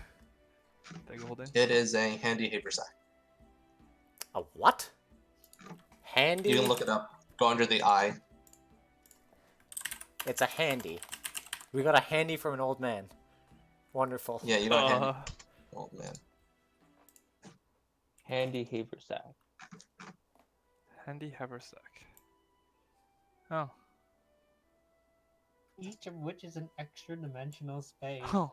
Bag of holding. It is a handy haversack. A what? Handy? You can look it up. Go under the eye. It's a handy. We got a handy from an old man. Wonderful. Yeah, you got handy. Uh, Oh man. Handy haversack. handy haversack. Oh. Each of which is an extra dimensional space. Oh.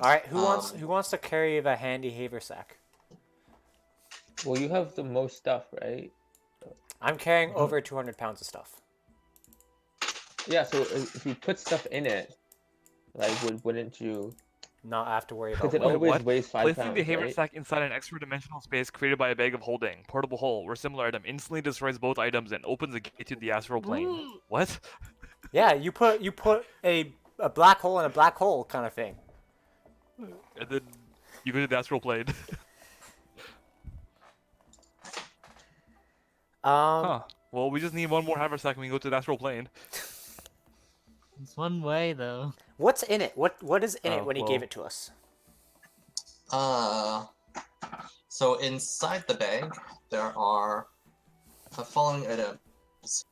All right, who wants Um, to carry the handy haversack? Well, you have the most stuff, right? I'm carrying over 200 pounds of stuff. Yeah. So if you put stuff in it, like, wouldn't you? Not have to worry about Because it weight. Wait, always what? weighs 5 Placing the pounds, right? haversack inside an extra dimensional space created by a bag of holding, portable hole, or similar item instantly destroys both items and opens a gate to the astral plane. What? Yeah, you put a black hole in a black hole kind of thing. And then you go to the astral plane. Huh. Well, we just need one more haversack and we can go to the astral plane. It's one way though. What's in it? What is in it Oh, when he gave well. it to us? So inside the bag, there are the following items.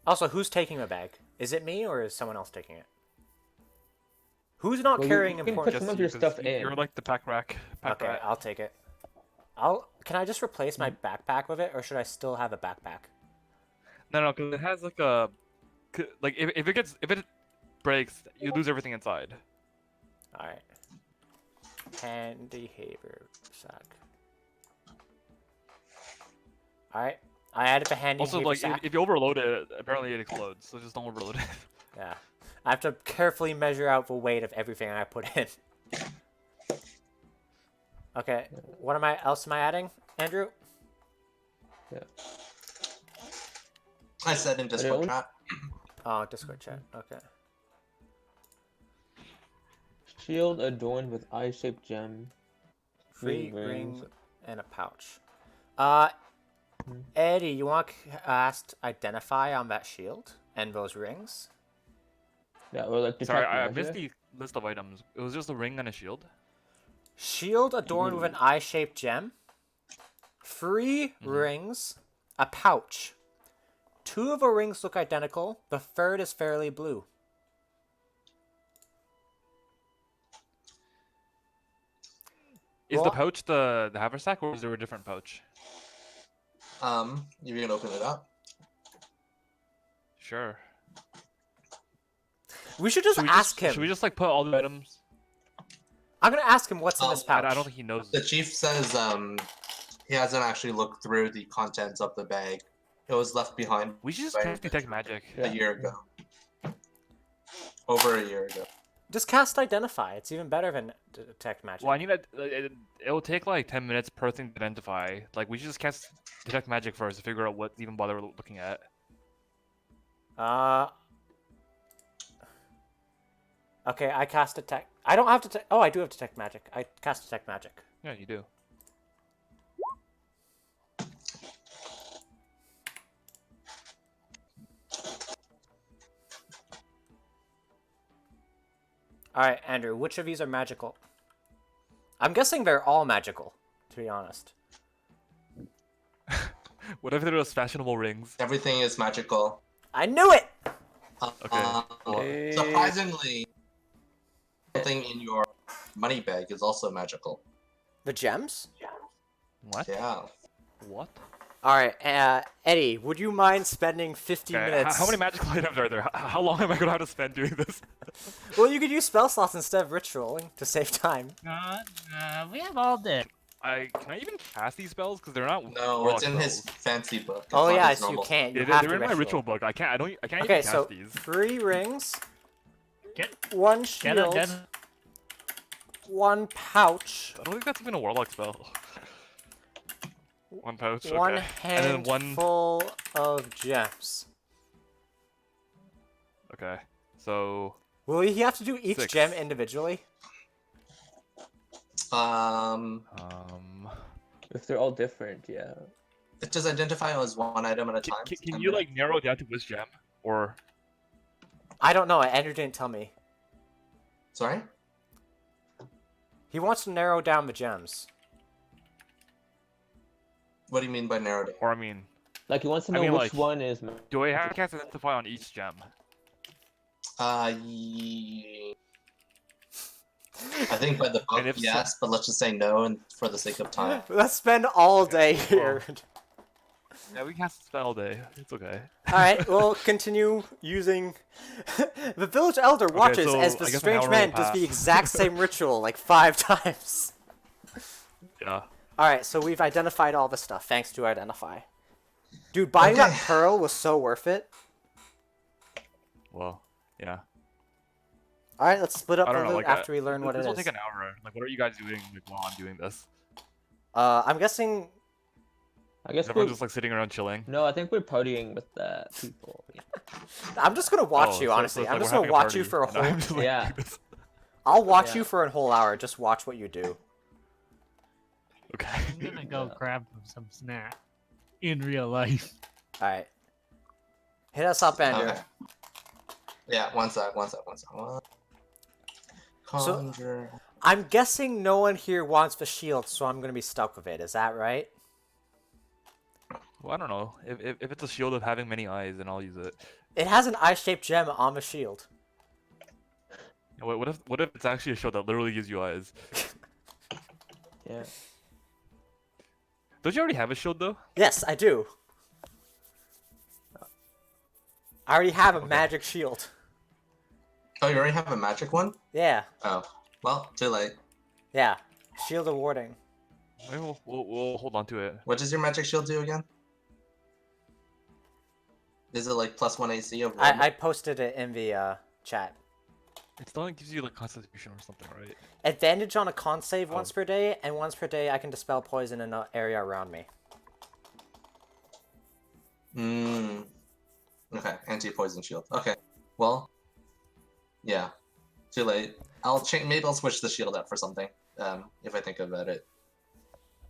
Also, who's taking the bag? Is it me or is someone else taking it? Who's not Well, carrying you can important? put some of you, your 'cause stuff You're in. like the pack rat. Okay, I'll take it. Can I just replace my backpack with it, or should I still have a backpack? No, because it has like a, like if it breaks, you lose everything inside. All right. Handy haversack. All right. I added the handy Also, like haversack. if you overload it, apparently it explodes. So just don't overload it. Yeah. I have to carefully measure out the weight of everything I put in. Okay. What else am I adding, Andrew? Yeah. I said in Discord only- chat. Oh, Discord chat. Okay. Shield adorned with eye-shaped gem. Free Free ring rings. and a pouch. Eddie, you want to cast Identify on that shield and those rings? Yeah, or like Sorry, detect I missed magic. the list of items. It was just a ring and a shield. Shield adorned with an eye-shaped gem. Free rings. A pouch. 2 of the rings look identical. The third is fairly blue. Is Well- the pouch the haversack, or is there a different pouch? You can open it up. Sure. We should just Should we ask him. Should we just like put all the items? I'm gonna ask him what's in this pouch. I don't think he knows. The chief says he hasn't actually looked through the contents of the bag. It was left behind We should just by cast detect magic. a year ago. Over a year ago. Just cast Identify. It's even better than Detect Magic. Well, I need that. It'll take like 10 minutes per thing to identify. Like we should just cast detect magic first to figure out what even bother looking at. Okay, I cast Detect. I don't have to. Oh, I do have Detect Magic. I cast Detect Magic. Yeah, you do. All right, Andrew. Which of these are magical? I'm guessing they're all magical, to be honest. Whatever those fashionable rings. Everything is magical. I knew it. Okay. Surprisingly, something in your money bag is also magical. The gems. What? Yeah. What? All right, Eddie. Would you mind spending 50 Okay, minutes? how many magical items are there? How long am I gonna have to spend doing this? Well, you could use spell slots instead of rich rolling to save time. We have all day. Can I even cast these spells? Because they're not. No, warlock it's in his spells. fancy book. It's Oh not yeah, his so you normal- can't. You Yeah, have they're to in my rich ritual roll. book. I can't Okay, even cast so these. 3 rings, Get 1 get shield, it. 1 pouch, I don't think that's even a warlock spell. One pouch. Okay. 1 And then one. handful of gems. Okay. So. Will he have to do each 6. gem individually? If they're all different, yeah. It does identify as one item at a time. Can you like narrow it down to which gem? Or I don't know. Andrew didn't tell me. Sorry? He wants to narrow down the gems. What do you mean by narrowed? I mean, Like, he wants to I know mean, which like- one is. do I have to cast identify on each gem? I think by the book, And if so- yes, but let's just say no, and for the sake of time. Let's spend all day here. Yeah, we cast spell all day. It's okay. Alright, we'll continue using. The village elder watches so as the I guess an strange hour man will does the pass. exact same ritual like 5 times. Yeah. Alright, so we've identified all the stuff. Thanks to Identify. Dude, buying that Okay. pearl was so worth it. Well, yeah. Alright, let's split up I the don't know. loot Like, after we learn what it this will is. take an hour. Like, what are you guys doing like, while I'm doing this? I'm guessing. I guess Is we're everyone just like sitting around chilling? no. I think we're partying with the people. I'm just gonna watch Oh, you, so honestly. it's I'm like just we're gonna having a watch you party, for a and whole. I'm just, like, Yeah. doing this. I'll watch Yeah. you for a whole hour. Just watch what you do. Okay. I'm gonna go Yeah. grab some snack in real life. Alright. Hit us up, Andrew. Okay. Yeah, one sec. One. So- Conjure. I'm guessing no one here wants the shield, so I'm gonna be stuck with it. Is that right? Well, I don't know. If it's a shield of having many eyes, then I'll use it. It has an eye-shaped gem on the shield. What if it's actually a shield that literally gives you eyes? Yeah. Don't you already have a shield though? Yes, I do. I already have a Okay. magic shield. Oh, you already have a magic one? Yeah, Oh, well, too late. yeah. Shield of warding. Maybe we'll hold on to it. What does your magic shield do again? Is it like +1 AC of I posted it in the chat. It still gives you like constitution or something, right? Advantage on a con save once Oh. per day, and once per day I can dispel poison in an area around me. Okay, anti-poison shield. Okay, well, yeah, too late. I'll change. Maybe I'll switch the shield out for something. If I think about it.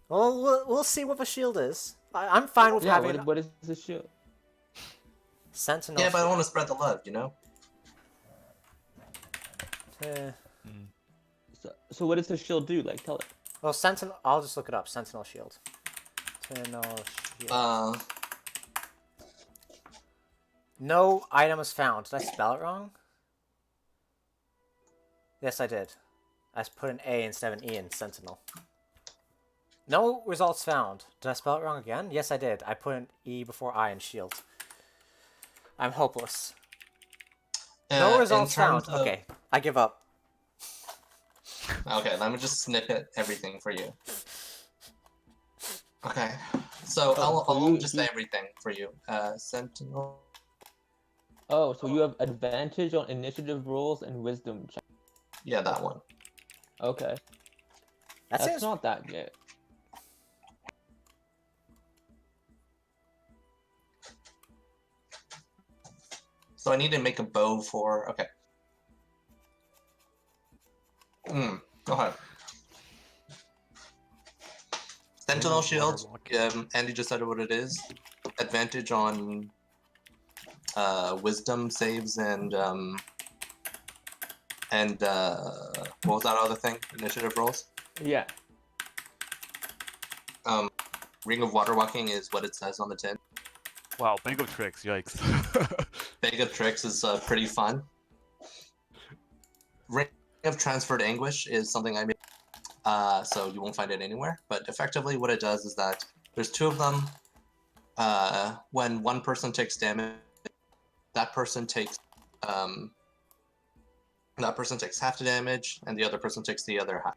Well, we'll see what the shield is. I'm fine with Yeah. having What is the shield? Sentinel. Yeah, but I shield. want to spread the love, you know. Eh. So what does the shield do? Like, tell it. Well, Sentinel. I'll just look it up. Sentinel shield. Sentinel shield. No item is found. Did I spell it wrong? Yes, I did. I put an A instead of an E in Sentinel. No results found. Did I spell it wrong again? Yes, I did. I put an E before I in shield. I'm hopeless. No in results found. terms of- Okay, I give up. Okay, let me just snippet everything for you. Okay, so Oh, so I'll you- just you- say everything for you. Sentinel. Oh, so you have advantage on initiative rolls and wisdom check. Yeah, that one. Okay. That That's seems. not that good. So I need to make a bow for. Okay. Go ahead. Sentinel shield. Andy just said what it is. Advantage on wisdom saves and what was that other thing? Initiative rolls. Yeah. Ring of Water Walking is what it says on the tin. Wow, bag of tricks, yikes. Bag of Tricks is pretty fun. Ring of Transferred Anguish is something I made, so you won't find it anywhere. But effectively, what it does is that there's two of them. When one person takes damage, that person takes half the damage, and the other person takes the other half.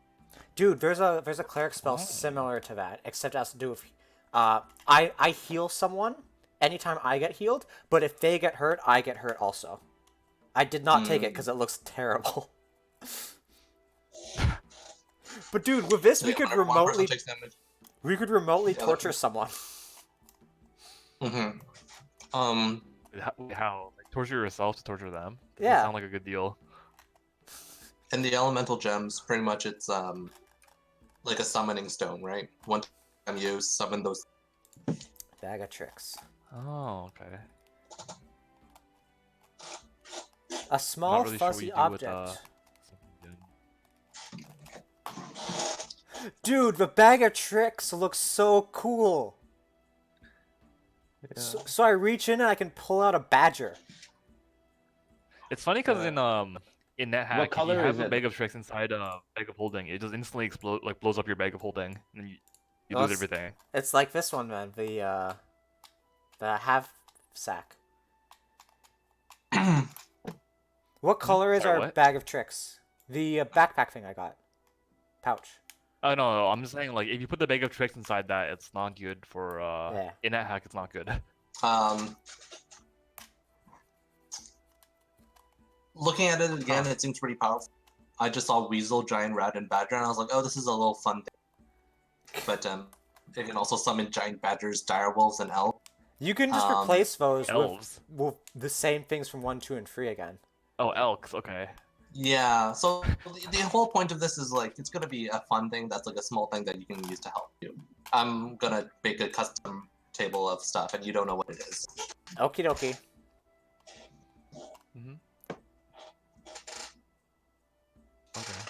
Dude, there's a cleric spell similar to that, except it has to do with I heal someone anytime I get healed, but if they get hurt, I get hurt also. I did not take it because it looks terrible. But dude, with this So we yeah, could whenever one person remotely takes damage. Yeah, torture someone. Mm-hmm. How? Like, torture yourself to torture them? Doesn't Yeah. sound like a good deal. And the elemental gems, pretty much it's like a summoning stone, right? One time you summon those. Bag of tricks. Oh, okay. A small Not really sure what fuzzy you do with, object. something good. Dude, the bag of tricks looks so cool. Yeah. So I reach in and I can pull out a badger. It's funny because in NetHack, if color you have is a it? bag of tricks inside a bag of holding, it just instantly blows up your bag of holding, and then you Oh, lose it's- everything. It's like this one, man. The The half sack. What color is Sorry, our what? bag of tricks? The backpack thing I got. Pouch. Oh no, I'm just saying like if you put the bag of tricks inside that, it's not good for Yeah. in that hack. It's not good. Looking at it again, it seems pretty powerful. I just saw Weasel, Giant Rat, and Badger, and I was like, oh, this is a little fun thing. But it can also summon Giant Badgers, Direwolves, and Elves. You can just replace those Elves. with the same things from 1, 2, and 3 again. Oh, elks. Okay. Yeah, so the whole point of this is like it's gonna be a fun thing that's like a small thing that you can use to help you. I'm gonna make a custom table of stuff and you don't know what it is. Okie dokie. Mm-hmm. Okay.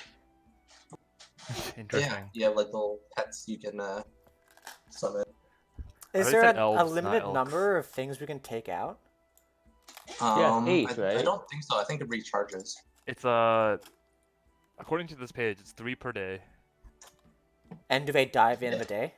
Interesting. Yeah, you have like little pets you can summon. Is already there said a elves, not limited elks. number of things we can take out? Yeah, it's 8, I right? don't think so. I think it recharges. It's according to this page, it's 3 per day. And do they die at the end of the day?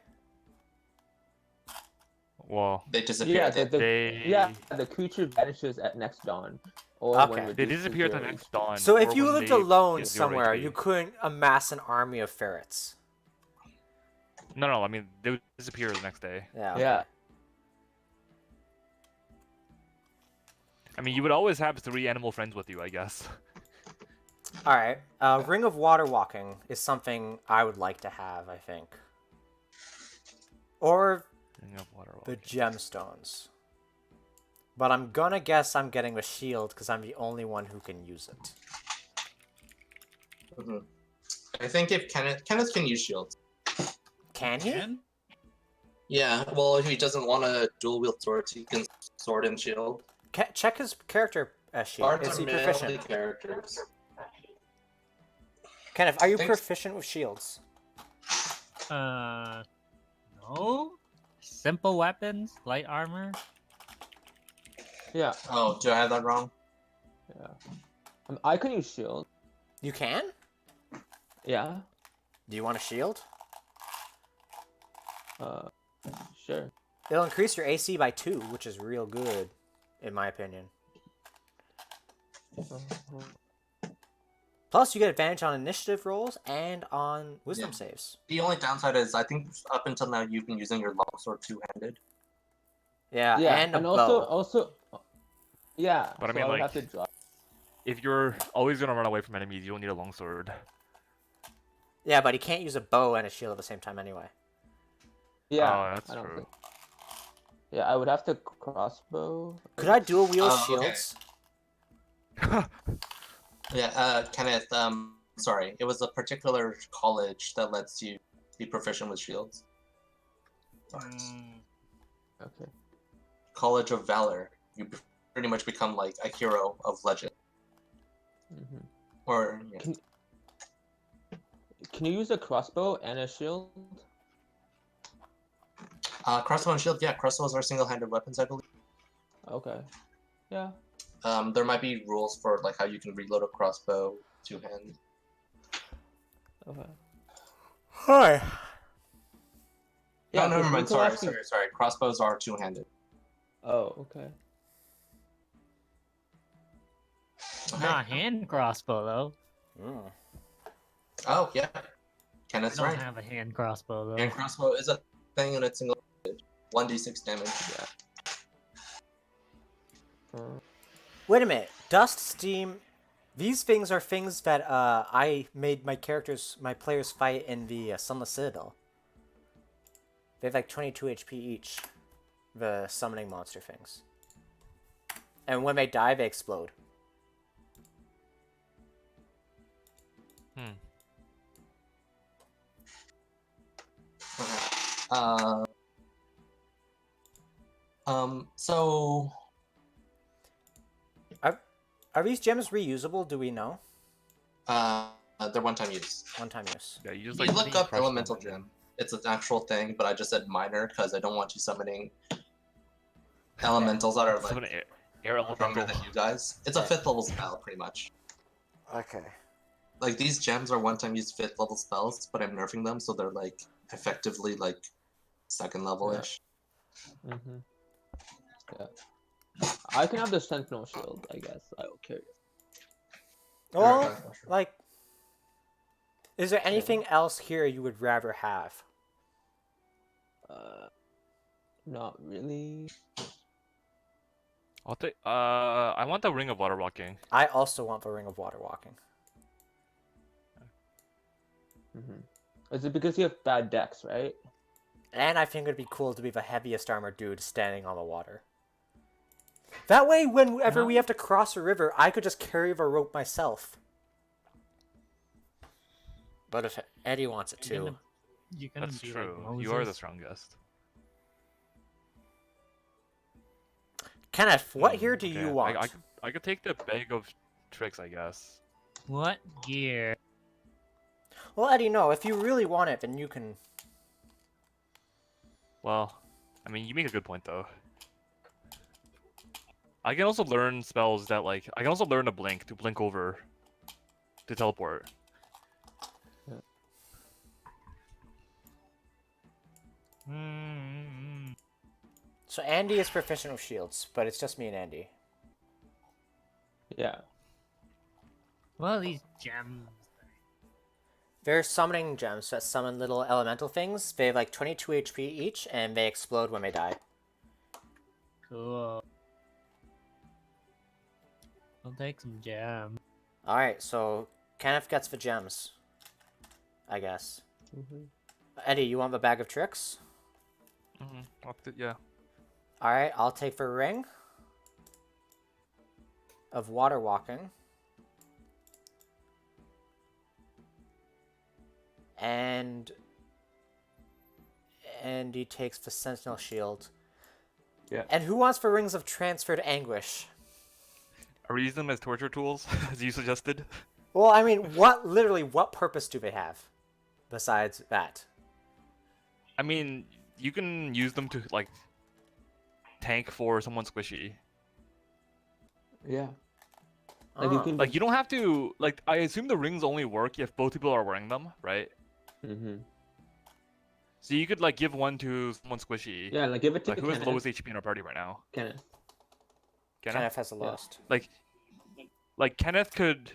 Well, They disappear. Yeah, at the end. the creature vanishes at next dawn. Or Okay. when they reduced to disappear at the 0. next dawn. So if or you when lived they alone get 0 somewhere, HP. you couldn't amass an army of ferrets. No, I mean they would disappear the next day. Yeah. Yeah. I mean, you would always have 3 animal friends with you, I guess. All right. Ring of water walking is something I would like to have, I think. Or Ring of water the walking. gemstones. But I'm gonna guess I'm getting the shield because I'm the only one who can use it. Mhm. I think if Kenneth can use shields. Can he? Can? Yeah, well, if he doesn't want to dual wield swords, he can sword and shield. Check his character sheet. Bards Is are he melee proficient? characters. Kenneth, are you Thanks. proficient with shields? No. Simple weapons, light armor. Yeah. Oh, do I have that wrong? Yeah. I can use shield. You can? Yeah. Do you want a shield? Sure. It'll increase your AC by 2, which is real good, in my opinion. Plus, you get advantage on initiative rolls and on wisdom Yeah. saves. The only downside is I think up until now you've been using your longsword two-handed. Yeah, Yeah, and a also, bow. yeah. But I so mean, would like- have to drop. If you're always gonna run away from enemies, you don't need a longsword. Yeah, but he can't use a bow and a shield at the same time anyway. Yeah. Oh, that's I don't true. think. Yeah, I would have to crossbow. Could I dual wield Oh, okay. shields? Yeah, Kenneth, sorry. It was a particular college that lets you be proficient with shields. Okay. College of Valor. You pretty much become like a hero of legend. hmm Or, yeah. Can you use a crossbow and a shield? Crossbow and shield, yeah, crossbows are single-handed weapons, I believe. Okay. Yeah. There might be rules for like how you can reload a crossbow two-handed. Okay. Hi. Yeah. No, never 'cause mind. Micolash Sorry. Crossbows are two-handed. Oh, okay. Not hand crossbow though. Mm. Oh, yeah. I Kenneth's don't right. have a hand crossbow though. And crossbow is a thing and it's single 1d6 damage. Yeah. Wait a minute. Dust, steam. These things are things that I made my players fight in the Sunless Citadel. They have like 22 HP each. The summoning monster things. And when they die, they explode. Okay. So Are these gems reusable? Do we know? they're one-time use. One-time use. Yeah, you just You like look up crush them elemental and then- gem. It's an actual thing, but I just said minor because I don't want you summoning elementals that are Summon like air stronger elemental. than you guys. It's a 5th level spell, pretty much. Okay. Like these gems are one-time use 5th level spells, but I'm nerfing them so they're like effectively like 2nd level-ish. Mm-hmm. I can have the Sentinel shield, I guess. I don't care. Well, Alright, fine. like, is there anything else here you would rather have? Not really. I'll take. I want the ring of water walking. I also want the Ring of Water Walking. Is it because you have bad decks, right? And I think it'd be cool to be the heaviest armored dude standing on the water. That way, whenever we have to cross a river, I could just carry the rope myself. But if Eddie wants it You're too. gonna, you're gonna That's be true. Like You are the Moses. strongest. Kenneth, what gear do Okay, you want? I could take the bag of tricks, I guess. What gear? Well, Eddie, no. If you really want it, then you can. Well, I mean, you make a good point though. I can also learn spells that like I can also learn to blink over, to teleport. Mm. So Andy is proficient with shields, but it's just me and Andy. Yeah. Well, these gems. They're summoning gems that summon little elemental things. They have like 22 HP each, and they explode when they die. Cool. I'll take some gems. Alright, so Kenneth gets the gems. I guess. Eddie, you want the bag of tricks? Yeah. Alright, I'll take the ring of water walking. And Andy takes the sentinel shield. Yeah. And who wants the rings of transferred anguish? Are we using them as torture tools, as you suggested? Well, I mean, what purpose do they have besides that? I mean, you can use them to like tank for someone squishy. Yeah. Like you Oh. can. Like you don't have to like. I assume the rings only work if both people are wearing them, right? So you could like give one to someone squishy. Yeah, like give it to Like who has the Kenneth. lowest HP in our party right now? Kenneth. Kenneth has the lowest. Like Kenneth could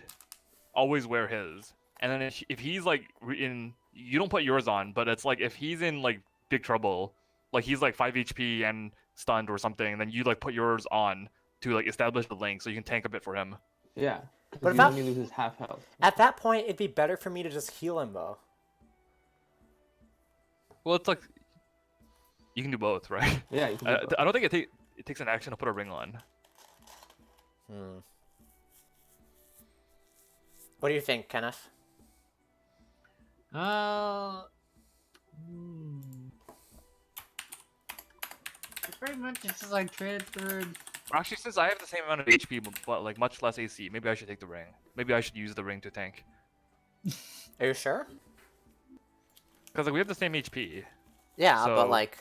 always wear his, and then if he's like in, you don't put yours on, but it's like if he's in like big trouble, like he's like 5 HP and stunned or something, then you like put yours on to like establish the link so you can tank a bit for him. Yeah. But But if he that- only loses half health. At that point, it'd be better for me to just heal him, though. Well, it's like you can do both, right? Yeah, you can do both. I don't think it takes an action to put a ring on. What do you think, Kenneth? Pretty much it's just like transferred. Actually, since I have the same amount of HP but like much less AC, maybe I should take the ring. Maybe I should use the ring to tank. Are you sure? Because like we have the same HP. Yeah, but So- like,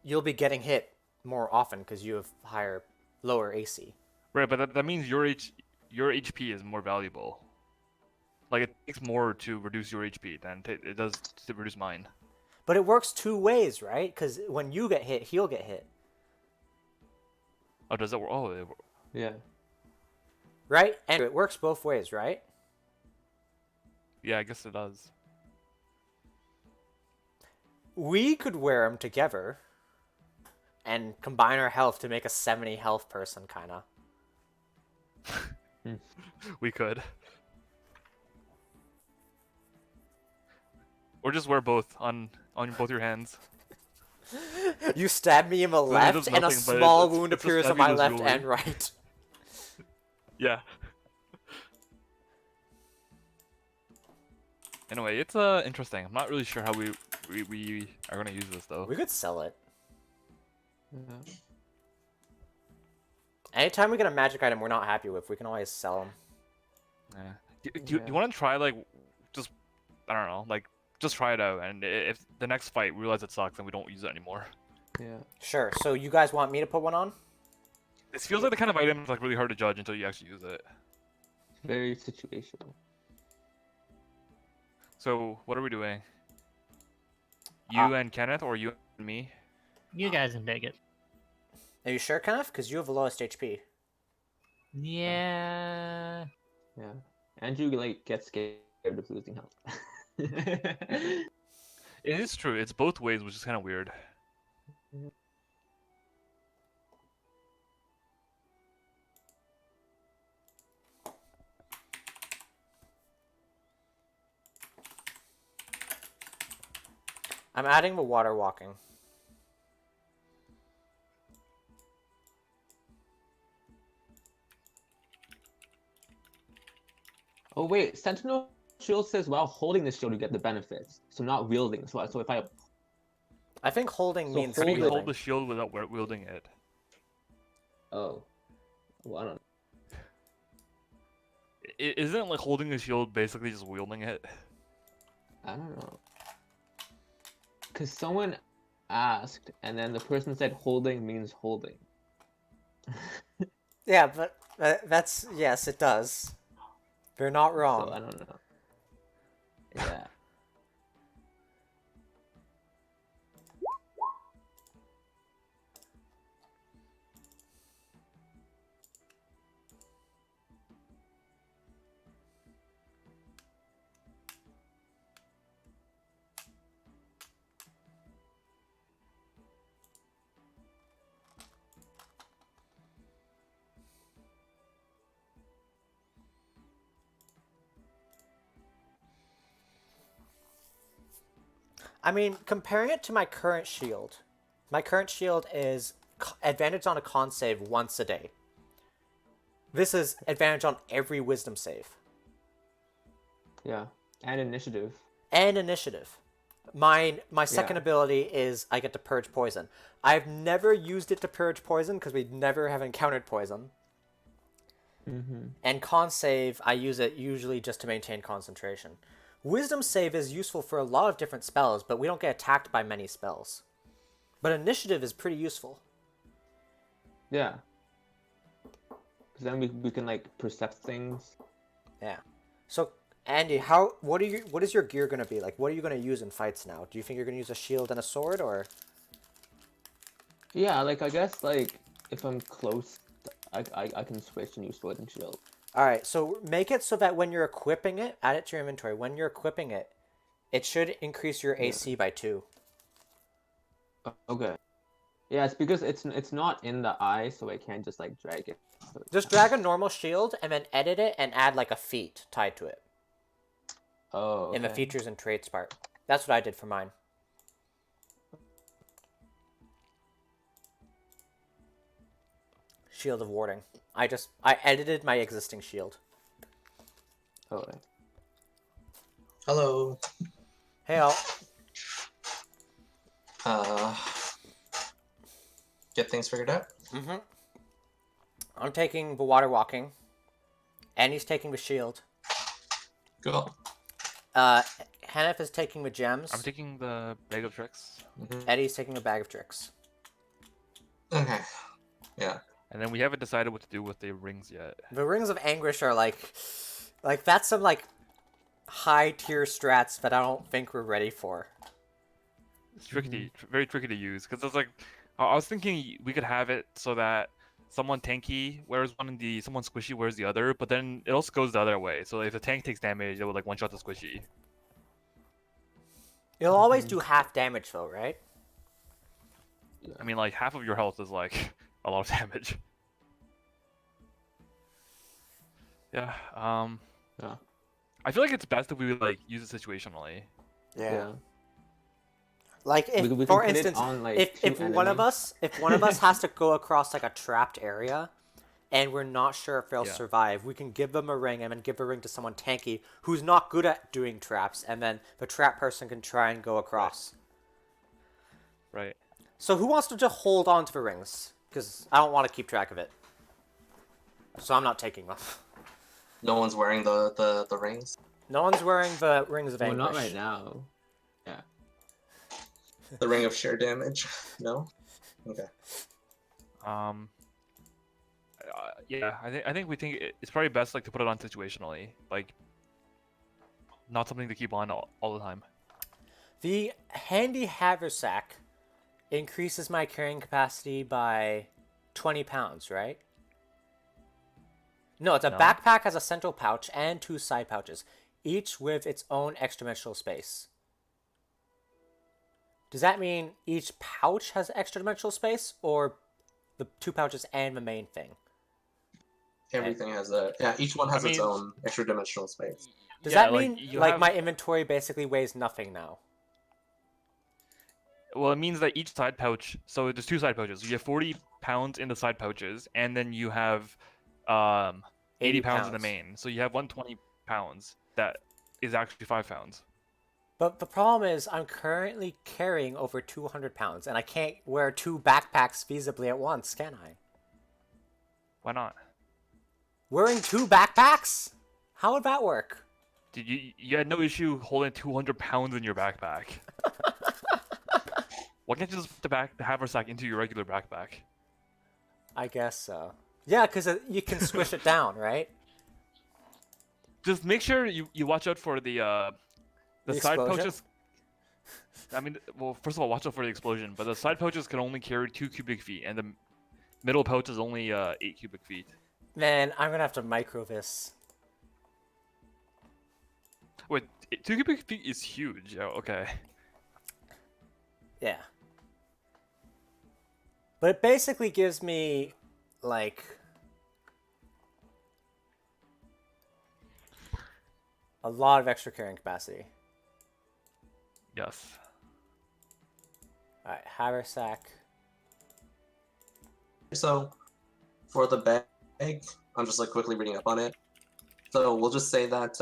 you'll be getting hit more often because you have lower AC. Right, but that means your HP is more valuable. Like it takes more to reduce your HP than it does to reduce mine. But it works two ways, right? Because when you get hit, he'll get hit, Oh, does it work? Oh, Yeah. right? And it works both ways, right? yeah, I guess it does. We could wear them together and combine our health to make a 70 health person, kind of. We could. Or just wear both on both your hands. You stab me in the it left, does and a nothing, but small it's wound just appears on stabbing my those left jewelry. and right. Yeah. Anyway, it's interesting. I'm not really sure how we are gonna use this though. We could sell it. Yeah. Anytime we get a magic item we're not happy with, we can always sell them. Yeah. Do you want to try like just I don't know like just try it out and if the next fight we realize it sucks and we don't use it anymore. Yeah. Sure, so you guys want me to put one on? This feels like the kind of item that's like really hard to judge until you actually use it. Very situational. So what are we doing? You and Kenneth or you and me? You guys can take it. Are you sure, Kenneth? Because you have the lowest HP. Yeah. Yeah. Andrew like gets scared of losing health. It is true. It's both ways, which is kind of weird. I'm adding the water walking. Oh wait, Sentinel Shield says while holding the shield you get the benefits, so not wielding. So if I I think holding So means How do you Holding. hold the shield without wielding it? well I don't Isn't like holding the shield basically just wielding it? know. Cause someone asked, and then the person said holding means holding. Yeah, but that's yes, it does. You're not wrong. So I don't know. Yeah. I mean, comparing it to my current shield is advantage on a con save once a day. This is advantage on every wisdom save. Yeah. And initiative. And initiative. My second Yeah. ability is I get to purge poison. I've never used it to purge poison because we never have encountered poison. Mm-hmm. And con save, I use it usually just to maintain concentration. Wisdom save is useful for a lot of different spells, but we don't get attacked by many spells. But initiative is pretty useful. Yeah. Because then we can like percept things. Yeah. So Andy, what is your gear gonna be like? What are you gonna use in fights now? Do you think you're gonna use a shield and a sword, or? Yeah, like I guess like if I'm close, I can switch and use sword and shield. All right. So make it so that when you're equipping it, add it to your inventory. When you're equipping it, it should increase your AC by 2. Okay. Yeah, it's because it's not in the eye, so I can't just like drag it. Just drag a normal shield and then edit it and add like a feat tied to it Oh. in the okay. features and traits part. That's what I did for mine. Shield of warding. I edited my existing shield. Okay. Hello. Hey, all. Get things figured out. Mm-hmm. I'm taking the water walking. Annie's taking the shield. Cool. Hannif is taking the gems. I'm taking the bag of tricks, Eddie's taking a bag of tricks. Okay. Yeah. and then we haven't decided what to do with the rings yet. The rings of anguish are like that's some like high tier strats that I don't think we're ready for. It's tricky, very tricky to use because it's like I was thinking we could have it so that someone tanky wears one and someone squishy wears the other, but then it also goes the other way. So if the tank takes damage, it would like one shot the squishy. You'll always do half damage though, right? I mean, like half of your health is like a lot of damage. Yeah. Yeah. I feel like it's best if we like use it situationally. Yeah. Like if, We can for put it instance, on, like, if two one of enemies. us has to go across like a trapped area, and we're not sure if they'll Yeah. survive, we can give them a ring and then give a ring to someone tanky who's not good at doing traps, and then the trap person can try and go across. Right. So who wants to just hold on to the rings? Because I don't want to keep track of it. So I'm not taking them. No one's wearing the rings. No one's wearing the rings of Well, anguish. not right now. Yeah. The ring of sheer damage. No. Okay. Yeah, I think we think it's probably best like to put it on situationally, like not something to keep on all the time. The handy haversack increases my carrying capacity by 20 pounds, right? No, the No. backpack has a central pouch and 2 side pouches, each with its own extra dimensional space. Does that mean each pouch has extra dimensional space, or the 2 pouches and the main thing? Everything has each one has its mean- own extra dimensional space. Does Yeah, that mean you like have- my inventory basically weighs nothing now? Well, it means that each side pouch. So there's 2 side pouches. You have 40 pounds in the side pouches, and then you have 80 pounds in the main. So you have 120 pounds. That is actually 5 pounds. But the problem is I'm currently carrying over 200 pounds, and I can't wear 2 backpacks feasibly at once, can I? Why not? Wearing 2 backpacks? How would that work? Dude, you had no issue holding 200 pounds in your backpack. Why can't you just put the haversack into your regular backpack? I guess so. Yeah, because you can squish it down, right? Just make sure you watch out for the side explosion? pouches. I mean, well, first of all, watch out for the explosion. But the side pouches can only carry 2 cubic feet, and the middle pouch is only 8 cubic feet. Man, I'm gonna have to micro this. Wait, 2 cubic feet is huge. Oh, okay. Yeah. But it basically gives me, like, a lot of extra carrying capacity. Yes. Alright, haversack. So, for the bag, I'm just like quickly reading up on it. So we'll just say that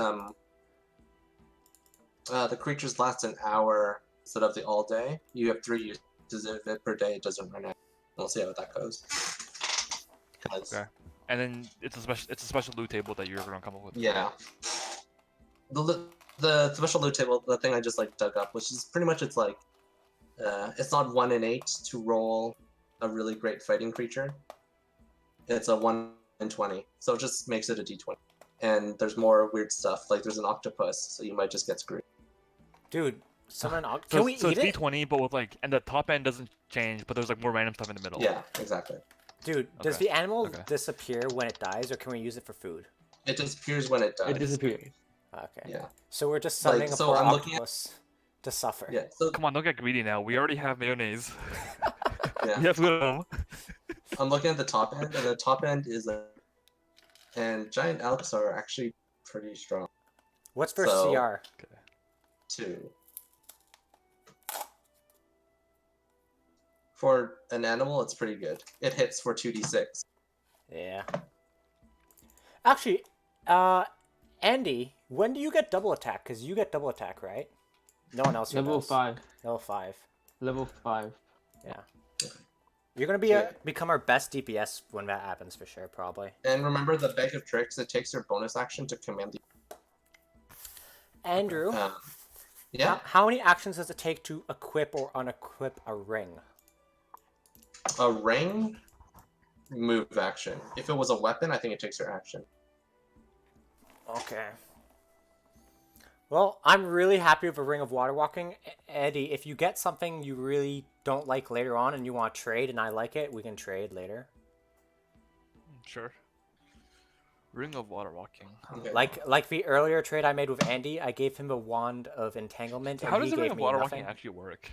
the creatures last an hour instead of the all day. You have 3 uses of it per day. It doesn't run out. We'll see how that goes. 'Cause- Okay. And then it's a special loot table that you're gonna come up with. Yeah. The special loot table, the thing I just like dug up, which is pretty much it's like, it's not 1 in 8 to roll a really great fighting creature. It's a 1 in 20, so it just makes it a d20. And there's more weird stuff, like there's an octopus, so you might just get screwed. Dude, someone... So, Can we so eat it's it? D20, but with like, and the top end doesn't change, but there's like more random stuff in the middle. Yeah, exactly. Dude, does Okay, the animal okay. disappear when it dies, or can we use it for food? It disappears when it dies. It disappears. Okay. Yeah. So we're just Like, summoning a so poor I'm looking at- octopus to suffer. Yeah, so Come on, don't get greedy now. We already have mayonnaise. yeah. We have food at home. I'm looking at the top end, and the top end is and giant elks are actually pretty strong What's for So- CR? too. For an animal, it's pretty good. It hits for 2d6. Yeah. Actually, Andy, when do you get double attack? Because you get double attack, right? No one else here Level does. 5. Level 5. Level 5. Yeah. You're gonna be Yeah. become our best DPS when that happens for sure, probably. And remember the bag of tricks, it takes your bonus action to command Andrew, the yeah. how many actions does it take to equip or unequip a ring? A ring move action. If it was a weapon, I think it takes your action. Okay. Well, I'm really happy with a Ring of Water Walking. Eddie, if you get something you really don't like later on and you want to trade and I like it, we can trade later. Sure. Ring of Water Walking. Okay. Like the earlier trade I made with Andy, I gave him a Wand of Entanglement and How does he the Ring gave of me Water nothing. Walking actually work?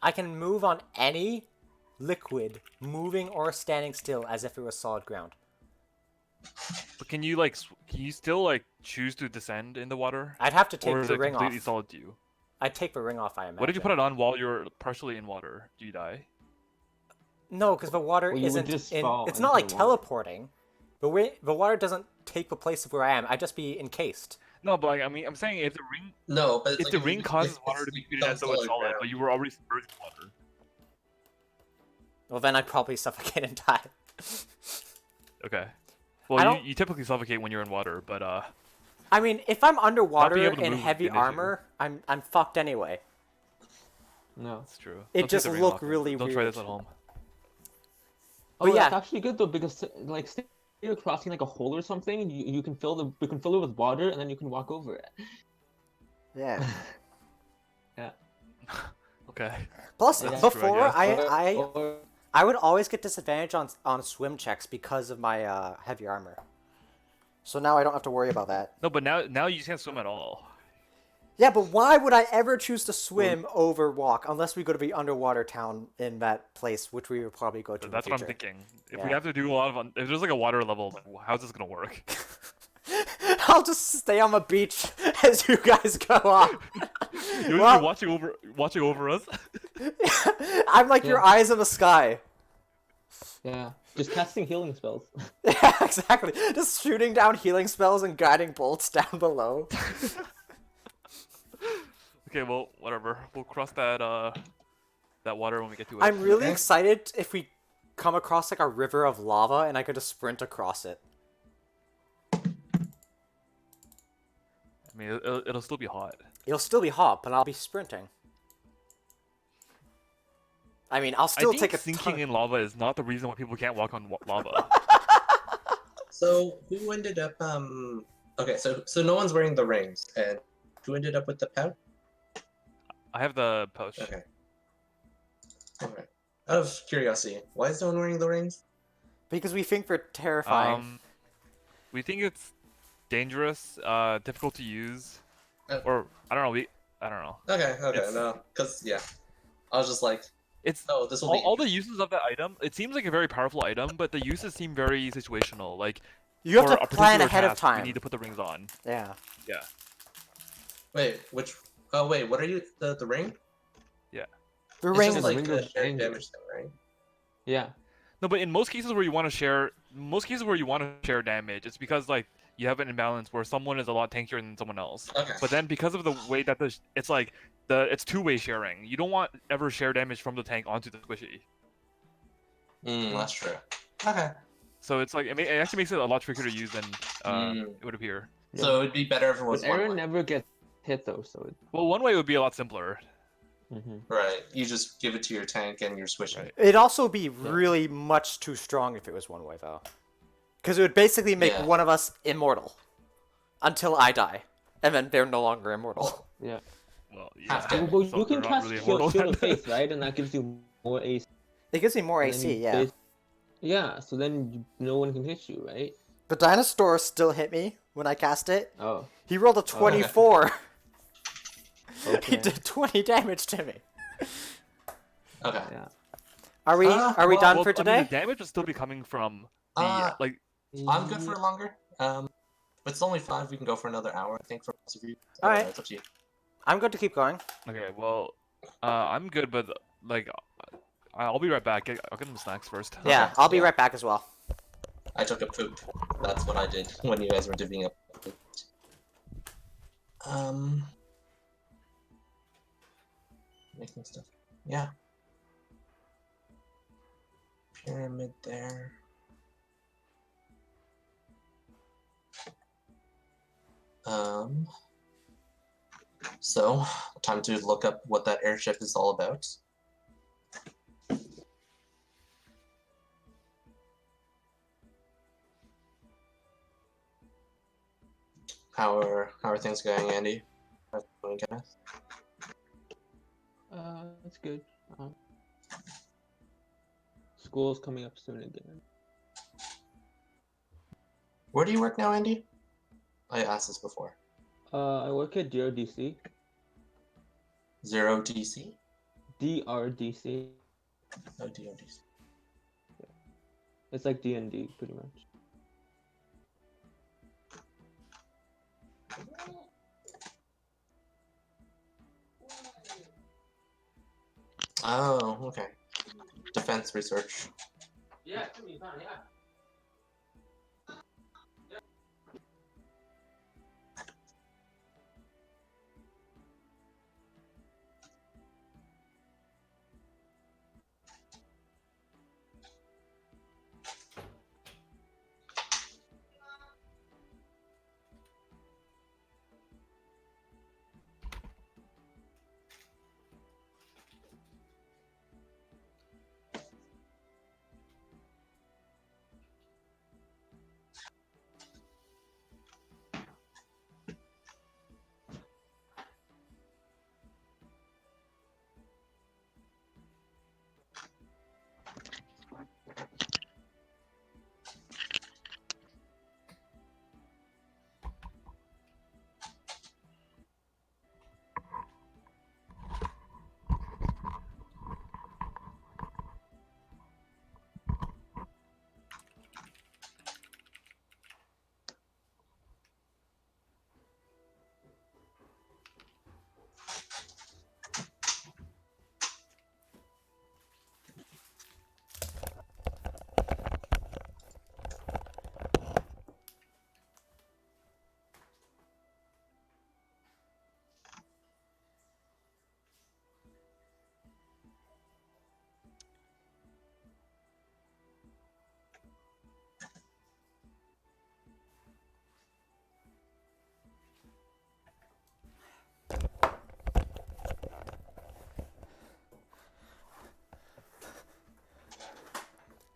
I can move on any liquid, moving or standing still as if it was solid ground. But can you can you still like choose to descend in the water? I'd have to Or take is the it ring completely off. solid to you? I'd take the ring off, I imagine. What if you put it on while you're partially in water? Do you die? No, because the water Well, you would isn't just in. fall It's not like into the water. teleporting. The water doesn't take the place of where I am. I'd just be encased. No, but like, I mean, I'm saying if the ring No, but it's if like the you- ring causes it's- water to be it's treated as though it's solid, ground. but you were already submerged in water. Well, then I'd probably suffocate and die. Okay. I Well, don't- you typically suffocate when you're in water, but I mean, if I'm underwater able to in move heavy is an issue. armor, I'm fucked anyway. No. that's true. It Don't take just the ring look off. really Don't try weird. this at home. Oh, But that's yeah. actually good though because like say you're crossing like a hole or something, you can fill it with water and then you can walk over it. Yeah. Yeah. Okay. Plus, Yeah. before True, I I I would always get disadvantage on swim checks because of my heavy armor. So now I don't have to worry about that. No, but now you can't swim at all. Yeah, but why would I ever choose to swim over walk unless we go to the underwater town in that place, which we would probably go to in the That's what I'm future. thinking. If Yeah. we have to do a lot of if there's like a water level, then how's this gonna work? I'll just stay on the beach as you guys go off. You'll Well- be watching over us. I'm like your Yeah. eyes in the sky. Yeah, just casting healing spells. Yeah, exactly. Just shooting down healing spells and guiding bolts down below. Okay, well, whatever. We'll cross that water when we get to it. I'm really Okay. excited if we come across like a river of lava and I could just sprint across it. I mean, it'll still be hot. It'll still be hot, but I'll be sprinting. I mean, I'll I still think take a sinking ton... in lava is not the reason why people can't walk on lava. So who ended up okay, so no one's wearing the rings, and who ended up with the pouch? I have the pouch. Okay. Alright. Out of curiosity, why is no one wearing the rings? Because we think they're terrifying. We think it's dangerous, difficult to use, Oh. or I don't know. I don't know. Okay, It's- no, because yeah, I was just like, It's oh, this will be all the uses of that item. It seems like a very powerful item, but the uses seem very situational. Like You have for to a plan particular ahead of task, time. We need to put the rings on. Yeah. Yeah. Wait, which? Oh wait, what are you? The ring? The It's ring... just like Ring a of shared anger. damage thing, right? Yeah. No, but in most cases where you want to share, damage, it's because like you have an imbalance where someone is a lot tankier than someone else. Okay. But then because of the way that it's two-way sharing. You don't want ever share damage from the tank onto the squishy. That's true. Okay. So it's like it actually makes it a lot trickier to use than Mm. it would appear. So it'd be better if it was But one Aaron way. never gets hit though, so it. Well, one way would be a lot simpler. Right. You just give it to your tank and you're swishing. Right. It'd also be really much too strong if it was one way, though. Because it would basically make Yeah. one of us immortal. Until I die. And then they're no longer immortal. Yeah. Well, Have yeah. to. Well, so you can they're not cast really shield, immortal shield of then. faith, right? And that gives you more AC. It gives me more and then AC, you yeah. Yeah, so then no one can hit you, right? The dinosaur still hit me when I cast it. Oh. He rolled a 24. He Okay. did 20 damage to me. Okay. Yeah. Are we well, done Well, for I today? mean, the damage would still be coming from the like. I'm good for longer. But it's only 5. We can go for another hour, I think, for most of you. Alright. It's up to you. I'm good to keep going. Okay, well, I'm good, but like, I'll be right back. I'll get some snacks first. Yeah, Okay, I'll be yeah. right back as well. I took a poop. That's what I did when you guys were divvying up. Making stuff. Yeah. Pyramid there. So, time to look up what that airship is all about. How are things going, Andy? How's it going, Kenneth? That's good. School's coming up soon again. Where do you work now, Andy? I asked this before. I work at DRDC. Zero DC? DRDC. No DODC. It's like DND, pretty much. Oh, okay. Defense research. Yeah, it can be fun, yeah.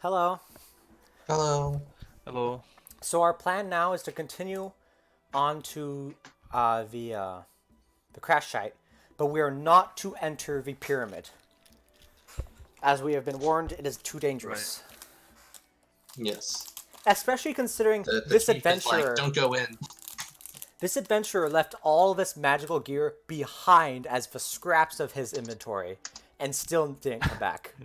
Hello. Hello. Hello. So our plan now is to continue on to the crash site, but we are not to enter the pyramid. As we have been warned, it is too dangerous. Yes. Especially considering The this chief is like, adventurer. don't go in. This adventurer left all this magical gear behind as the scraps of his inventory, and still didn't come back.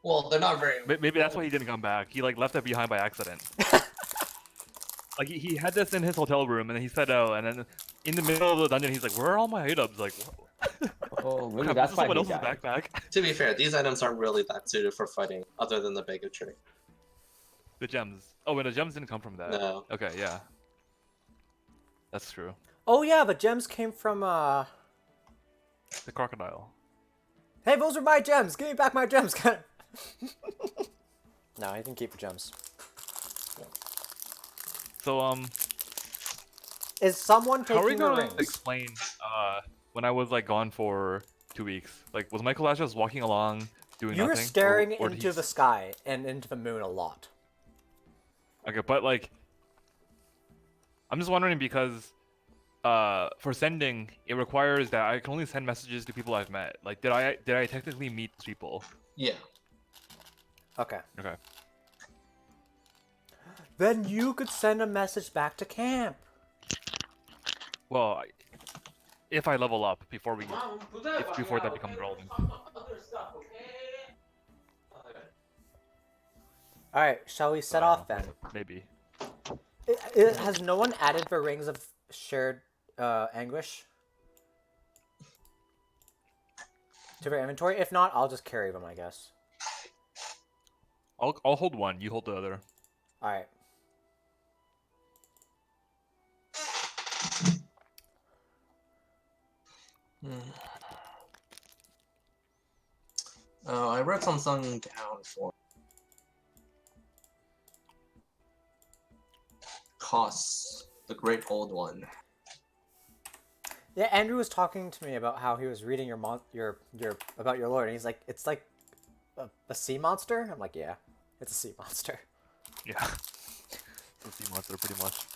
Well, they're not very. Maybe that's why he didn't come back. He like left it behind by accident. Like he had this in his hotel room, and then he said, "Oh," and then in the middle of the dungeon, he's like, "Where are all my items?" Like, Oh, maybe crap, that's this is why someone he else's died. backpack. To be fair, these items aren't really that suited for fighting, other than the bigotry. The gems. Oh, wait, the gems didn't come from that. No. Okay, yeah. That's true. Oh yeah, the gems came from The crocodile. Hey, those are my gems! Give me back my gems! No, I can keep the gems. So Is someone how are we taking the gonna rings? explain when I was like gone for 2 weeks? Like, was Micolash just walking along doing You nothing? were staring or did into he... the sky and into the moon a lot. Okay, but like, I'm just wondering because for sending, it requires that I can only send messages to people I've met. Like, did I technically meet people? Yeah. Okay. Okay. Then you could send a message back to camp. Well, if I level up before before that becomes relevant. Alright, shall we set off then? Maybe. Has no one added the rings of shared anguish to their inventory? If not, I'll just carry them, I guess. I'll hold one. You hold the other. Alright. Oh, I wrote something down for costs. The Great Old One. Yeah, Andrew was talking to me about how he was reading your about your lord, and he's like, it's like a sea monster. I'm like, yeah, it's a sea monster. Yeah. It's a sea monster, pretty much.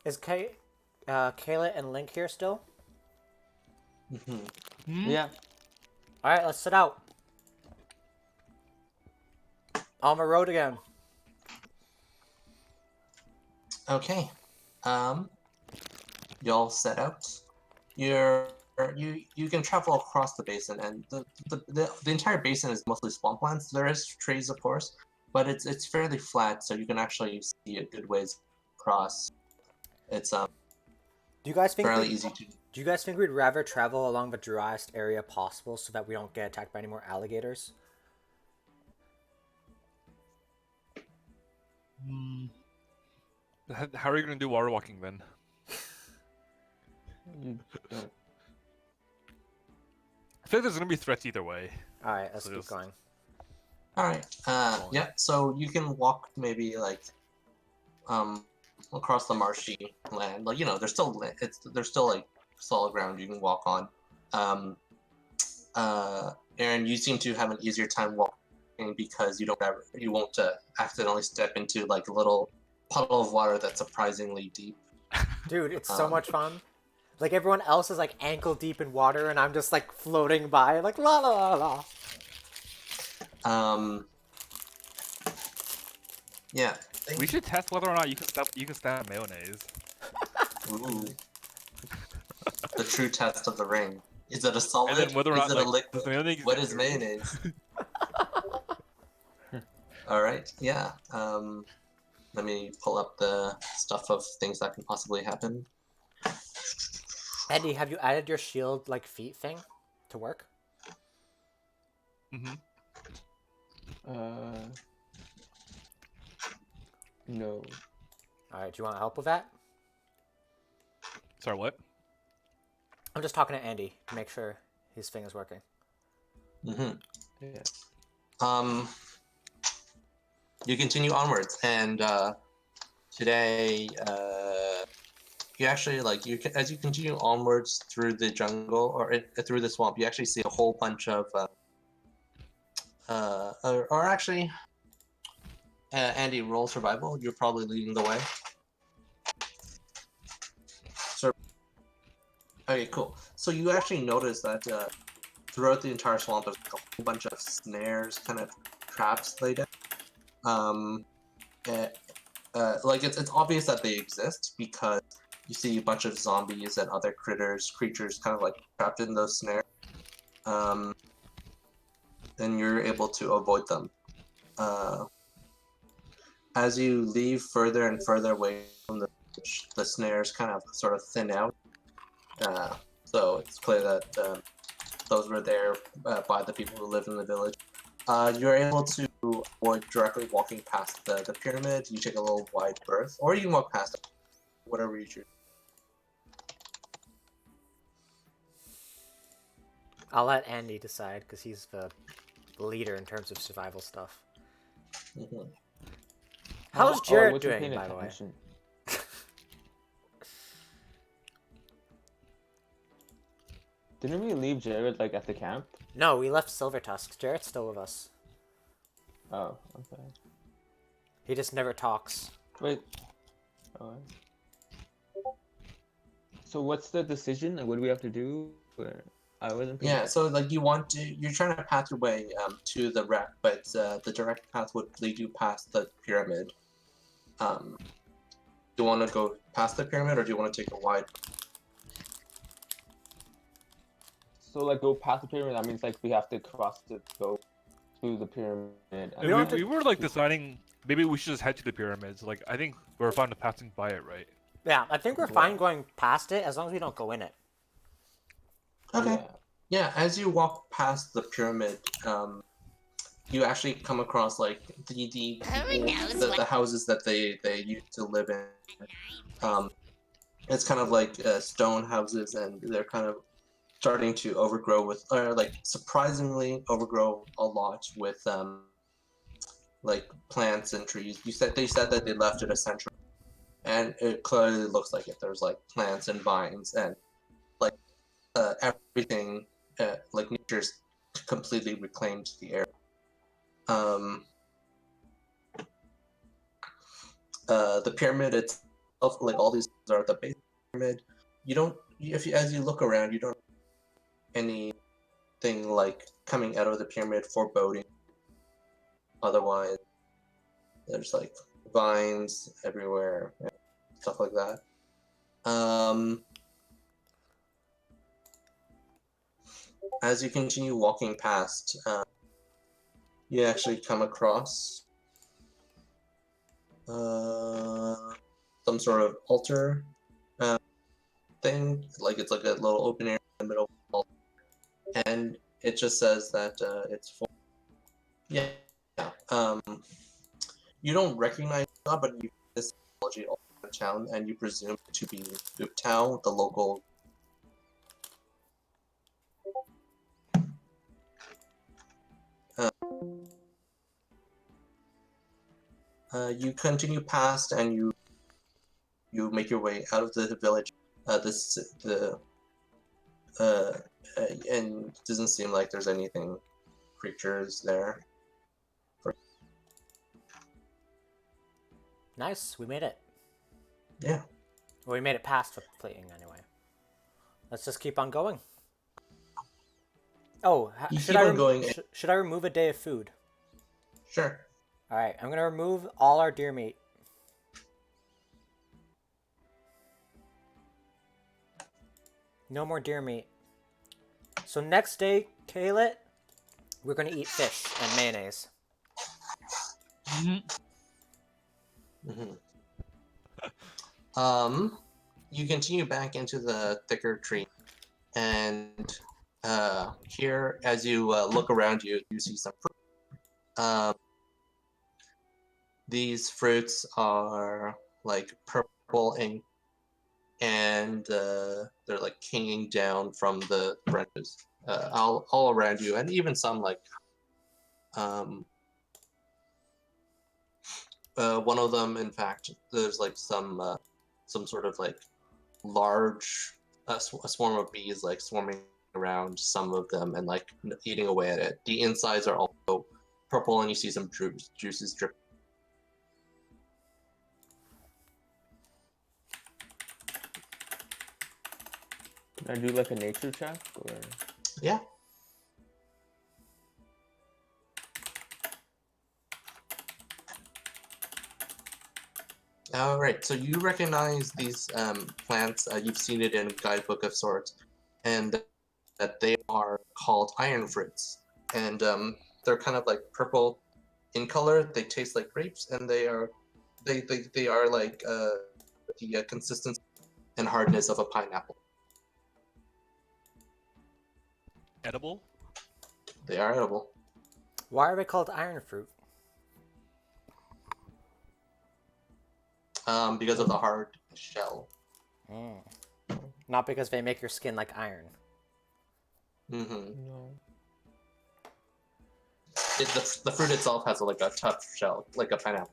Is Kayla and Link here still? Yeah. All right, let's set out. On the road again. Okay. Y'all set out. You can travel across the basin, and the entire basin is mostly swamplands. There is trees, of course, but it's fairly flat, so you can actually see a good ways across. It's Do you guys think fairly easy to. Do you guys think we'd rather travel along the driest area possible so that we don't get attacked by any more alligators? How are you gonna do water walking then? You don't. I feel like there's gonna be threats either way. All right, let's So keep just- going. All right. Yeah. So you can walk maybe like, across the marshy land. Like there's still there's still like solid ground you can walk on. Aaron, you seem to have an easier time walking because you won't accidentally step into like a little puddle of water that's surprisingly deep. Dude, it's so much fun. Like everyone else is like ankle deep in water, and I'm just like floating by, like la la la la. Yeah. We should test whether or not you can stand mayonnaise. Ooh. The true test of the ring. Is it a solid? And then whether or not is it a like, liquid? does mayonnaise What is enter? mayonnaise? All right. Yeah. Let me pull up the stuff of things that can possibly happen. Eddie, have you added your shield like feet thing to work? Mm-hmm. No. All right, do you want help with that? Sorry, what? I'm just talking to Andy to make sure his thing is working. Mm-hmm. Yeah. You continue onwards, and today, you actually like you can, as you continue onwards through the jungle through the swamp, you actually see a whole bunch of or actually, Andy, roll survival. You're probably leading the way. So, okay, cool. So you actually notice that throughout the entire swamp, there's like a whole bunch of snares, kind of traps laid out. Uh, like it's obvious that they exist because you see a bunch of zombies and other creatures kind of like trapped in those snares. And you're able to avoid them. As you leave further and further away from the snares kind of sort of thin out. So it's clear that those were there by the people who live in the village. You're able to avoid directly walking past the pyramid. You take a little wide berth, or you can walk past it, whatever you choose. I'll let Andy decide because he's the leader in terms of survival stuff. Mhm. How's Oh, Jarrett wasn't doing, paying by the way? attention. Didn't we leave Jared like at the camp? No, we left Silver Tusks. Jarrett's still with us. Oh, okay. He just never talks. Wait. Oh. So what's the decision? Like, what do we have to do? Or I wasn't. Yeah, so like you're trying to path your way to the wreck, but the direct path would lead you past the pyramid. Do you want to go past the pyramid, or do you want to take a wide? So like go past the pyramid. That means like we have to cross to go to the pyramid. and We don't have to- We were like deciding maybe we should just head to the pyramids. Like I think we're fine with passing by it, right? Yeah, I think we're Yeah. fine going past it as long as we don't go in it. Okay. Yeah. Yeah, as you walk past the pyramid, you actually come across like the houses that they used to live in. It's kind of like stone houses, and they're kind of starting to overgrow with, or like surprisingly overgrow a lot with like plants and trees. They said that they left it a century, and it clearly looks like it. There's like plants and vines and like everything, like nature's completely reclaimed the area. The pyramid itself, like all these are at the base of the pyramid. You don't, as you look around, you don't anything like coming out of the pyramid foreboding. Otherwise, there's like vines everywhere, and stuff like that. As you continue walking past, you actually come across some sort of altar thing. Like it's like a little open area in the middle of the altar. And it just says that it's for. Yeah. You don't recognize it, but you this technology all over the town, and you presume it to be Tao, the local. You continue past, and you make your way out of the village. And it doesn't seem like there's anything creatures there. Nice, we made it. Yeah. Well, we made it past the fleeing anyway. Let's just keep on going. Oh, You should keep I on going. should I remove a day of food? Sure. All right, I'm gonna remove all our deer meat. No more deer meat. So next day, Kaylet, we're gonna eat fish and mayonnaise. Mm-hmm. You continue back into the thicker tree, and here, as you look around you, you see some fruit. These fruits are like purple and they're like hanging down from the branches all around you, and even some like one of them, in fact, there's like some sort of like large a swarm of bees like swarming around some of them and like eating away at it. The insides are also purple, and you see some juices dripping. Can I do like a nature check or? Yeah. All right, so you recognize these plants. You've seen it in a guidebook of sorts, and that they are called iron fruits. And they're kind of like purple in color. They taste like grapes, and they are like the consistency and hardness of a pineapple. Edible? They are edible. Why are they called iron fruit? Because of the hard shell. Not because they make your skin like iron. Mm-hmm. No. The fruit itself has like a tough shell, like a pineapple.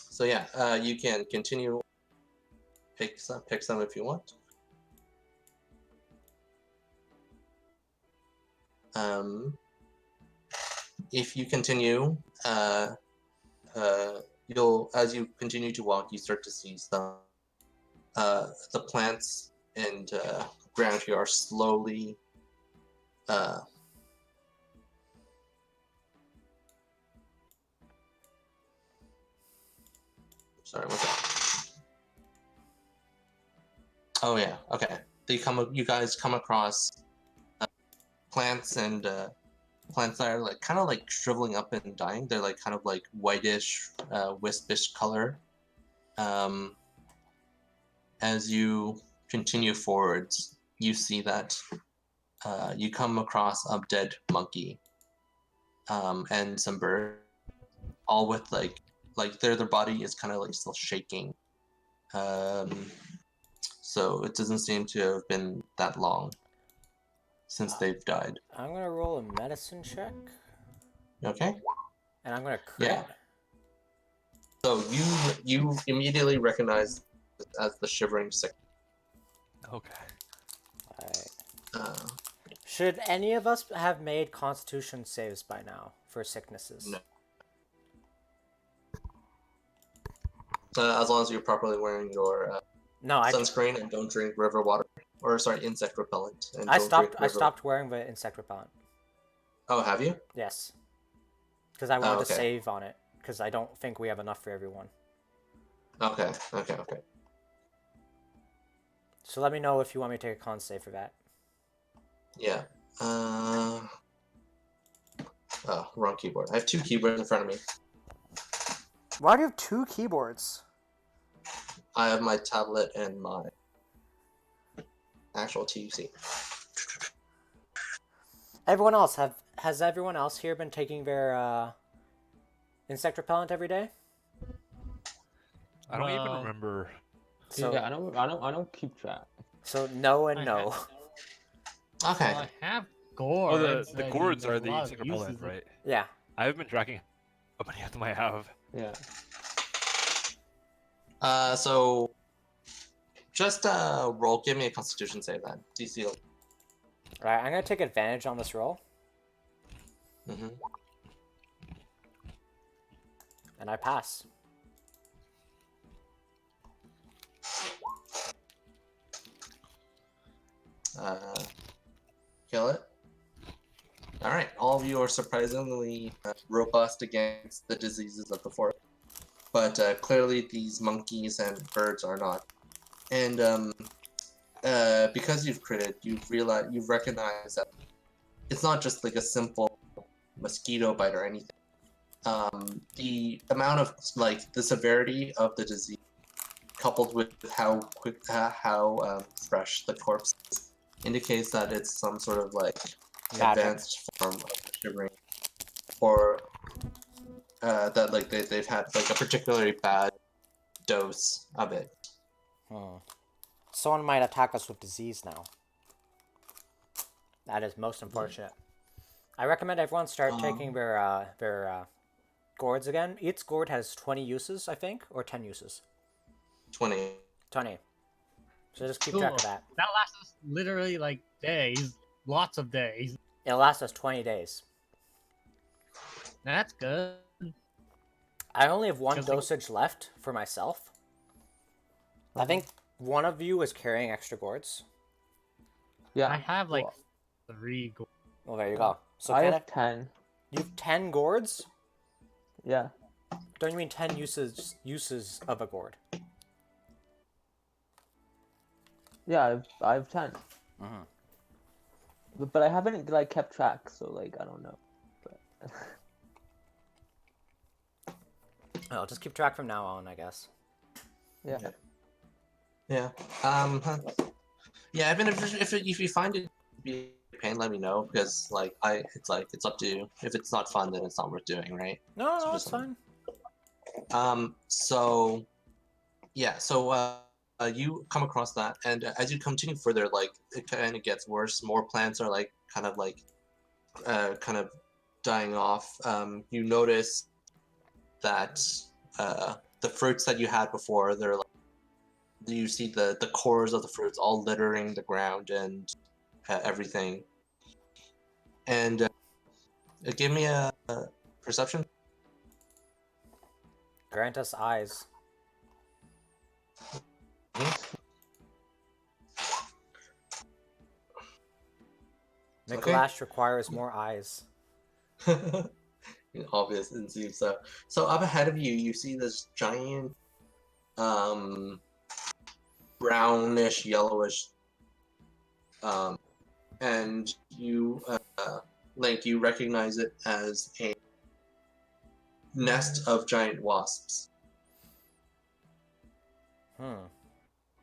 So yeah, you can continue. Pick some if you want. If you continue, as you continue to walk, you start to see some the plants and ground here are slowly sorry, what's that? Oh yeah, okay. You guys come across plants and plants that are like kind of like shriveling up and dying. They're like kind of like whitish, wispish color. As you continue forwards, you see that you come across a dead monkey and some birds, all with like their body is kind of like still shaking. So it doesn't seem to have been that long since they've died. I'm gonna roll a medicine check, Okay. and I'm gonna crit. Yeah. So you immediately recognize it as the shivering sick. Okay. Alright. Uh, Should any of us have made Constitution saves by now for sicknesses? No. As long as you're properly wearing your No, sunscreen and don't drink river water, or sorry, insect repellent. And I don't stopped. drink I stopped wearing the insect repellent. Oh, have you? Yes, because I wanted to okay. save on it. Because I don't think we have enough for everyone. Okay. So let me know if you want me to take a con save for that. Yeah. Oh, wrong keyboard. I have two keyboards in front of me. Why do you have two keyboards? I have my tablet and my actual TUC. Everyone else has everyone else here been taking their insect repellent every day? I don't even Well, remember. So Yeah, I don't keep track. so no and I no. Okay. Well, I have Oh, gourds. the I gourds mean, are there's a the lot of insect repellent, uses of- right? Yeah. I've been tracking how many of them I have. Yeah. So just roll. Give me a Constitution save then. DC. Right. I'm gonna take advantage on this roll, Mm-hmm. and I pass. Kill it. All right. All of you are surprisingly robust against the diseases of the forest, but clearly these monkeys and birds are not. And because you've critted, you've recognized that it's not just like a simple mosquito bite or anything. The amount of like the severity of the disease, coupled with how fresh the corpse is, indicates that it's some sort of like Magic. advanced form of shivering, or that like they've had like a particularly bad dose of it. Someone might attack us with disease now. That is most unfortunate. I recommend everyone start taking their gourds again. Each gourd has 20 uses, I think, or 10 uses. 20. 20. So just keep Cool. track of that. That lasts us literally like days, lots of days. It'll last us 20 days. That's good. I only have one Just like- dosage left for myself. I think one of you is carrying extra gourds. Yeah. I have like well, 3 gold. Well, there you go. So I Kenneth, have 10. you have 10 gourds? Yeah. Don't you mean 10 uses of a gourd? Yeah, I've 10. Mm-hmm. But I haven't like kept track, so like I don't know. But I'll just keep track from now on, I guess. yeah. Yeah. Yeah. Even if you find it to be a pain, let me know because it's up to you. If it's not fun, then it's not worth doing, right? No, So no, just it's fine. So yeah. So you come across that, and as you continue further, like it kind of gets worse. More plants are like kind of dying off. You notice that the fruits that you had before, they're like, you see the cores of the fruits all littering the ground and everything. And give me a perception. Grant us eyes. Okay. Micolash requires more eyes. Obvious, it seems so. So up ahead of you, you see this giant, brownish, yellowish, and you, Link, you recognize it as a nest of giant wasps. Hmm.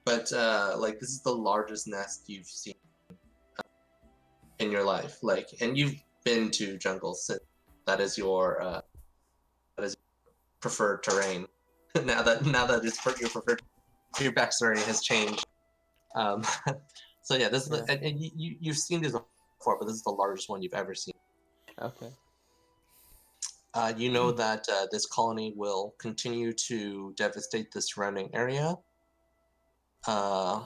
But like this is the largest nest you've seen in your life. Like, and you've been to jungles since that is your preferred terrain. now that it's your preferred, your backstory has changed. Um, so yeah, this is Yeah. and you've seen this before, but this is the largest one you've ever seen. Okay. You know that this colony will continue to devastate the surrounding area, and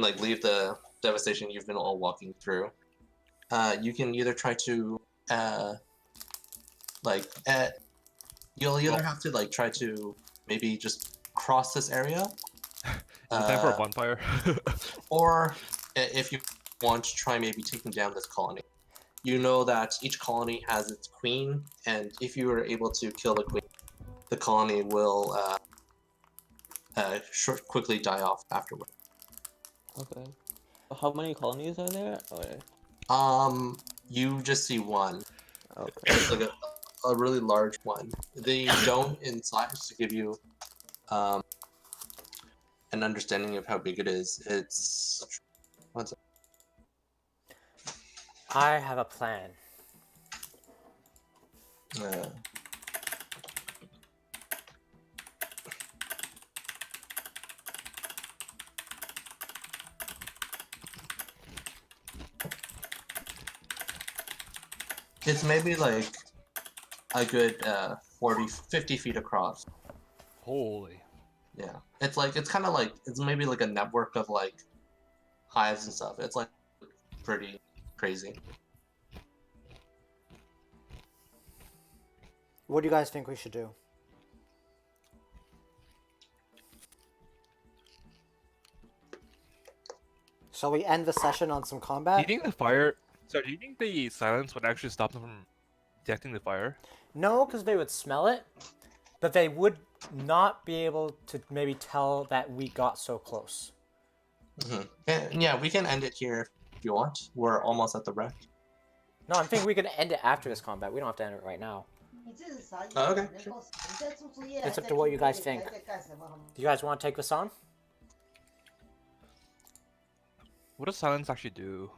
like leave the devastation you've been all walking through. You can either try to like you'll either have to like try to maybe just cross this area, Is it time for a uh, bonfire? or if you want to try maybe taking down this colony. You know that each colony has its queen, and if you were able to kill the queen, the colony will quickly die off afterward. Okay. How many colonies are there? Or... You just see one. Okay. It's like a really large one. The dome inside, just to give you an understanding of how big it is, it's what's it? I have a plan. Uh, it's maybe like a good 50 feet across. Holy. Yeah, it's kind of like it's maybe like a network of like hives and stuff. It's like pretty crazy. What do you guys think we should do? Shall we end the session on some Do combat? you think the fire? So, do you think the silence would actually stop them from detecting the fire? No, because they would smell it, but they would not be able to maybe tell that we got so close. And yeah, we can end it here if you want. We're almost at the wreck. No, I'm thinking we can end it after this combat. We don't have to end it right now. Oh, okay, sure. It's up to what you guys think. Do you guys want to take this on? What does silence actually do?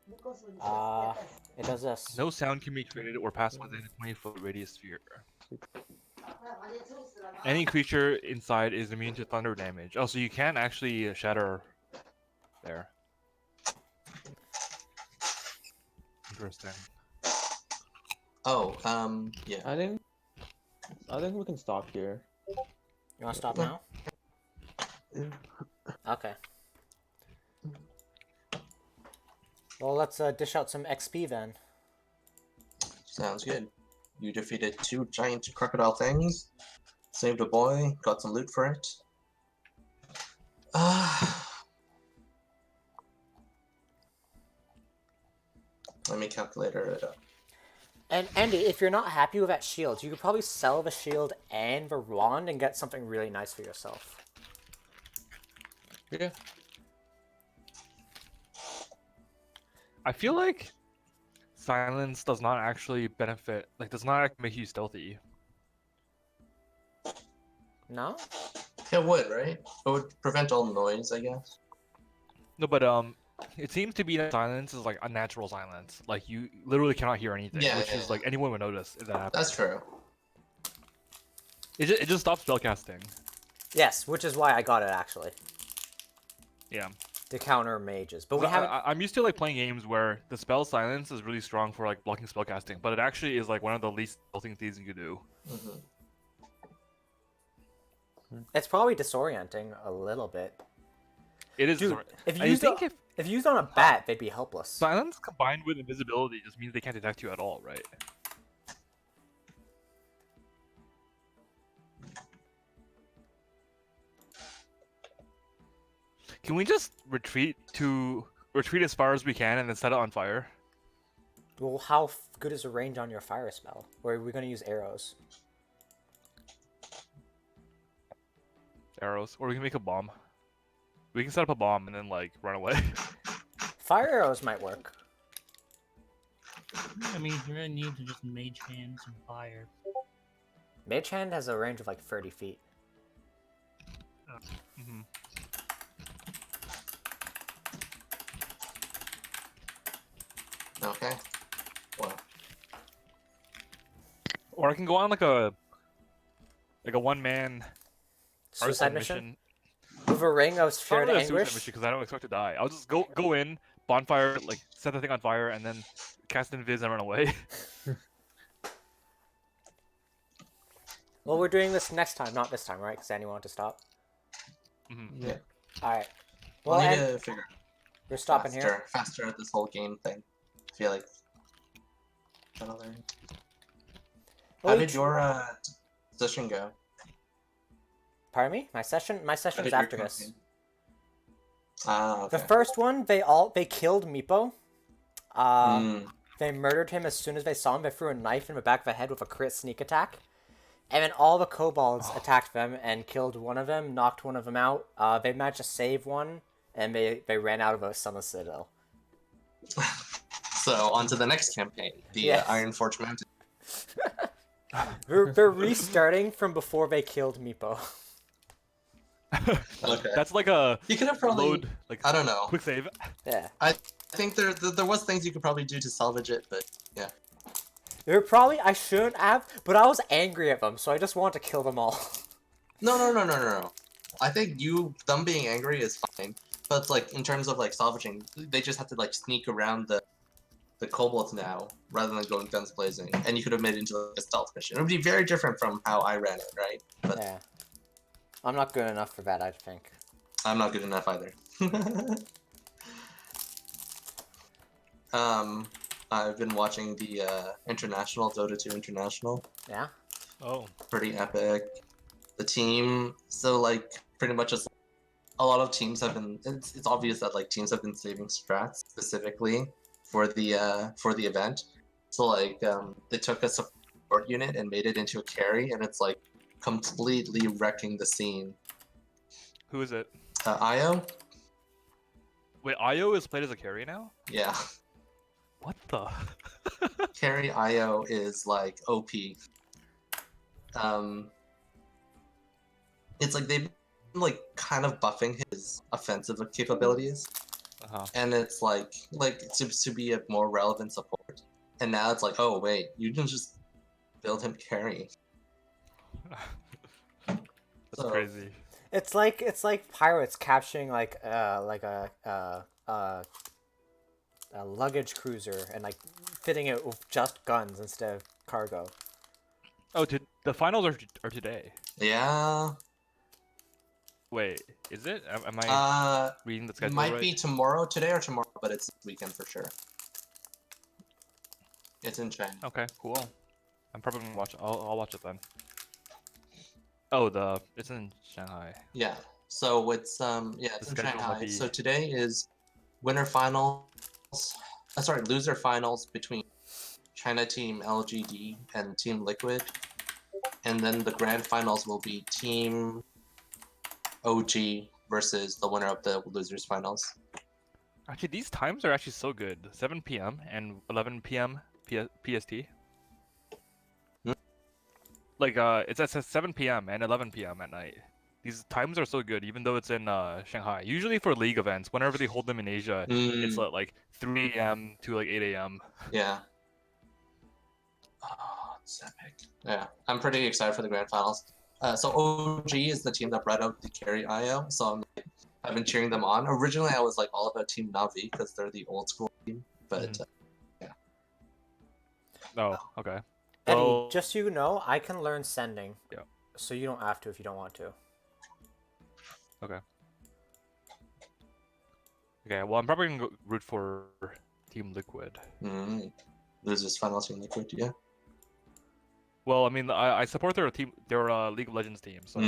It does this. No sound can be created or pass within a 20-foot radius sphere. Any creature inside is immune to thunder damage. Oh, so you can actually shatter there. Interesting. Oh, yeah. I think we can stop here. You want to stop Yeah. now? Okay. Well, let's dish out some XP then. Sounds good. You defeated 2 giant crocodile things, saved a boy, got some loot for it. Let me calculate it up. And Andy, if you're not happy with that shield, you could probably sell the shield and the wand and get something really nice for yourself. Yeah. I feel like silence does not actually benefit, like, does not actually make you stealthy. No? It would, right? It would prevent all noise, I guess. No, but it seems to be that silence is like unnatural silence. Like you literally cannot hear anything, Yeah, which yeah, is like anyone would notice if that happens. That's true. It just stops spellcasting. Yes, which is why I got it actually. Yeah. To counter mages. But we haven't. I'm used to like playing games where the spell silence is really strong for like blocking spellcasting, but it actually is like one of the least stealthy things you could do. Mm-hmm. It's probably disorienting a little bit. It is. Dude, if you I used think if you used on a bat, they'd be helpless. silence combined with invisibility just means they can't detect you at all, right? Can we just retreat as far as we can and then set it on fire? Well, how good is the range on your fire spell? Or are we going to use arrows? Arrows, or we can make a bomb. We can set up a bomb and then like run away. Fire arrows might work. I mean, you're gonna need to just mage hand some fire. Mage hand has a range of like 30 feet. hmm Okay. Well, Or I can go on like a one-man Suicide arson mission? With a ring of Not shared really a suicide anguish? mission because I don't expect to die. I'll just go in, bonfire, like set the thing on fire, and then cast invis and run away. Well, we're doing this next time, not this time, right? Because Andy wanted to stop. Yeah. Alright. we'll Well, need and to figure we're stopping here. faster at this whole game thing. I feel like. How Well, did your session go? Pardon me? My session's How did your after this. campaign? Ah, okay. The first one, they killed Meepo. Mm. They murdered him as soon as they saw him. They threw a knife in the back of the head with a crit sneak attack. And then all the kobolds attacked them and killed one of them, knocked one of them out. They managed to save one, and they ran out of a Summer Citadel. So, on to the next campaign, the Yes. Iron Forge Mountain. They're restarting from before they killed Meepo. Okay. That's like a You could have probably. load, like I don't know. quick save. Yeah. I think there was things you could probably do to salvage it, but yeah. I shouldn't have, but I was angry at them, so I just wanted to kill them all. No. I think them being angry is fine, but like in terms of like salvaging, they just have to like sneak around the kobolds now rather than going guns blazing, and you could have made it into like, a stealth mission. It would be very different from how I ran it, right? But Yeah. I'm not good enough for that, I think. I'm not good enough either. I've been watching the International, Dota 2 International. Yeah? Oh. Pretty epic. The team, so like pretty much just a lot of teams have been. It's obvious that like teams have been saving strats specifically for the event. So like they took a support unit and made it into a carry, and it's like completely wrecking the scene. Who is it? Io, Wait, Io is played as a carry now? yeah, What the? carry Io is like OP. It's like they've been like kind of buffing his offensive capabilities, and it's like to be a more relevant support. And now it's like, oh wait, you can just build him carry. That's So- crazy. It's like pirates capturing like a luggage cruiser and like fitting it with just guns instead of cargo. Oh, the finals are today. Yeah. Wait, is it? Am I reading the It schedule might right? be tomorrow, today or tomorrow, but it's this weekend for sure. It's in China. Okay, cool. I'm probably gonna watch. I'll watch it then. Oh, it's in Shanghai. Yeah. So it's it's in schedule might Shanghai. be- So today is winner finals. Sorry, loser finals between China Team LGD and Team Liquid, and then the grand finals will be Team OG versus the winner of the losers finals. Actually, these times are actually so good. 7 p.m. and 11 p.m. PST. Hmm? Like it's at 7 p.m. and 11 p.m. at night. These times are so good, even though it's in Shanghai. Usually for league events, whenever they hold them in Asia, it's at like 3 a.m. to like 8 a.m. Yeah. Oh, it's epic. Yeah, I'm pretty excited for the grand finals. So OG is the team that brought out the carry IO, so I've been cheering them on. Originally, I was like all about Team Navi because they're the old school team, but Oh, okay. Eddie, Well, just so you know, I can learn sending. Yeah. So you don't have to if you don't want to. Okay. Okay, well, I'm probably gonna go root for Team Liquid. losers finals Team Liquid, yeah. Well, I mean, I support their League of Legends team, so.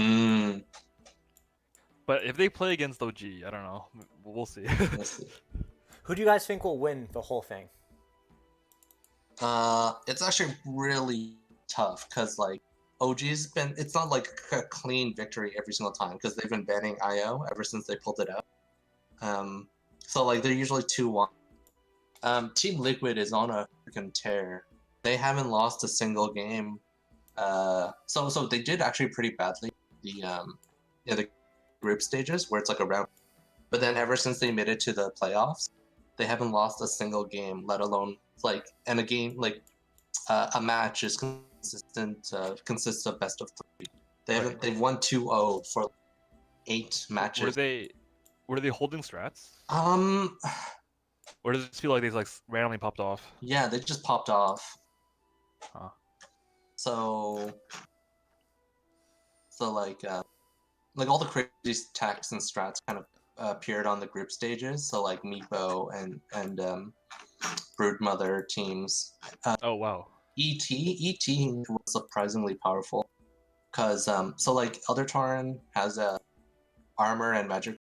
But if they play against OG, I don't know. We'll see. Let's see. Who do you guys think will win the whole thing? It's actually really tough because like OG's been. It's not like a clean victory every single time because they've been banning IO ever since they pulled it out. So like they're usually 2-1. Team Liquid is on a freaking tear. They haven't lost a single game. So they did actually pretty badly the group stages where it's like a round. But then ever since they made it to the playoffs, they haven't lost a single game, let alone like and a game like a match is consists of best of 3. They've won 2-0 for 8 matches. Were they holding strats? Um Or does it just feel like they like randomly popped off? yeah, they just popped off. Huh. So like all the crazy tactics and strats kind of appeared on the group stages. So like Meepo and Broodmother teams. Oh wow. ET was surprisingly powerful because so like Elder Tauren has a armor and magic